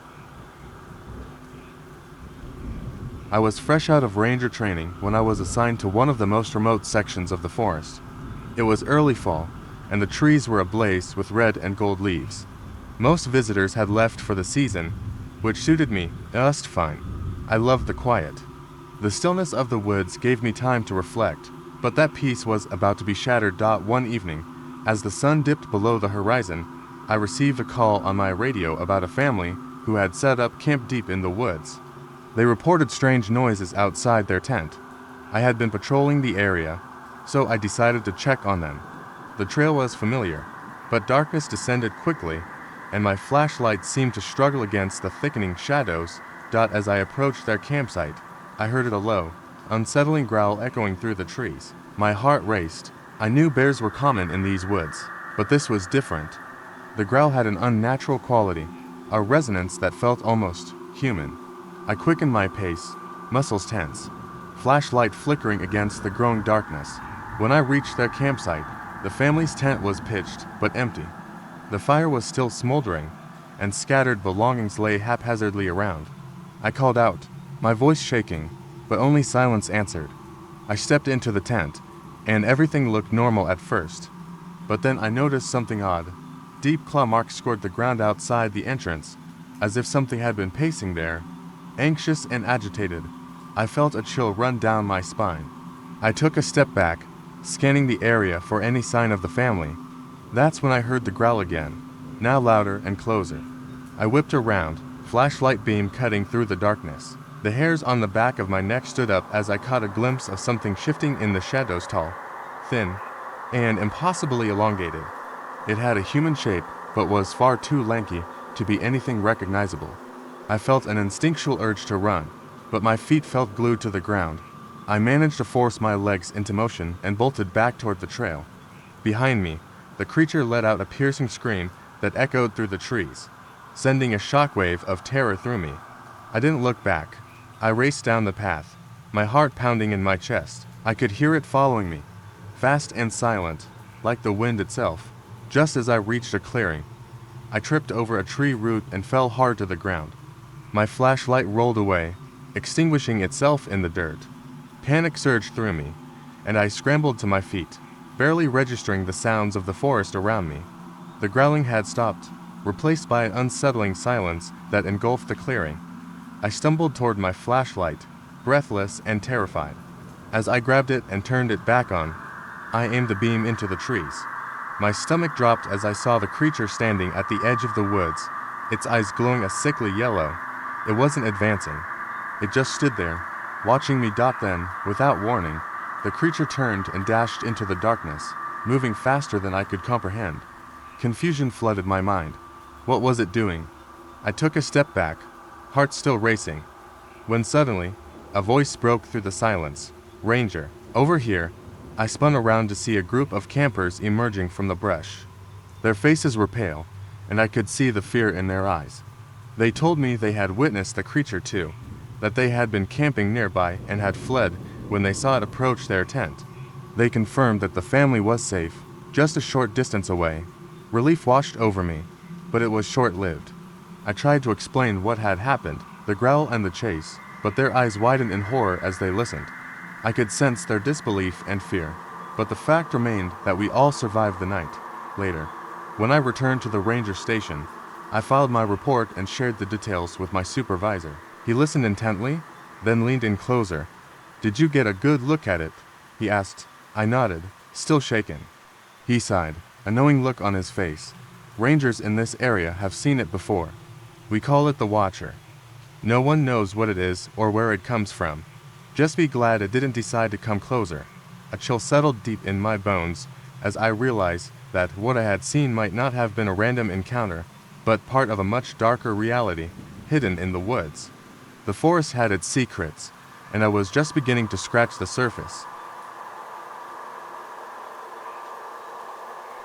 I was fresh out of ranger training when I was assigned to one of the most remote sections of the forest. It was early fall, and the trees were ablaze with red and gold leaves. Most visitors had left for the season, which suited me just fine. I loved the quiet. The stillness of the woods gave me time to reflect, but that peace was about to be shattered. One evening, as the sun dipped below the horizon, I received a call on my radio about a family who had set up camp deep in the woods. They reported strange noises outside their tent. I had been patrolling the area, so I decided to check on them. The trail was familiar, but darkness descended quickly, and my flashlight seemed to struggle against the thickening shadows. As I approached their campsite, I heard a low, unsettling growl echoing through the trees. My heart raced. I knew bears were common in these woods, But this was different. The growl had an unnatural quality, a resonance that felt almost human. I quickened my pace, muscles tense, flashlight flickering against the growing darkness. When I reached their campsite, the family's tent was pitched, but empty. The fire was still smoldering, and scattered belongings lay haphazardly around. I called out, my voice shaking, but only silence answered. I stepped into the tent, and everything looked normal at first. But then I noticed something odd. Deep claw marks scored the ground outside the entrance, as if something had been pacing there, anxious and agitated. I felt a chill run down my spine. I took a step back, scanning the area for any sign of the family. That's when I heard the growl again, now louder and closer. I whipped around, flashlight beam cutting through the darkness. The hairs on the back of my neck stood up as I caught a glimpse of something shifting in the shadows, tall, thin, and impossibly elongated. It had a human shape, but was far too lanky to be anything recognizable. I felt an instinctual urge to run, but my feet felt glued to the ground. I managed to force my legs into motion and bolted back toward the trail. Behind me, the creature let out a piercing scream that echoed through the trees, sending a shockwave of terror through me. I didn't look back. I raced down the path, my heart pounding in my chest. I could hear it following me, fast and silent, like the wind itself. Just as I reached a clearing, I tripped over a tree root and fell hard to the ground. My flashlight rolled away, extinguishing itself in the dirt. Panic surged through me, and I scrambled to my feet, barely registering the sounds of the forest around me. The growling had stopped, replaced by an unsettling silence that engulfed the clearing. I stumbled toward my flashlight, breathless and terrified. As I grabbed it and turned it back on, I aimed the beam into the trees. My stomach dropped as I saw the creature standing at the edge of the woods, its eyes glowing a sickly yellow. It wasn't advancing. It just stood there, watching me. Then, without warning, the creature turned and dashed into the darkness, moving faster than I could comprehend. Confusion flooded my mind. What was it doing? I took a step back, heart still racing, when suddenly, a voice broke through the silence. Ranger, over here. I spun around to see a group of campers emerging from the brush. Their faces were pale, and I could see the fear in their eyes. They told me they had witnessed the creature too, that they had been camping nearby and had fled when they saw it approach their tent. They confirmed that the family was safe, just a short distance away. Relief washed over me, but it was short-lived. I tried to explain what had happened, the growl and the chase, but their eyes widened in horror as they listened. I could sense their disbelief and fear, but the fact remained that we all survived the night. Later, when I returned to the ranger station, I filed my report and shared the details with my supervisor. He listened intently, then leaned in closer. Did you get a good look at it? He asked. I nodded, still shaken. He sighed, a knowing look on his face. Rangers in this area have seen it before. We call it the Watcher. No one knows what it is or where it comes from. Just be glad it didn't decide to come closer. A chill settled deep in my bones as I realized that what I had seen might not have been a random encounter, but part of a much darker reality, hidden in the woods. The forest had its secrets, and I was just beginning to scratch the surface.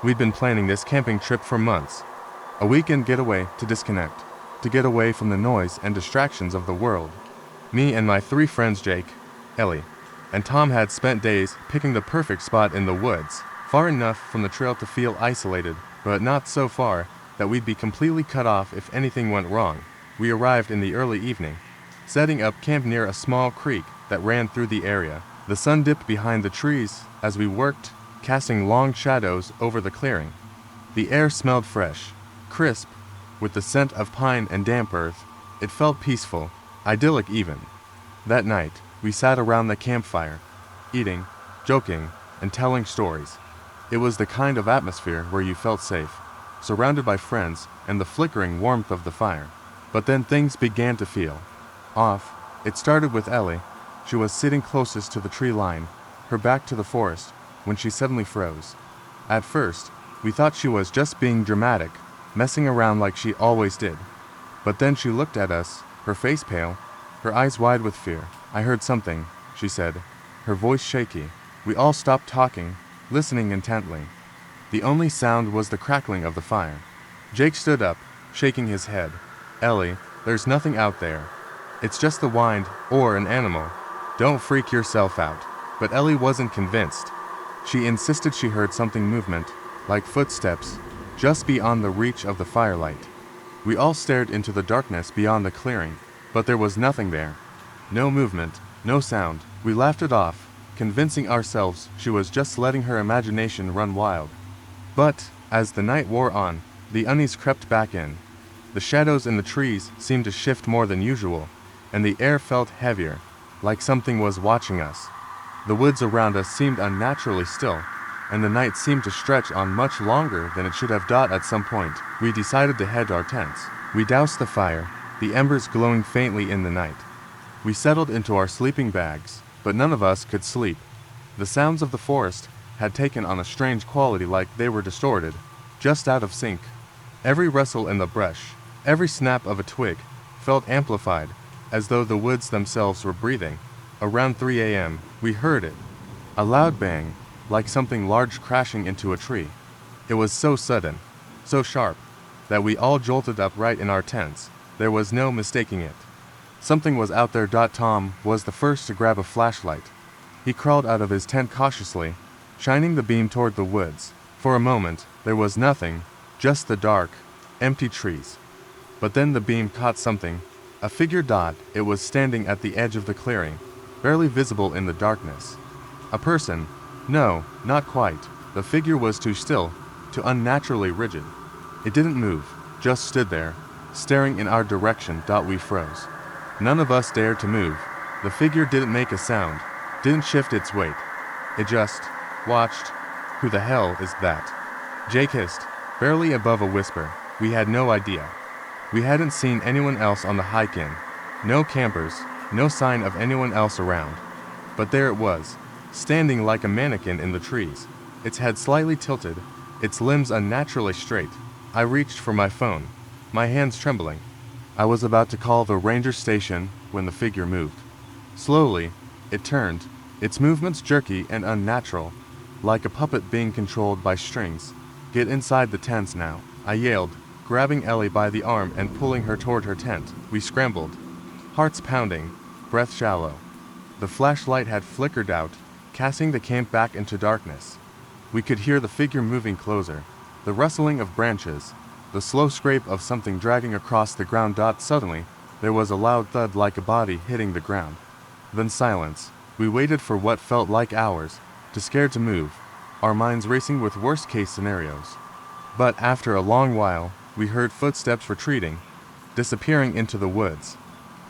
We'd been planning this camping trip for months. A weekend getaway to disconnect, to get away from the noise and distractions of the world. Me and my 3 friends Jake, Ellie, and Tom had spent days picking the perfect spot in the woods, far enough from the trail to feel isolated, but not so far that we'd be completely cut off if anything went wrong. We arrived in the early evening, setting up camp near a small creek that ran through the area. The sun dipped behind the trees as we worked, casting long shadows over the clearing. The air smelled fresh, crisp, with the scent of pine and damp earth. It felt peaceful, idyllic even. That night, we sat around the campfire, eating, joking, and telling stories. It was the kind of atmosphere where you felt safe, surrounded by friends and the flickering warmth of the fire. But then things began to feel off. It started with Ellie. She was sitting closest to the tree line, her back to the forest, when she suddenly froze. At first, we thought she was just being dramatic, messing around like she always did. But then she looked at us, her face pale, her eyes wide with fear. I heard something, she said, her voice shaky. We all stopped talking, listening intently. The only sound was the crackling of the fire. Jake stood up, shaking his head. "Ellie, there's nothing out there. It's just the wind, or an animal. Don't freak yourself out." But Ellie wasn't convinced. She insisted she heard something movement, like footsteps, just beyond the reach of the firelight. We all stared into the darkness beyond the clearing, but there was nothing there. No movement, no sound. We laughed it off, convincing ourselves she was just letting her imagination run wild. But, as the night wore on, the unease crept back in. The shadows in the trees seemed to shift more than usual, and the air felt heavier, like something was watching us. The woods around us seemed unnaturally still, and the night seemed to stretch on much longer than it should have done. At some point, we decided to head to our tents. We doused the fire, the embers glowing faintly in the night. We settled into our sleeping bags, but none of us could sleep. The sounds of the forest had taken on a strange quality, like they were distorted, just out of sync. Every rustle in the brush, every snap of a twig, felt amplified, as though the woods themselves were breathing. Around 3 a.m., we heard it. A loud bang, like something large crashing into a tree. It was so sudden, so sharp, that we all jolted upright in our tents. There was no mistaking it. Something was out there. Tom was the first to grab a flashlight. He crawled out of his tent cautiously, shining the beam toward the woods. For a moment, there was nothing, just the dark, empty trees. But then the beam caught something, a figure. It was standing at the edge of the clearing, barely visible in the darkness. A person? No, not quite. The figure was too still, too unnaturally rigid. It didn't move, just stood there, staring in our direction. We froze. None of us dared to move. The figure didn't make a sound, didn't shift its weight. It just watched. "Who the hell is that?" Jake hissed, barely above a whisper. We had no idea. We hadn't seen anyone else on the hike-in. No campers, no sign of anyone else around. But there it was, standing like a mannequin in the trees, its head slightly tilted, its limbs unnaturally straight. I reached for my phone, my hands trembling. I was about to call the ranger station when the figure moved. Slowly, it turned, its movements jerky and unnatural, like a puppet being controlled by strings. "Get inside the tents now," I yelled, grabbing Ellie by the arm and pulling her toward her tent. We scrambled, hearts pounding, breath shallow. The flashlight had flickered out, casting the camp back into darkness. We could hear the figure moving closer, the rustling of branches, the slow scrape of something dragging across the ground. Suddenly, there was a loud thud, like a body hitting the ground. Then silence. We waited for what felt like hours, too scared to move, our minds racing with worst-case scenarios. But after a long while, we heard footsteps retreating, disappearing into the woods.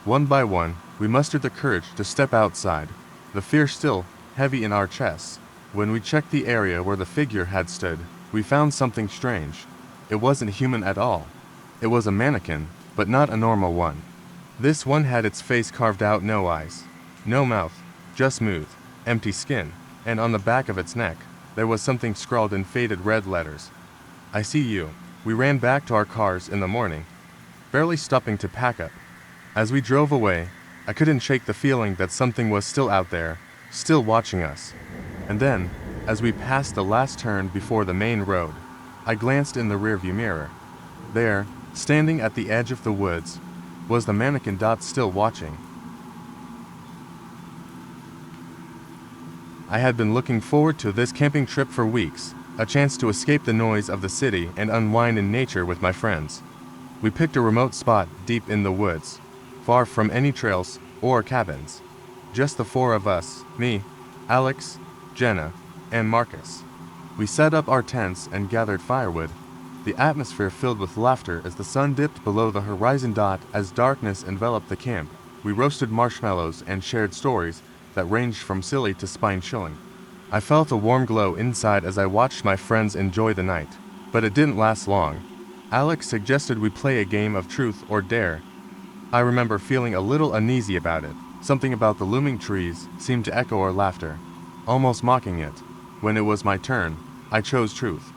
One by one, we mustered the courage to step outside, the fear still heavy in our chests. When we checked the area where the figure had stood, we found something strange. It wasn't human at all. It was a mannequin, but not a normal one. This one had its face carved out, no eyes, no mouth, just smooth, empty skin, and on the back of its neck, there was something scrawled in faded red letters. "I see you." We ran back to our cars in the morning, barely stopping to pack up. As we drove away, I couldn't shake the feeling that something was still out there, still watching us. And then, as we passed the last turn before the main road, I glanced in the rearview mirror. There, standing at the edge of the woods, was the mannequin. Still watching. I had been looking forward to this camping trip for weeks, a chance to escape the noise of the city and unwind in nature with my friends. We picked a remote spot deep in the woods, far from any trails or cabins. Just the four of us, me, Alex, Jenna, and Marcus. We set up our tents and gathered firewood, the atmosphere filled with laughter as the sun dipped below the horizon. As darkness enveloped the camp, we roasted marshmallows and shared stories that ranged from silly to spine-chilling. I felt a warm glow inside as I watched my friends enjoy the night, but it didn't last long. Alex suggested we play a game of truth or dare. I remember feeling a little uneasy about it. Something about the looming trees seemed to echo our laughter, almost mocking it. When it was my turn, I chose truth.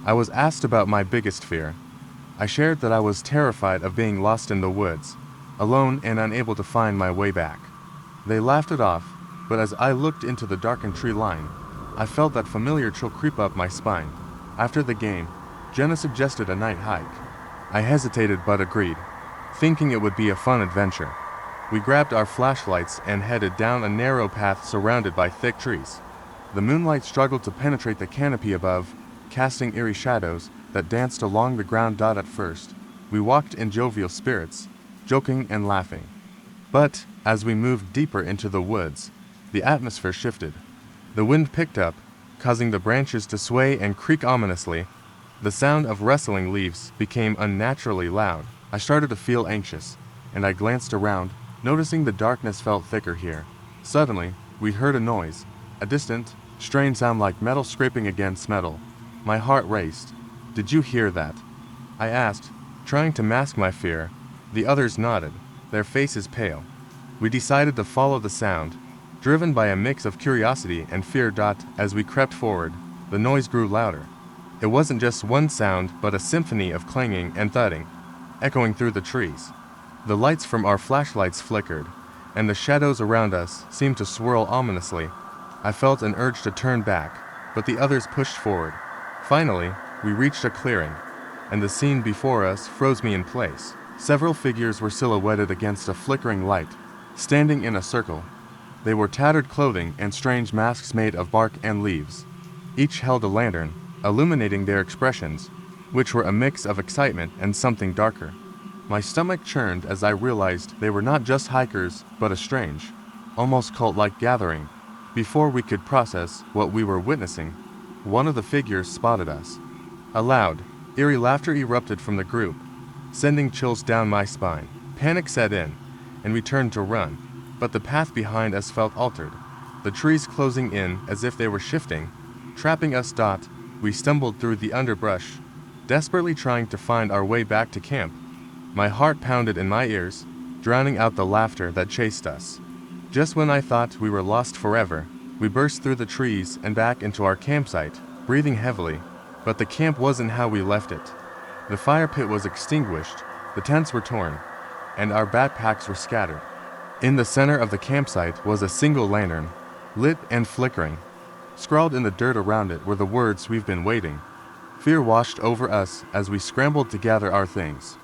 I was asked about my biggest fear. I shared that I was terrified of being lost in the woods, alone and unable to find my way back. They laughed it off, but as I looked into the darkened tree line, I felt that familiar chill creep up my spine. After the game, Jenna suggested a night hike. I hesitated but agreed, thinking it would be a fun adventure. We grabbed our flashlights and headed down a narrow path surrounded by thick trees. The moonlight struggled to penetrate the canopy above, casting eerie shadows that danced along the ground. At first, we walked in jovial spirits, joking and laughing. But as we moved deeper into the woods, the atmosphere shifted. The wind picked up, causing the branches to sway and creak ominously. The sound of rustling leaves became unnaturally loud. I started to feel anxious, and I glanced around, noticing the darkness felt thicker here. Suddenly, we heard a noise, a distant, strange sound like metal scraping against metal. My heart raced. "Did you hear that?" I asked, trying to mask my fear. The others nodded, their faces pale. We decided to follow the sound, driven by a mix of curiosity and fear. As we crept forward, the noise grew louder. It wasn't just one sound, but a symphony of clanging and thudding, echoing through the trees. The lights from our flashlights flickered, and the shadows around us seemed to swirl ominously. I felt an urge to turn back, but the others pushed forward. Finally, we reached a clearing, and the scene before us froze me in place. Several figures were silhouetted against a flickering light, standing in a circle. They wore tattered clothing and strange masks made of bark and leaves. Each held a lantern, illuminating their expressions, which were a mix of excitement and something darker. My stomach churned as I realized they were not just hikers, but a strange, almost cult-like gathering. Before we could process what we were witnessing, one of the figures spotted us. A loud, eerie laughter erupted from the group, sending chills down my spine. Panic set in, and we turned to run, but the path behind us felt altered, the trees closing in as if they were shifting, trapping us. We stumbled through the underbrush, desperately trying to find our way back to camp. My heart pounded in my ears, drowning out the laughter that chased us. Just when I thought we were lost forever, we burst through the trees and back into our campsite, breathing heavily, but the camp wasn't how we left it. The fire pit was extinguished, the tents were torn, and our backpacks were scattered. In the center of the campsite was a single lantern, lit and flickering. Scrawled in the dirt around it were the words, "We've been waiting." Fear washed over us as we scrambled to gather our things.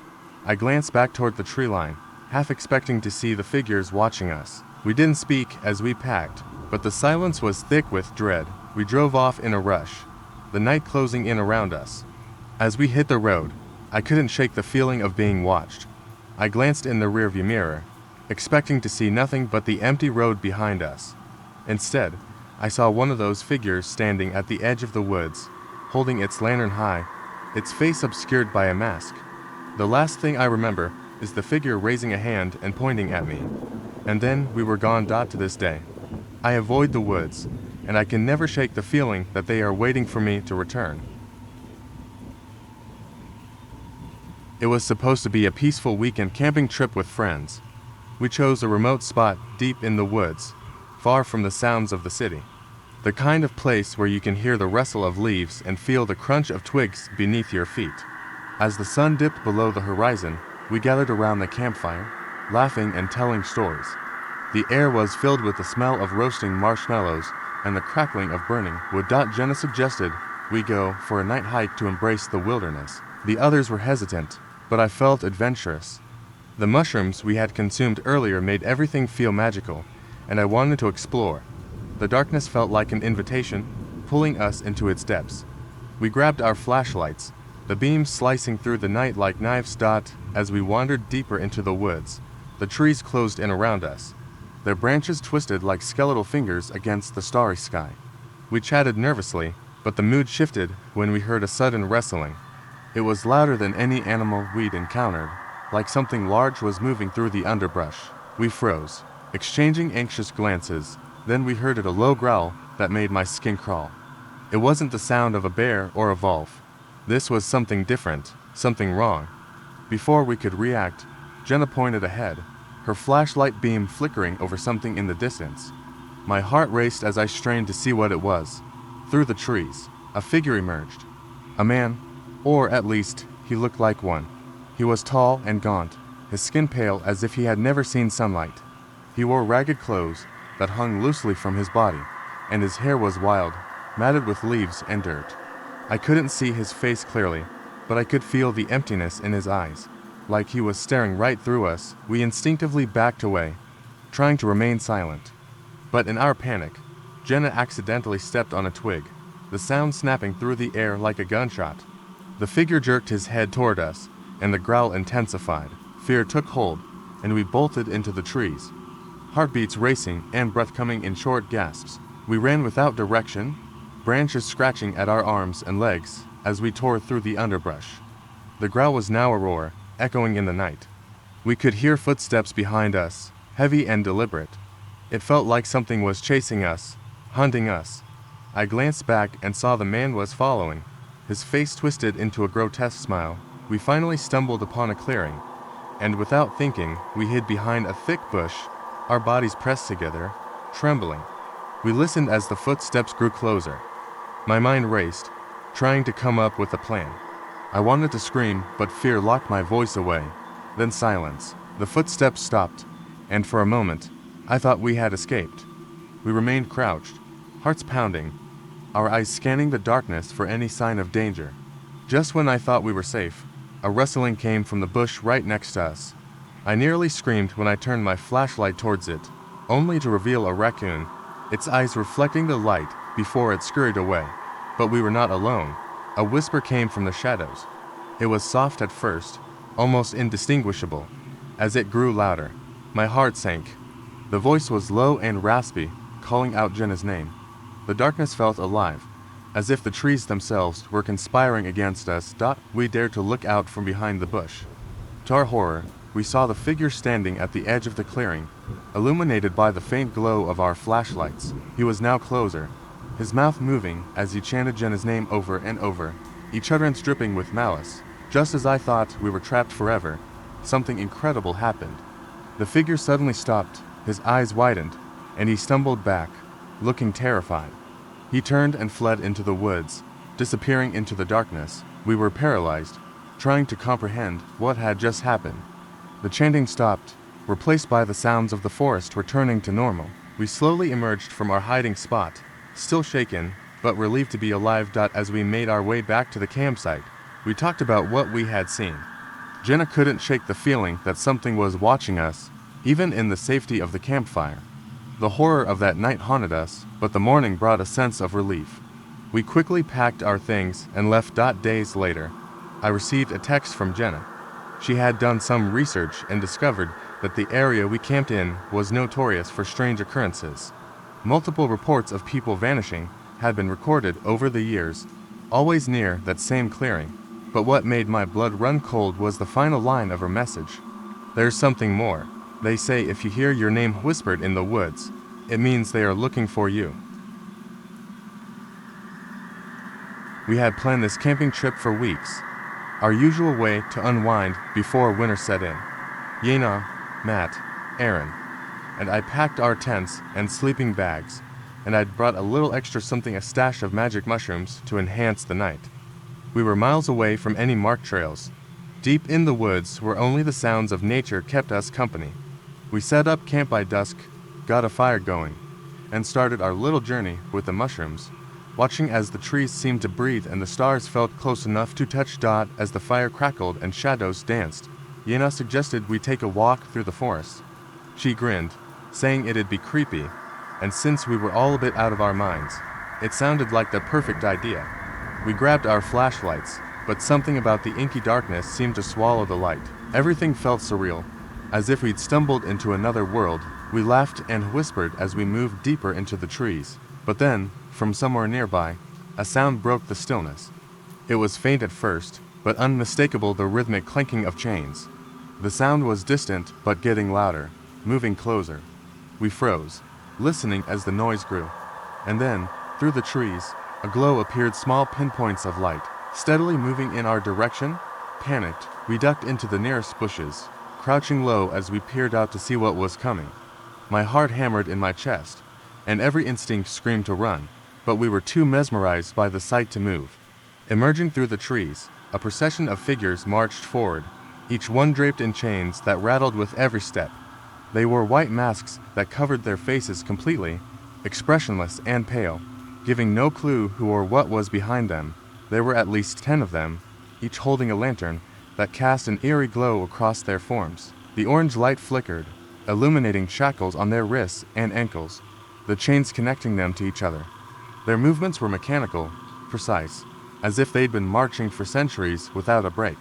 I glanced back toward the tree line, half expecting to see the figures watching us. We didn't speak as we packed, but the silence was thick with dread. We drove off in a rush, the night closing in around us. As we hit the road, I couldn't shake the feeling of being watched. I glanced in the rearview mirror, expecting to see nothing but the empty road behind us. Instead, I saw one of those figures standing at the edge of the woods, holding its lantern high, its face obscured by a mask. The last thing I remember is the figure raising a hand and pointing at me. And then we were gone. To this day, I avoid the woods, and I can never shake the feeling that they are waiting for me to return. It was supposed to be a peaceful weekend camping trip with friends. We chose a remote spot deep in the woods, far from the sounds of the city. The kind of place where you can hear the rustle of leaves and feel the crunch of twigs beneath your feet. As the sun dipped below the horizon, we gathered around the campfire, laughing and telling stories. The air was filled with the smell of roasting marshmallows and the crackling of burning wood. Jenna suggested we go for a night hike to embrace the wilderness. The others were hesitant, but I felt adventurous. The mushrooms we had consumed earlier made everything feel magical, and I wanted to explore. The darkness felt like an invitation, pulling us into its depths. We grabbed our flashlights, the beams slicing through the night like knives. As we wandered deeper into the woods, the trees closed in around us, their branches twisted like skeletal fingers against the starry sky. We chatted nervously, but the mood shifted when we heard a sudden rustling. It was louder than any animal we'd encountered, like something large was moving through the underbrush. We froze, exchanging anxious glances. Then we heard a low growl that made my skin crawl. It wasn't the sound of a bear or a wolf. This was something different, something wrong. Before we could react, Jenna pointed ahead, her flashlight beam flickering over something in the distance. My heart raced as I strained to see what it was. Through the trees, a figure emerged. A man, or at least, he looked like one. He was tall and gaunt, his skin pale as if he had never seen sunlight. He wore ragged clothes that hung loosely from his body, and his hair was wild, matted with leaves and dirt. I couldn't see his face clearly, but I could feel the emptiness in his eyes. Like he was staring right through us, we instinctively backed away, trying to remain silent. But in our panic, Jenna accidentally stepped on a twig, the sound snapping through the air like a gunshot. The figure jerked his head toward us, and the growl intensified. Fear took hold, and we bolted into the trees, heartbeats racing and breath coming in short gasps. We ran without direction, branches scratching at our arms and legs as we tore through the underbrush. The growl was now a roar, echoing in the night. We could hear footsteps behind us, heavy and deliberate. It felt like something was chasing us, hunting us. I glanced back and saw the man was following, his face twisted into a grotesque smile. We finally stumbled upon a clearing, and without thinking, we hid behind a thick bush, our bodies pressed together, trembling. We listened as the footsteps grew closer. My mind raced, trying to come up with a plan. I wanted to scream, but fear locked my voice away. Then silence. The footsteps stopped, and for a moment, I thought we had escaped. We remained crouched, hearts pounding, our eyes scanning the darkness for any sign of danger. Just when I thought we were safe, a rustling came from the bush right next to us. I nearly screamed when I turned my flashlight towards it, only to reveal a raccoon, its eyes reflecting the light before it scurried away. But we were not alone. A whisper came from the shadows. It was soft at first, almost indistinguishable. As it grew louder, my heart sank. The voice was low and raspy, calling out Jenna's name. The darkness felt alive, as if the trees themselves were conspiring against us. We dared to look out from behind the bush. To our horror, we saw the figure standing at the edge of the clearing, illuminated by the faint glow of our flashlights. He was now closer, his mouth moving as he chanted Jenna's name over and over, each utterance dripping with malice. Just as I thought we were trapped forever, something incredible happened. The figure suddenly stopped, his eyes widened, and he stumbled back, looking terrified. He turned and fled into the woods, disappearing into the darkness. We were paralyzed, trying to comprehend what had just happened. The chanting stopped, replaced by the sounds of the forest returning to normal. We slowly emerged from our hiding spot, still shaken, but relieved to be alive. As we made our way back to the campsite, we talked about what we had seen. Jenna couldn't shake the feeling that something was watching us, even in the safety of the campfire. The horror of that night haunted us, but the morning brought a sense of relief. We quickly packed our things and left. Days later, I received a text from Jenna. She had done some research and discovered that the area we camped in was notorious for strange occurrences. Multiple reports of people vanishing had been recorded over the years, always near that same clearing. But what made my blood run cold was the final line of her message. There's something more. They say if you hear your name whispered in the woods, it means they are looking for you. We had planned this camping trip for weeks, our usual way to unwind before winter set in. Yena, Matt, Aaron, and I packed our tents and sleeping bags, and I'd brought a little extra something, a stash of magic mushrooms to enhance the night. We were miles away from any marked trails, deep in the woods where only the sounds of nature kept us company. We set up camp by dusk, got a fire going, and started our little journey with the mushrooms, watching as the trees seemed to breathe and the stars felt close enough to touch. As the fire crackled and shadows danced, Yena suggested we take a walk through the forest. She grinned, saying it'd be creepy, and since we were all a bit out of our minds, it sounded like the perfect idea. We grabbed our flashlights, but something about the inky darkness seemed to swallow the light. Everything felt surreal, as if we'd stumbled into another world. We laughed and whispered as we moved deeper into the trees. But then, from somewhere nearby, a sound broke the stillness. It was faint at first, but unmistakable, the rhythmic clanking of chains. The sound was distant, but getting louder, moving closer. We froze, listening as the noise grew. And then, through the trees, a glow appeared, small pinpoints of light, steadily moving in our direction. Panicked, we ducked into the nearest bushes, crouching low as we peered out to see what was coming. My heart hammered in my chest, and every instinct screamed to run, but we were too mesmerized by the sight to move. Emerging through the trees, a procession of figures marched forward, each one draped in chains that rattled with every step. They wore white masks that covered their faces completely, expressionless and pale, giving no clue who or what was behind them. There were at least 10 of them, each holding a lantern that cast an eerie glow across their forms. The orange light flickered, illuminating shackles on their wrists and ankles, the chains connecting them to each other. Their movements were mechanical, precise, as if they'd been marching for centuries without a break.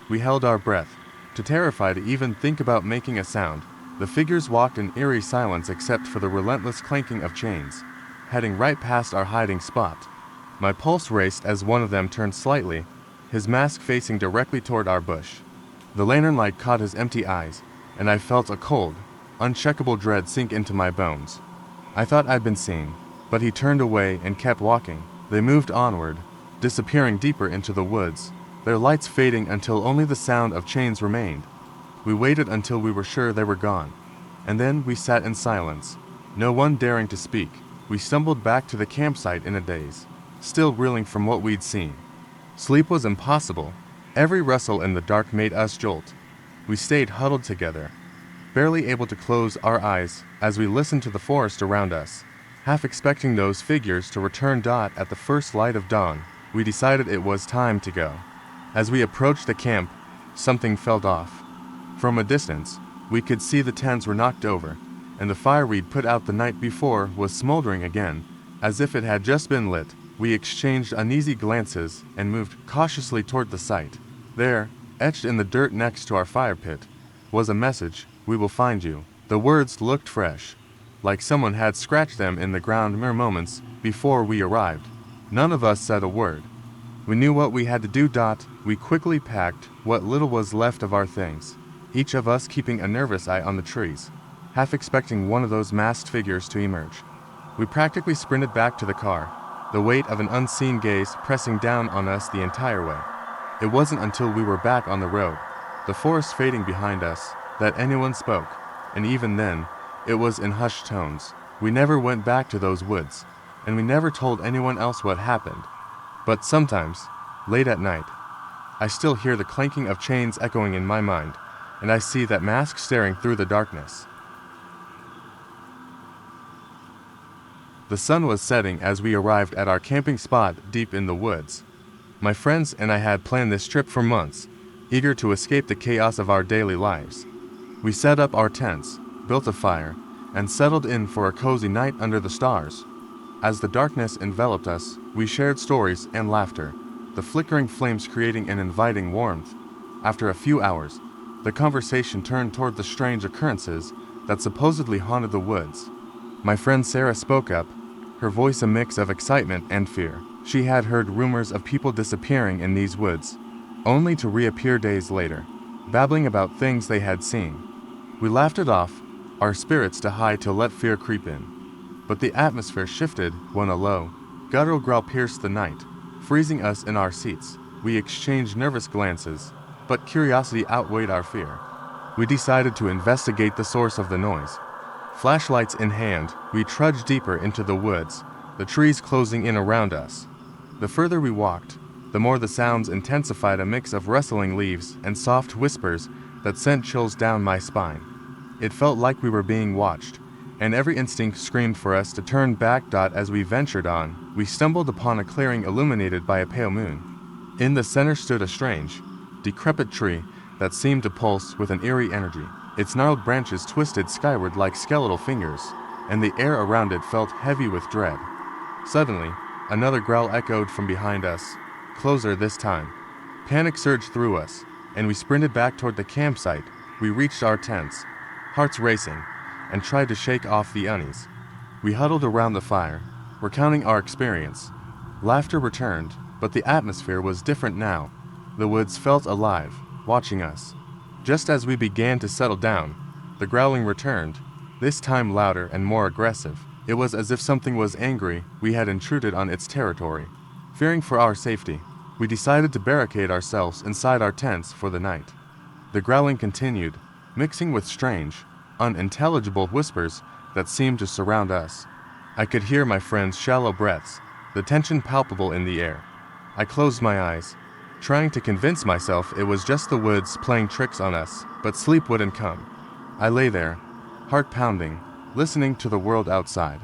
We held our breath, too terrified to even think about making a sound. The figures walked in eerie silence except for the relentless clanking of chains, heading right past our hiding spot. My pulse raced as one of them turned slightly, his mask facing directly toward our bush. The lantern light caught his empty eyes, and I felt a cold, uncheckable dread sink into my bones. I thought I'd been seen, but he turned away and kept walking. They moved onward, disappearing deeper into the woods, their lights fading until only the sound of chains remained. We waited until we were sure they were gone, and then we sat in silence, no one daring to speak. We stumbled back to the campsite in a daze, still reeling from what we'd seen. Sleep was impossible. Every rustle in the dark made us jolt. We stayed huddled together, barely able to close our eyes as we listened to the forest around us, half expecting those figures to return. At the first light of dawn, we decided it was time to go. As we approached the camp, something felt off. From a distance, we could see the tents were knocked over, and the fire we'd put out the night before was smoldering again, as if it had just been lit. We exchanged uneasy glances and moved cautiously toward the site. There, etched in the dirt next to our fire pit, was a message: "We will find you." The words looked fresh, like someone had scratched them in the ground mere moments before we arrived. None of us said a word. We knew what we had to do. We quickly packed what little was left of our things, each of us keeping a nervous eye on the trees, half expecting one of those masked figures to emerge. We practically sprinted back to the car, the weight of an unseen gaze pressing down on us the entire way. It wasn't until we were back on the road, the forest fading behind us, that anyone spoke, and even then, it was in hushed tones. We never went back to those woods, and we never told anyone else what happened. But sometimes, late at night, I still hear the clanking of chains echoing in my mind, and I see that mask staring through the darkness. The sun was setting as we arrived at our camping spot deep in the woods. My friends and I had planned this trip for months, eager to escape the chaos of our daily lives. We set up our tents, built a fire, and settled in for a cozy night under the stars. As the darkness enveloped us, we shared stories and laughter, the flickering flames creating an inviting warmth. After a few hours, the conversation turned toward the strange occurrences that supposedly haunted the woods. My friend Sarah spoke up, her voice a mix of excitement and fear. She had heard rumors of people disappearing in these woods, only to reappear days later, babbling about things they had seen. We laughed it off, our spirits too high to let fear creep in. But the atmosphere shifted when a low, guttural growl pierced the night, freezing us in our seats. We exchanged nervous glances, but curiosity outweighed our fear. We decided to investigate the source of the noise. Flashlights in hand, we trudged deeper into the woods, the trees closing in around us. The further we walked, the more the sounds intensified, a mix of rustling leaves and soft whispers that sent chills down my spine. It felt like we were being watched, and every instinct screamed for us to turn back. As we ventured on, we stumbled upon a clearing illuminated by a pale moon. In the center stood a strange, decrepit tree that seemed to pulse with an eerie energy. Its gnarled branches twisted skyward like skeletal fingers, and the air around it felt heavy with dread. Suddenly, another growl echoed from behind us, closer this time. Panic surged through us, and we sprinted back toward the campsite. We reached our tents, hearts racing, and tried to shake off the unease. We huddled around the fire, recounting our experience. Laughter returned, but the atmosphere was different now. The woods felt alive, watching us. Just as we began to settle down, the growling returned, this time louder and more aggressive. It was as if something was angry we had intruded on its territory. Fearing for our safety, we decided to barricade ourselves inside our tents for the night. The growling continued, mixing with strange, unintelligible whispers that seemed to surround us. I could hear my friend's shallow breaths, the tension palpable in the air. I closed my eyes, trying to convince myself it was just the woods playing tricks on us, but sleep wouldn't come. I lay there, heart pounding, listening to the world outside.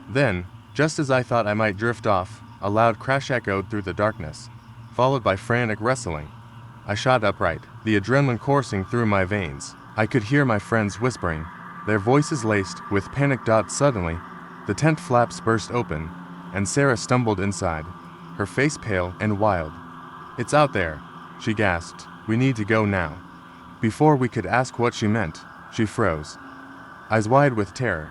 Then, just as I thought I might drift off, a loud crash echoed through the darkness, followed by frantic wrestling. I shot upright, the adrenaline coursing through my veins. I could hear my friends whispering, their voices laced with panic. Suddenly, the tent flaps burst open, and Sarah stumbled inside, her face pale and wild. "It's out there," she gasped. "We need to go now." Before we could ask what she meant, she froze, eyes wide with terror.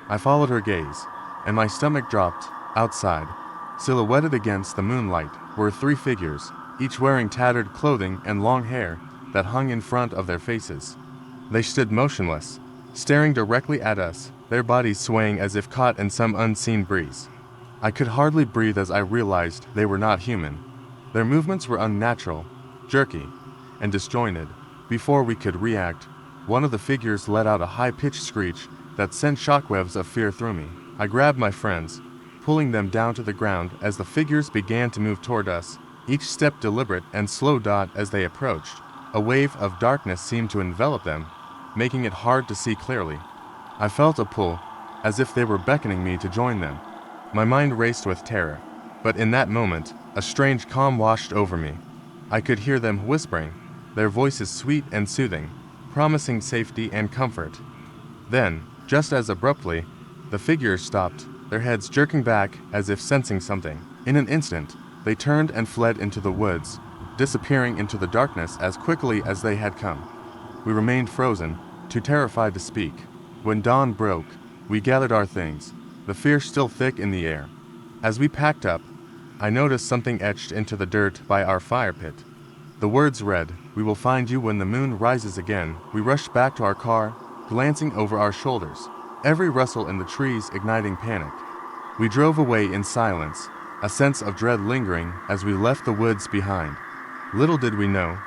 I followed her gaze, and my stomach dropped. Outside, silhouetted against the moonlight, were three figures, each wearing tattered clothing and long hair that hung in front of their faces. They stood motionless, staring directly at us, their bodies swaying as if caught in some unseen breeze. I could hardly breathe as I realized they were not human. Their movements were unnatural, jerky, and disjointed. Before we could react, one of the figures let out a high-pitched screech that sent shockwaves of fear through me. I grabbed my friends, pulling them down to the ground as the figures began to move toward us, each step deliberate and slow. As they approached, a wave of darkness seemed to envelop them, making it hard to see clearly. I felt a pull, as if they were beckoning me to join them. My mind raced with terror, but in that moment, a strange calm washed over me. I could hear them whispering, their voices sweet and soothing, promising safety and comfort. Then, just as abruptly, the figures stopped, their heads jerking back as if sensing something. In an instant, they turned and fled into the woods, disappearing into the darkness as quickly as they had come. We remained frozen, too terrified to speak. When dawn broke, we gathered our things, the fear still thick in the air. As we packed up, I noticed something etched into the dirt by our fire pit. The words read, "We will find you when the moon rises again." We rushed back to our car, glancing over our shoulders, every rustle in the trees igniting panic. We drove away in silence, a sense of dread lingering as we left the woods behind. Little did we know,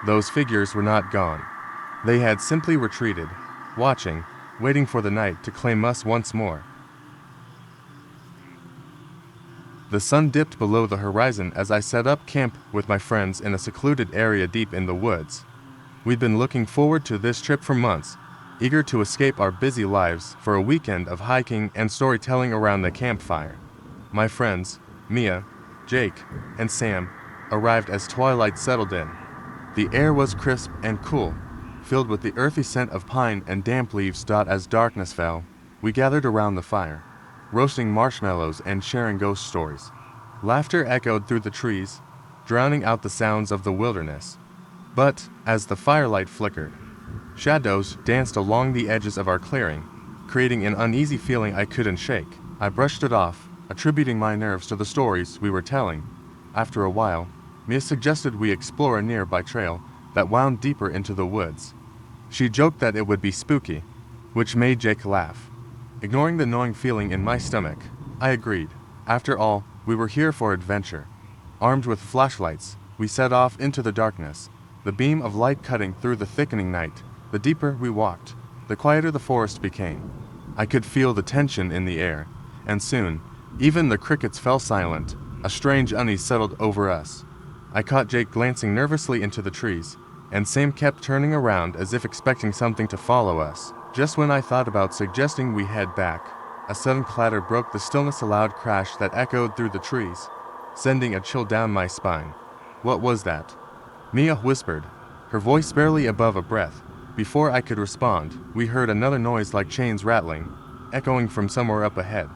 those figures were not gone. They had simply retreated, watching, waiting for the night to claim us once more. The sun dipped below the horizon as I set up camp with my friends in a secluded area deep in the woods. We'd been looking forward to this trip for months, eager to escape our busy lives for a weekend of hiking and storytelling around the campfire. My friends, Mia, Jake, and Sam, arrived as twilight settled in. The air was crisp and cool, filled with the earthy scent of pine and damp leaves. As darkness fell, we gathered around the fire, roasting marshmallows and sharing ghost stories. Laughter echoed through the trees, drowning out the sounds of the wilderness. But, as the firelight flickered, shadows danced along the edges of our clearing, creating an uneasy feeling I couldn't shake. I brushed it off, attributing my nerves to the stories we were telling. After a while, Mia suggested we explore a nearby trail that wound deeper into the woods. She joked that it would be spooky, which made Jake laugh. Ignoring the gnawing feeling in my stomach, I agreed. After all, we were here for adventure. Armed with flashlights, we set off into the darkness, the beam of light cutting through the thickening night. The deeper we walked, the quieter the forest became. I could feel the tension in the air, and soon, even the crickets fell silent. A strange unease settled over us. I caught Jake glancing nervously into the trees, and Sam kept turning around as if expecting something to follow us. Just when I thought about suggesting we head back, a sudden clatter broke the stillness, a loud crash that echoed through the trees, sending a chill down my spine. "What was that?" Mia whispered, her voice barely above a breath. Before I could respond, we heard another noise like chains rattling, echoing from somewhere up ahead.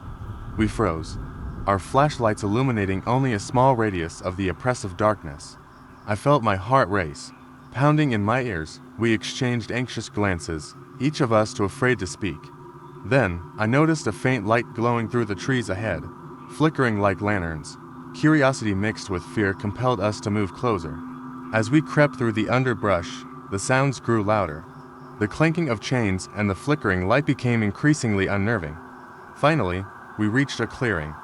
We froze, our flashlights illuminating only a small radius of the oppressive darkness. I felt my heart race, pounding in my ears. We exchanged anxious glances, each of us too afraid to speak. Then, I noticed a faint light glowing through the trees ahead, flickering like lanterns. Curiosity mixed with fear compelled us to move closer. As we crept through the underbrush, the sounds grew louder. The clanking of chains and the flickering light became increasingly unnerving. Finally, we reached a clearing,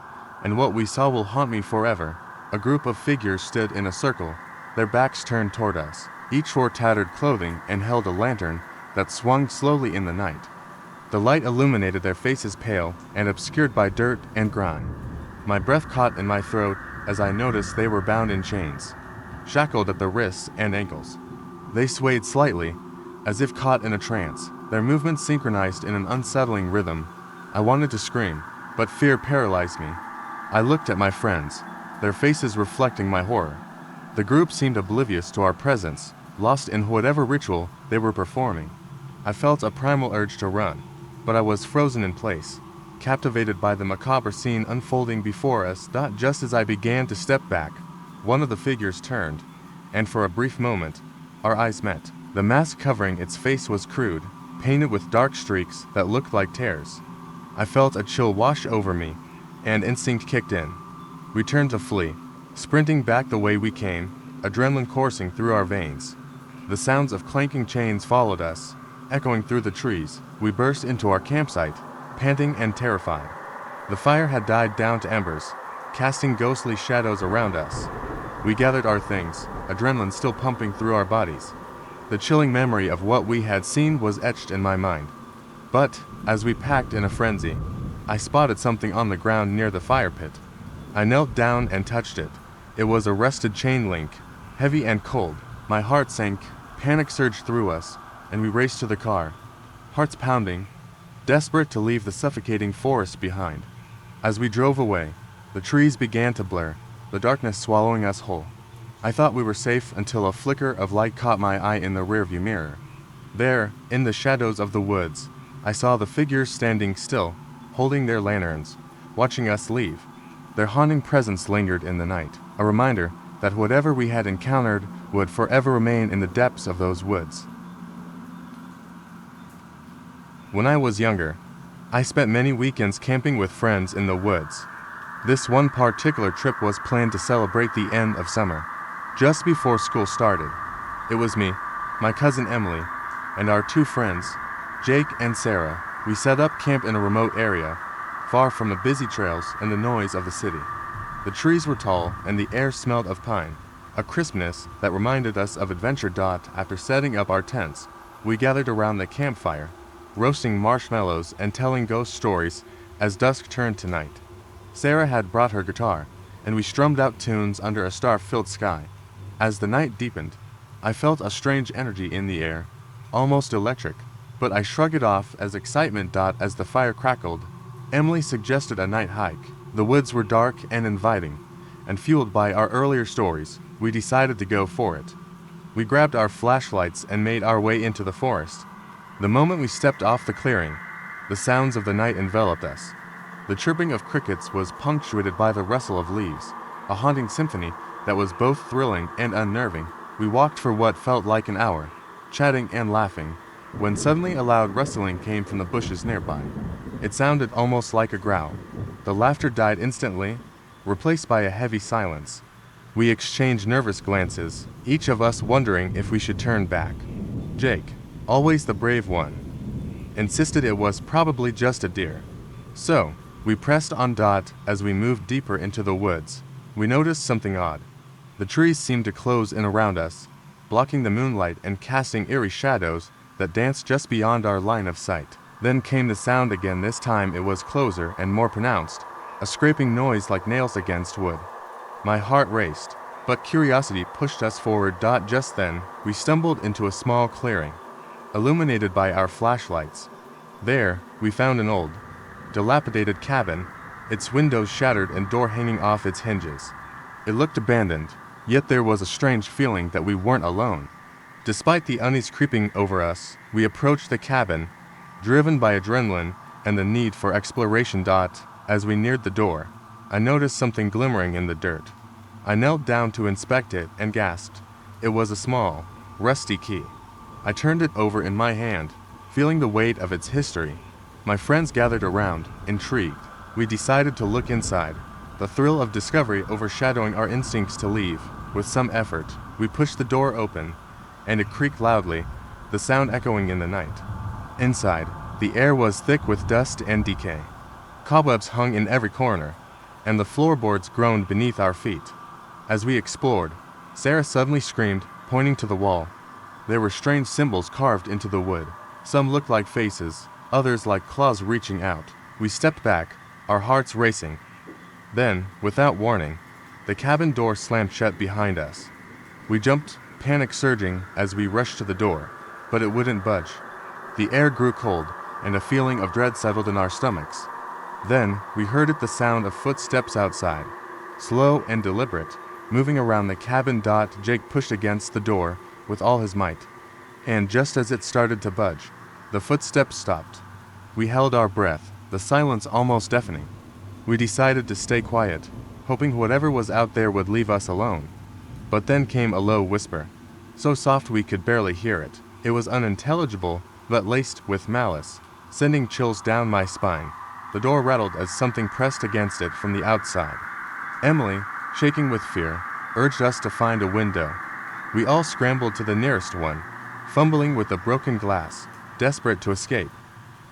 and what we saw will haunt me forever. A group of figures stood in a circle, their backs turned toward us. Each wore tattered clothing and held a lantern that swung slowly in the night. The light illuminated their faces, pale and obscured by dirt and grime. My breath caught in my throat as I noticed they were bound in chains, shackled at the wrists and ankles. They swayed slightly, as if caught in a trance, their movements synchronized in an unsettling rhythm. I wanted to scream, but fear paralyzed me. I looked at my friends, their faces reflecting my horror. The group seemed oblivious to our presence, lost in whatever ritual they were performing. I felt a primal urge to run, but I was frozen in place, captivated by the macabre scene unfolding before us. Just as I began to step back, one of the figures turned, and for a brief moment, our eyes met. The mask covering its face was crude, painted with dark streaks that looked like tears. I felt a chill wash over me, and instinct kicked in. We turned to flee, sprinting back the way we came, adrenaline coursing through our veins. The sounds of clanking chains followed us, echoing through the trees. We burst into our campsite, panting and terrified. The fire had died down to embers, casting ghostly shadows around us. We gathered our things, adrenaline still pumping through our bodies. The chilling memory of what we had seen was etched in my mind. But, as we packed in a frenzy, I spotted something on the ground near the fire pit. I knelt down and touched it. It was a rusted chain link, heavy and cold. My heart sank, panic surged through us, and we raced to the car, hearts pounding, desperate to leave the suffocating forest behind. As we drove away, the trees began to blur, the darkness swallowing us whole. I thought we were safe until a flicker of light caught my eye in the rearview mirror. There, in the shadows of the woods, I saw the figures standing still, holding their lanterns, watching us leave. Their haunting presence lingered in the night, a reminder that whatever we had encountered would forever remain in the depths of those woods. When I was younger, I spent many weekends camping with friends in the woods. This one particular trip was planned to celebrate the end of summer, just before school started. It was me, my cousin Emily, and our two friends, Jake and Sarah. We set up camp in a remote area, far from the busy trails and the noise of the city. The trees were tall and the air smelled of pine, a crispness that reminded us of adventure. After setting up our tents, we gathered around the campfire, roasting marshmallows and telling ghost stories as dusk turned to night. Sarah had brought her guitar, and we strummed out tunes under a star-filled sky. As the night deepened, I felt a strange energy in the air, almost electric, but I shrugged it off as excitement. As the fire crackled, Emily suggested a night hike. The woods were dark and inviting, and fueled by our earlier stories, we decided to go for it. We grabbed our flashlights and made our way into the forest. The moment we stepped off the clearing, the sounds of the night enveloped us. The chirping of crickets was punctuated by the rustle of leaves, a haunting symphony that was both thrilling and unnerving. We walked for what felt like an hour, chatting and laughing, when suddenly a loud rustling came from the bushes nearby. It sounded almost like a growl. The laughter died instantly, replaced by a heavy silence. We exchanged nervous glances, each of us wondering if we should turn back. Jake, always the brave one, insisted it was probably just a deer. So, we pressed on. As we moved deeper into the woods, we noticed something odd. The trees seemed to close in around us, blocking the moonlight and casting eerie shadows that danced just beyond our line of sight. Then came the sound again. This time it was closer and more pronounced, a scraping noise like nails against wood. My heart raced, but curiosity pushed us forward. Just then, we stumbled into a small clearing, illuminated by our flashlights. There, we found an old, dilapidated cabin, its windows shattered and door hanging off its hinges. It looked abandoned, yet there was a strange feeling that we weren't alone. Despite the unease creeping over us, we approached the cabin, driven by adrenaline and the need for exploration. As we neared the door, I noticed something glimmering in the dirt. I knelt down to inspect it and gasped. It was a small, rusty key. I turned it over in my hand, feeling the weight of its history. My friends gathered around, intrigued. We decided to look inside, the thrill of discovery overshadowing our instincts to leave. With some effort, we pushed the door open, and it creaked loudly, the sound echoing in the night. Inside, the air was thick with dust and decay. Cobwebs hung in every corner, and the floorboards groaned beneath our feet. As we explored, Sarah suddenly screamed, pointing to the wall. There were strange symbols carved into the wood. Some looked like faces, others like claws reaching out. We stepped back, our hearts racing. Then, without warning, the cabin door slammed shut behind us. We jumped, panic surging as we rushed to the door, but it wouldn't budge. The air grew cold, and a feeling of dread settled in our stomachs. Then, we heard the sound of footsteps outside. slow and deliberate, moving around the cabin. Jake pushed against the door with all his might. And just as it started to budge, the footsteps stopped. We held our breath, the silence almost deafening. We decided to stay quiet, hoping whatever was out there would leave us alone. But then came a low whisper, so soft we could barely hear it. It was unintelligible, but laced with malice, sending chills down my spine. The door rattled as something pressed against it from the outside. Emily, shaking with fear, urged us to find a window. We all scrambled to the nearest one, fumbling with the broken glass, desperate to escape.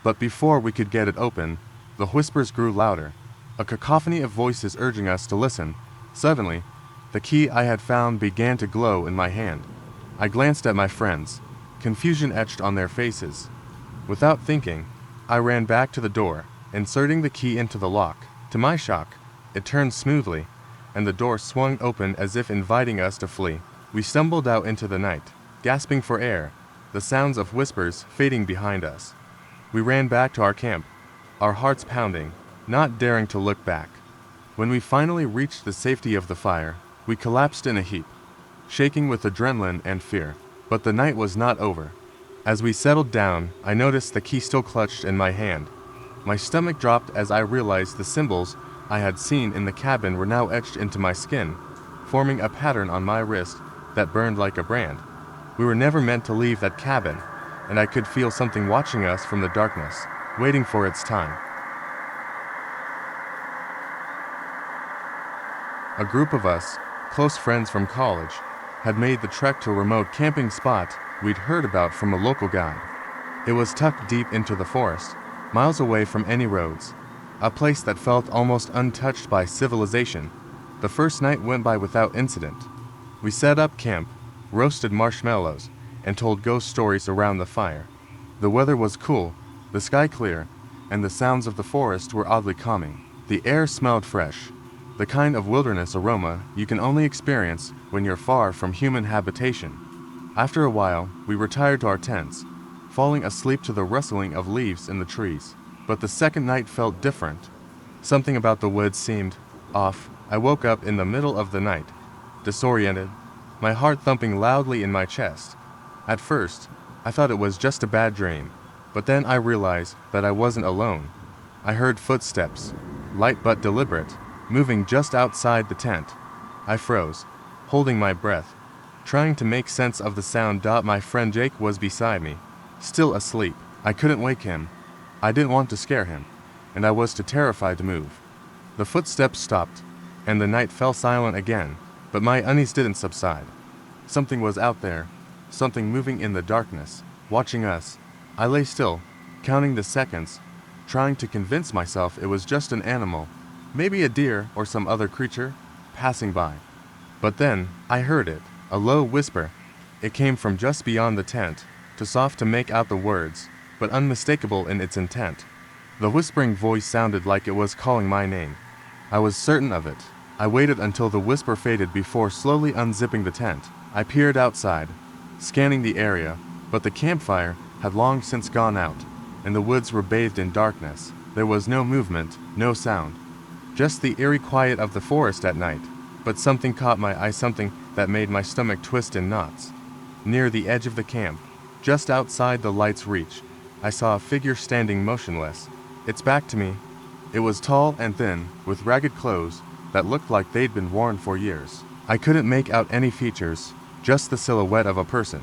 But before we could get it open, the whispers grew louder, a cacophony of voices urging us to listen. Suddenly, the key I had found began to glow in my hand. I glanced at my friends, confusion etched on their faces. Without thinking, I ran back to the door, inserting the key into the lock. To my shock, it turned smoothly, and the door swung open as if inviting us to flee. We stumbled out into the night, gasping for air, the sounds of whispers fading behind us. We ran back to our camp, our hearts pounding, not daring to look back. When we finally reached the safety of the fire, we collapsed in a heap, shaking with adrenaline and fear. But the night was not over. As we settled down, I noticed the key still clutched in my hand. My stomach dropped as I realized the symbols I had seen in the cabin were now etched into my skin, forming a pattern on my wrist that burned like a brand. We were never meant to leave that cabin, and I could feel something watching us from the darkness, waiting for its time. A group of us, close friends from college, had made the trek to a remote camping spot we'd heard about from a local guide. It was tucked deep into the forest, miles away from any roads, a place that felt almost untouched by civilization. The first night went by without incident. We set up camp, roasted marshmallows, and told ghost stories around the fire. The weather was cool, the sky clear, and the sounds of the forest were oddly calming. The air smelled fresh, the kind of wilderness aroma you can only experience when you're far from human habitation. After a while, we retired to our tents, falling asleep to the rustling of leaves in the trees. But the second night felt different. Something about the woods seemed off. I woke up in the middle of the night, disoriented, my heart thumping loudly in my chest. At first, I thought it was just a bad dream, but then I realized that I wasn't alone. I heard footsteps, light but deliberate, moving just outside the tent. I froze, holding my breath, trying to make sense of the sound. My friend Jake was beside me, still asleep. I couldn't wake him. I didn't want to scare him, and I was too terrified to move. The footsteps stopped, and the night fell silent again, but my unease didn't subside. Something was out there, something moving in the darkness, watching us. I lay still, counting the seconds, trying to convince myself it was just an animal, maybe a deer or some other creature, passing by. But then, I heard it, a low whisper. It came from just beyond the tent, too soft to make out the words, but unmistakable in its intent. The whispering voice sounded like it was calling my name. I was certain of it. I waited until the whisper faded before slowly unzipping the tent. I peered outside, scanning the area, but the campfire had long since gone out, and the woods were bathed in darkness. There was no movement, no sound, just the eerie quiet of the forest at night. But something caught my eye, something that made my stomach twist in knots. Near the edge of the camp, just outside the light's reach, I saw a figure standing motionless, its back to me. It was tall and thin, with ragged clothes that looked like they'd been worn for years. I couldn't make out any features, just the silhouette of a person.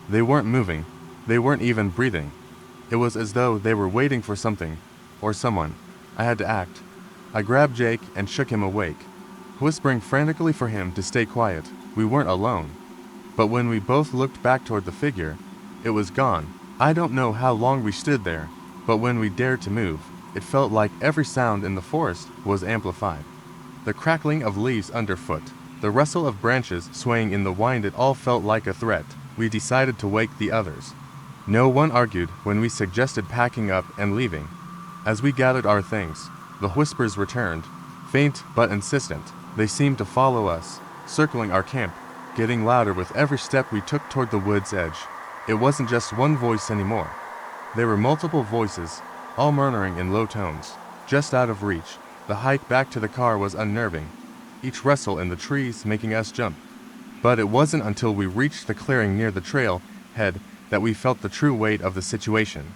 They weren't moving, they weren't even breathing. It was as though they were waiting for something, or someone. I had to act. I grabbed Jake and shook him awake, whispering frantically for him to stay quiet. We weren't alone. But when we both looked back toward the figure, it was gone. I don't know how long we stood there, but when we dared to move, it felt like every sound in the forest was amplified. The crackling of leaves underfoot, the rustle of branches swaying in the wind, it all felt like a threat. We decided to wake the others. No one argued when we suggested packing up and leaving. As we gathered our things, the whispers returned, faint but insistent. They seemed to follow us, circling our camp, getting louder with every step we took toward the wood's edge. It wasn't just one voice anymore. There were multiple voices, all murmuring in low tones, just out of reach. The hike back to the car was unnerving. each rustle in the trees making us jump. But it wasn't until we reached the clearing near the trail head that we felt the true weight of the situation.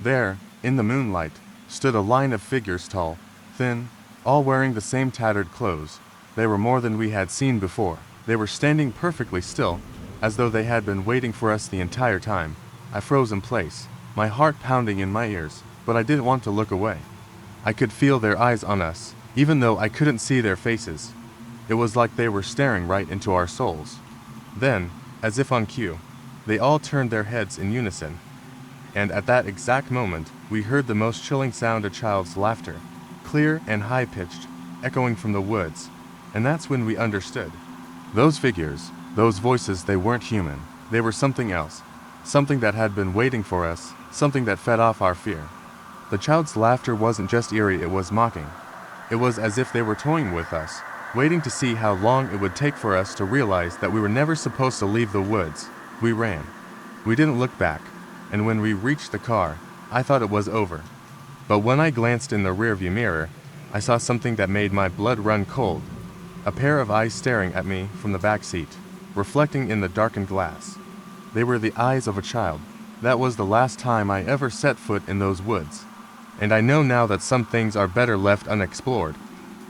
There, in the moonlight, stood a line of figures tall, thin, all wearing the same tattered clothes. They were more than we had seen before. They were standing perfectly still, as though they had been waiting for us the entire time. I froze in place, my heart pounding in my ears, but I didn't want to look away. I could feel their eyes on us, even though I couldn't see their faces. It was like they were staring right into our souls. Then, as if on cue, they all turned their heads in unison. And at that exact moment, we heard the most chilling sound, a child's laughter, clear and high-pitched, echoing from the woods. And that's when we understood. Those figures, those voices, they weren't human. They were something else. Something that had been waiting for us, something that fed off our fear. The child's laughter wasn't just eerie, it was mocking. It was as if they were toying with us, waiting to see how long it would take for us to realize that we were never supposed to leave the woods. We ran. We didn't look back, and when we reached the car, I thought it was over. But when I glanced in the rearview mirror, I saw something that made my blood run cold. A pair of eyes staring at me from the back seat, reflecting in the darkened glass. They were the eyes of a child. That was the last time I ever set foot in those woods. And I know now that some things are better left unexplored,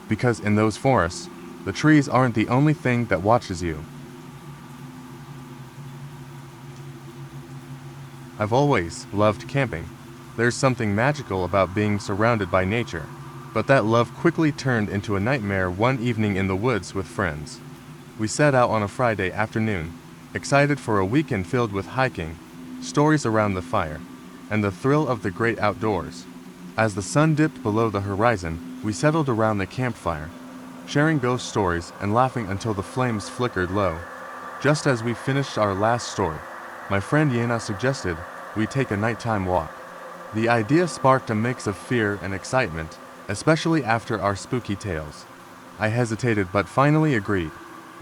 because in those forests, the trees aren't the only thing that watches you. I've always loved camping. There's something magical about being surrounded by nature, but that love quickly turned into a nightmare one evening in the woods with friends. We set out on a Friday afternoon, excited for a weekend filled with hiking, stories around the fire, and the thrill of the great outdoors. As the sun dipped below the horizon, we settled around the campfire, sharing ghost stories and laughing until the flames flickered low. Just as we finished our last story, my friend Yena suggested we take a nighttime walk. The idea sparked a mix of fear and excitement, especially after our spooky tales. I hesitated but finally agreed.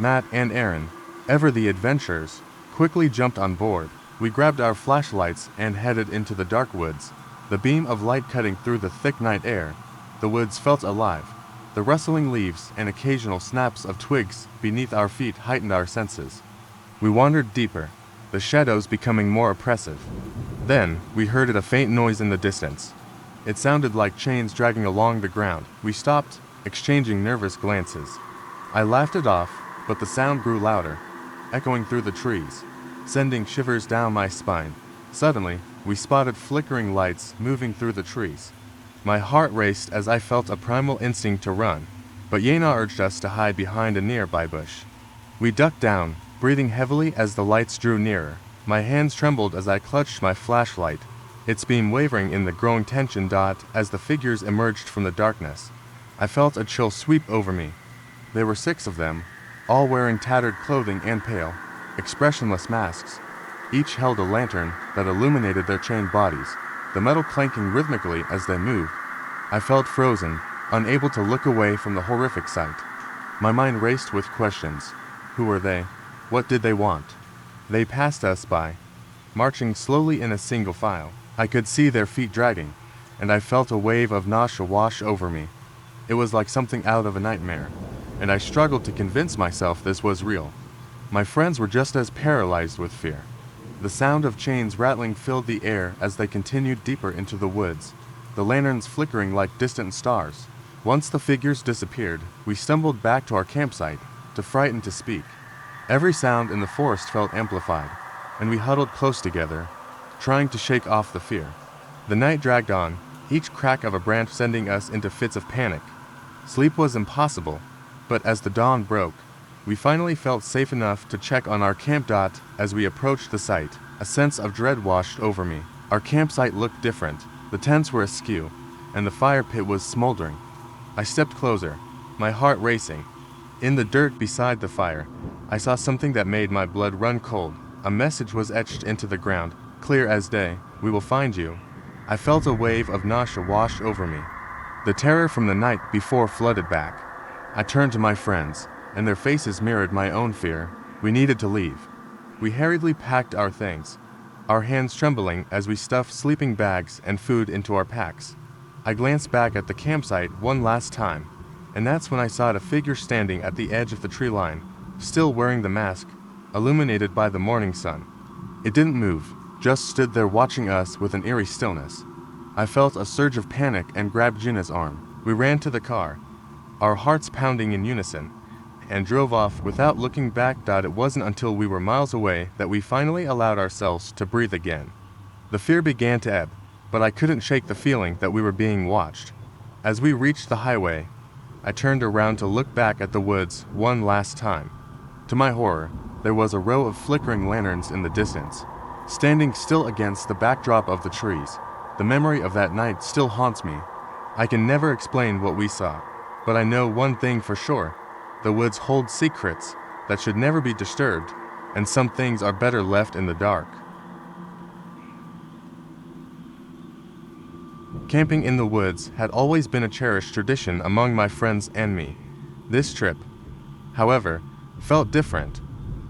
Matt and Aaron, ever the adventurers, quickly jumped on board. We grabbed our flashlights and headed into the dark woods. The beam of light cutting through the thick night air. The woods felt alive. The rustling leaves and occasional snaps of twigs beneath our feet heightened our senses. We wandered deeper, the shadows becoming more oppressive. Then, we heard a faint noise in the distance. It sounded like chains dragging along the ground. We stopped, exchanging nervous glances. I laughed it off, but the sound grew louder, echoing through the trees, sending shivers down my spine. Suddenly, we spotted flickering lights moving through the trees. My heart raced as I felt a primal instinct to run, but Yena urged us to hide behind a nearby bush. We ducked down, breathing heavily as the lights drew nearer. My hands trembled as I clutched my flashlight, its beam wavering in the growing tension. As the figures emerged from the darkness, I felt a chill sweep over me. There were 6 of them, all wearing tattered clothing and pale, expressionless masks. Each held a lantern that illuminated their chained bodies, the metal clanking rhythmically as they moved. I felt frozen, unable to look away from the horrific sight. My mind raced with questions. Who were they? What did they want? They passed us by, marching slowly in a single file. I could see their feet dragging, and I felt a wave of nausea wash over me. It was like something out of a nightmare, and I struggled to convince myself this was real. My friends were just as paralyzed with fear. The sound of chains rattling filled the air as they continued deeper into the woods, the lanterns flickering like distant stars. Once the figures disappeared, we stumbled back to our campsite, too frightened to speak. Every sound in the forest felt amplified, and we huddled close together, trying to shake off the fear. The night dragged on, each crack of a branch sending us into fits of panic. Sleep was impossible, but as the dawn broke, we finally felt safe enough to check on our camp. As we approached the site, a sense of dread washed over me. Our campsite looked different. The tents were askew, and the fire pit was smoldering. I stepped closer, my heart racing. In the dirt beside the fire, I saw something that made my blood run cold. A message was etched into the ground, clear as day: "We will find you." I felt a wave of nausea wash over me. The terror from the night before flooded back. I turned to my friends, and their faces mirrored my own fear. We needed to leave. We hurriedly packed our things, our hands trembling as we stuffed sleeping bags and food into our packs. I glanced back at the campsite one last time. And that's when I saw a figure standing at the edge of the tree line, still wearing the mask, illuminated by the morning sun. It didn't move, just stood there watching us with an eerie stillness. I felt a surge of panic and grabbed Gina's arm. We ran to the car, our hearts pounding in unison, and drove off without looking back. It wasn't until we were miles away that we finally allowed ourselves to breathe again. The fear began to ebb, but I couldn't shake the feeling that we were being watched. As we reached the highway, I turned around to look back at the woods one last time. To my horror, there was a row of flickering lanterns in the distance, standing still against the backdrop of the trees. The memory of that night still haunts me. I can never explain what we saw, but I know one thing for sure. The woods hold secrets that should never be disturbed, and some things are better left in the dark. Camping in the woods had always been a cherished tradition among my friends and me. This trip, however, felt different.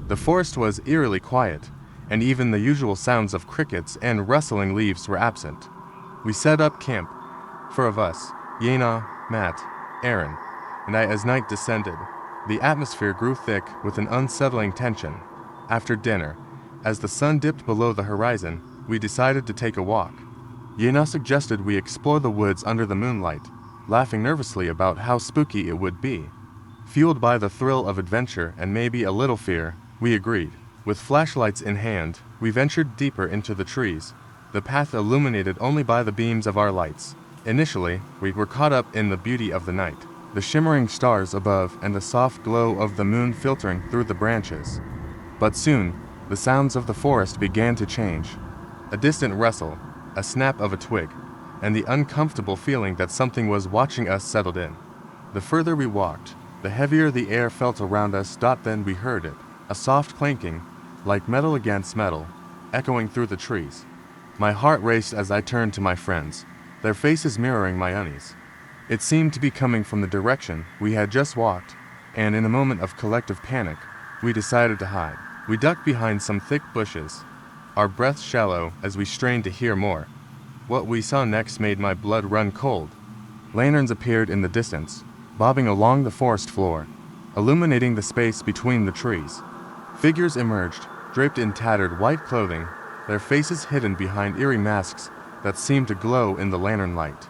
The forest was eerily quiet, and even the usual sounds of crickets and rustling leaves were absent. We set up camp, four of us, Yena, Matt, Aaron, and I. As night descended, the atmosphere grew thick with an unsettling tension. After dinner, as the sun dipped below the horizon, we decided to take a walk. Yena suggested we explore the woods under the moonlight, laughing nervously about how spooky it would be. Fueled by the thrill of adventure and maybe a little fear, we agreed. With flashlights in hand, we ventured deeper into the trees, the path illuminated only by the beams of our lights. Initially, we were caught up in the beauty of the night, the shimmering stars above and the soft glow of the moon filtering through the branches. But soon, the sounds of the forest began to change. A distant rustle, a snap of a twig, and the uncomfortable feeling that something was watching us settled in. The further we walked, the heavier the air felt around us. Then we heard it, a soft clanking, like metal against metal, echoing through the trees. My heart raced as I turned to my friends, their faces mirroring my unease. It seemed to be coming from the direction we had just walked, and in a moment of collective panic, we decided to hide. We ducked behind some thick bushes, our breaths shallow as we strained to hear more. What we saw next made my blood run cold. Lanterns appeared in the distance, bobbing along the forest floor, illuminating the space between the trees. Figures emerged, draped in tattered white clothing, their faces hidden behind eerie masks that seemed to glow in the lantern light.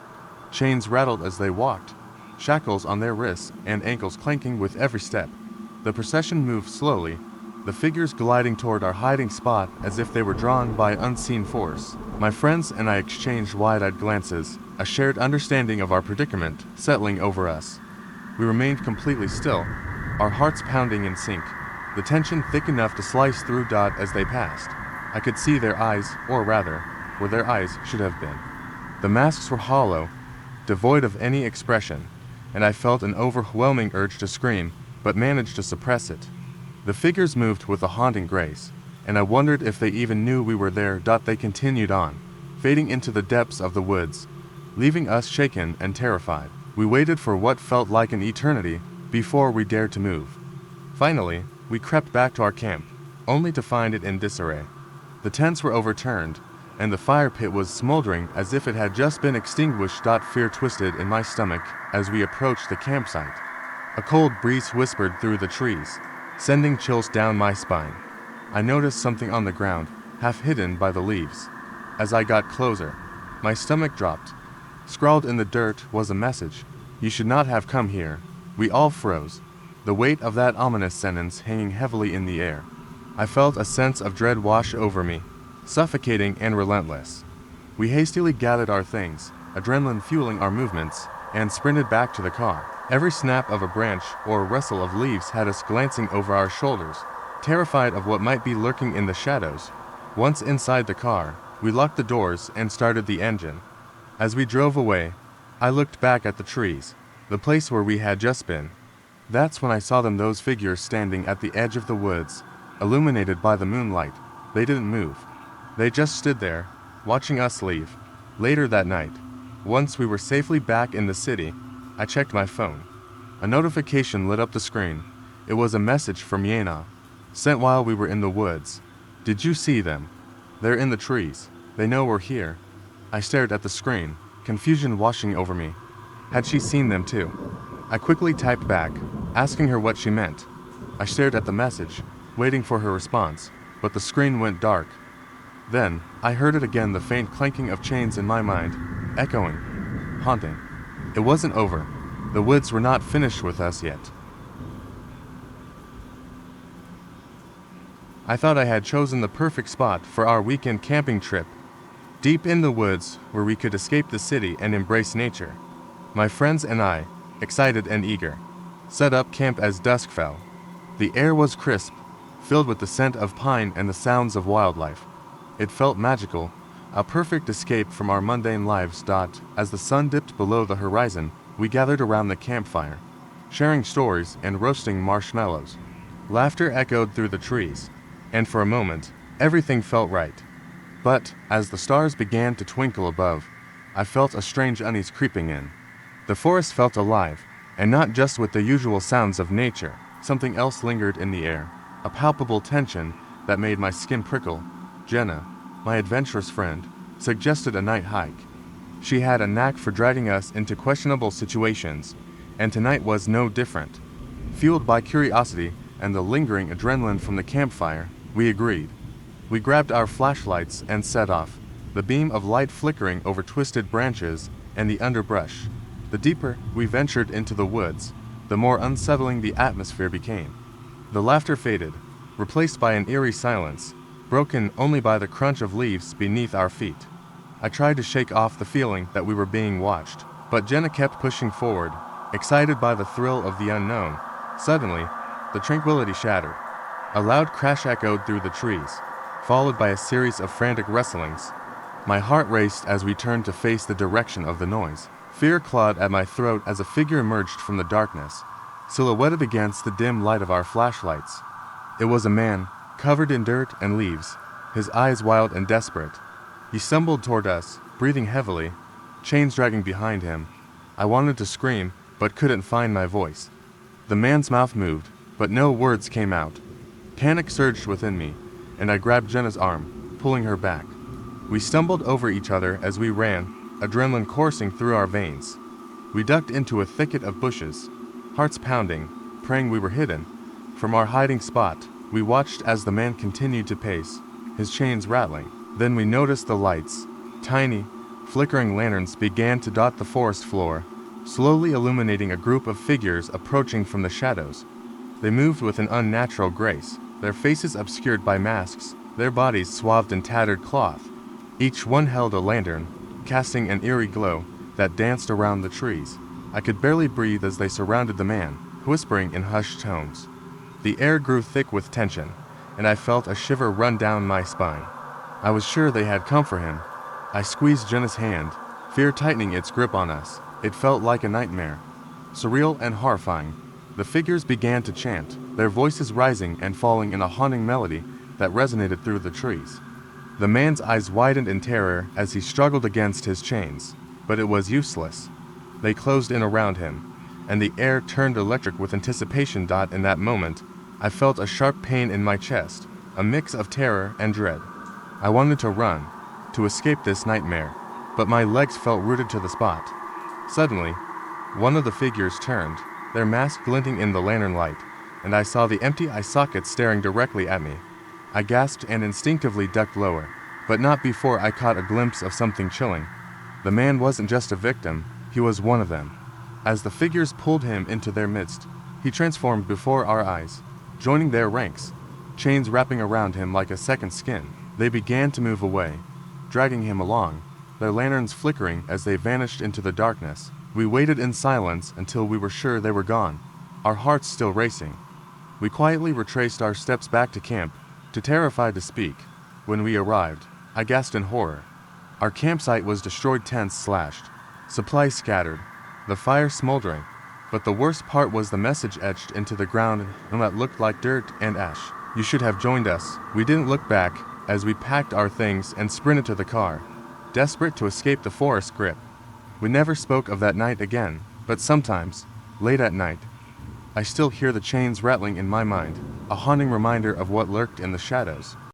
Chains rattled as they walked, shackles on their wrists and ankles clanking with every step. The procession moved slowly, the figures gliding toward our hiding spot as if they were drawn by unseen force. My friends and I exchanged wide-eyed glances, a shared understanding of our predicament settling over us. We remained completely still, our hearts pounding in sync, the tension thick enough to slice through. As they passed, I could see their eyes, or rather, where their eyes should have been. The masks were hollow, devoid of any expression, and I felt an overwhelming urge to scream, but managed to suppress it. The figures moved with a haunting grace, and I wondered if they even knew we were there. They continued on, fading into the depths of the woods, leaving us shaken and terrified. We waited for what felt like an eternity before we dared to move. Finally, we crept back to our camp, only to find it in disarray. The tents were overturned, and the fire pit was smoldering as if it had just been extinguished. Fear twisted in my stomach as we approached the campsite. A cold breeze whispered through the trees, sending chills down my spine. I noticed something on the ground, half hidden by the leaves. As I got closer, my stomach dropped. Scrawled in the dirt was a message: "You should not have come here." We all froze, the weight of that ominous sentence hanging heavily in the air. I felt a sense of dread wash over me, suffocating and relentless. We hastily gathered our things, adrenaline fueling our movements, and sprinted back to the car. Every snap of a branch or rustle of leaves had us glancing over our shoulders, terrified of what might be lurking in the shadows. Once inside the car, we locked the doors and started the engine. As we drove away, I looked back at the trees, the place where we had just been. That's when I saw them, those figures standing at the edge of the woods, illuminated by the moonlight. They didn't move. They just stood there, watching us leave. Later that night, once we were safely back in the city, I checked my phone. A notification lit up the screen. It was a message from Yena, sent while we were in the woods. "Did you see them? They're in the trees. They know we're here." I stared at the screen, confusion washing over me. Had she seen them too? I quickly typed back, asking her what she meant. I stared at the message, waiting for her response, but the screen went dark. Then, I heard it again, the faint clanking of chains in my mind, echoing, haunting. It wasn't over. The woods were not finished with us yet. I thought I had chosen the perfect spot for our weekend camping trip, deep in the woods where we could escape the city and embrace nature. My friends and I, excited and eager, set up camp as dusk fell. The air was crisp, filled with the scent of pine and the sounds of wildlife. It felt magical, a perfect escape from our mundane lives. As the sun dipped below the horizon, we gathered around the campfire, sharing stories and roasting marshmallows. Laughter echoed through the trees, and for a moment, everything felt right. But, as the stars began to twinkle above, I felt a strange unease creeping in. The forest felt alive, and not just with the usual sounds of nature. Something else lingered in the air, a palpable tension that made my skin prickle. Jenna, my adventurous friend, suggested a night hike. She had a knack for dragging us into questionable situations, and tonight was no different. Fueled by curiosity and the lingering adrenaline from the campfire, we agreed. We grabbed our flashlights and set off, the beam of light flickering over twisted branches and the underbrush. The deeper we ventured into the woods, the more unsettling the atmosphere became. The laughter faded, replaced by an eerie silence, broken only by the crunch of leaves beneath our feet. I tried to shake off the feeling that we were being watched, but Jenna kept pushing forward, excited by the thrill of the unknown. Suddenly, the tranquility shattered. A loud crash echoed through the trees, followed by a series of frantic wrestlings. My heart raced as we turned to face the direction of the noise. Fear clawed at my throat as a figure emerged from the darkness, silhouetted against the dim light of our flashlights. It was a man, covered in dirt and leaves, his eyes wild and desperate. He stumbled toward us, breathing heavily, chains dragging behind him. I wanted to scream, but couldn't find my voice. The man's mouth moved, but no words came out. Panic surged within me, and I grabbed Jenna's arm, pulling her back. We stumbled over each other as we ran, adrenaline coursing through our veins. We ducked into a thicket of bushes, hearts pounding, praying we were hidden. From our hiding spot, we watched as the man continued to pace, his chains rattling. Then we noticed the lights. Tiny, flickering lanterns began to dot the forest floor, slowly illuminating a group of figures approaching from the shadows. They moved with an unnatural grace, their faces obscured by masks, their bodies swathed in tattered cloth. Each one held a lantern, casting an eerie glow that danced around the trees. I could barely breathe as they surrounded the man, whispering in hushed tones. The air grew thick with tension, and I felt a shiver run down my spine. I was sure they had come for him. I squeezed Jenna's hand, fear tightening its grip on us. It felt like a nightmare, surreal and horrifying. The figures began to chant, their voices rising and falling in a haunting melody that resonated through the trees. The man's eyes widened in terror as he struggled against his chains, but it was useless. They closed in around him, and the air turned electric with anticipation. In that moment, I felt a sharp pain in my chest, a mix of terror and dread. I wanted to run, to escape this nightmare, but my legs felt rooted to the spot. Suddenly, one of the figures turned, their mask glinting in the lantern light, and I saw the empty eye sockets staring directly at me. I gasped and instinctively ducked lower, but not before I caught a glimpse of something chilling. The man wasn't just a victim, he was one of them. As the figures pulled him into their midst, he transformed before our eyes, joining their ranks, chains wrapping around him like a second skin. They began to move away, dragging him along, their lanterns flickering as they vanished into the darkness. We waited in silence until we were sure they were gone, our hearts still racing. We quietly retraced our steps back to camp, too terrified to speak. When we arrived, I gasped in horror. Our campsite was destroyed, tents slashed, supplies scattered, the fire smoldering. But the worst part was the message etched into the ground and that looked like dirt and ash. You should have joined us. We didn't look back as we packed our things and sprinted to the car, desperate to escape the forest grip. We never spoke of that night again, but sometimes, late at night, I still hear the chains rattling in my mind, a haunting reminder of what lurked in the shadows.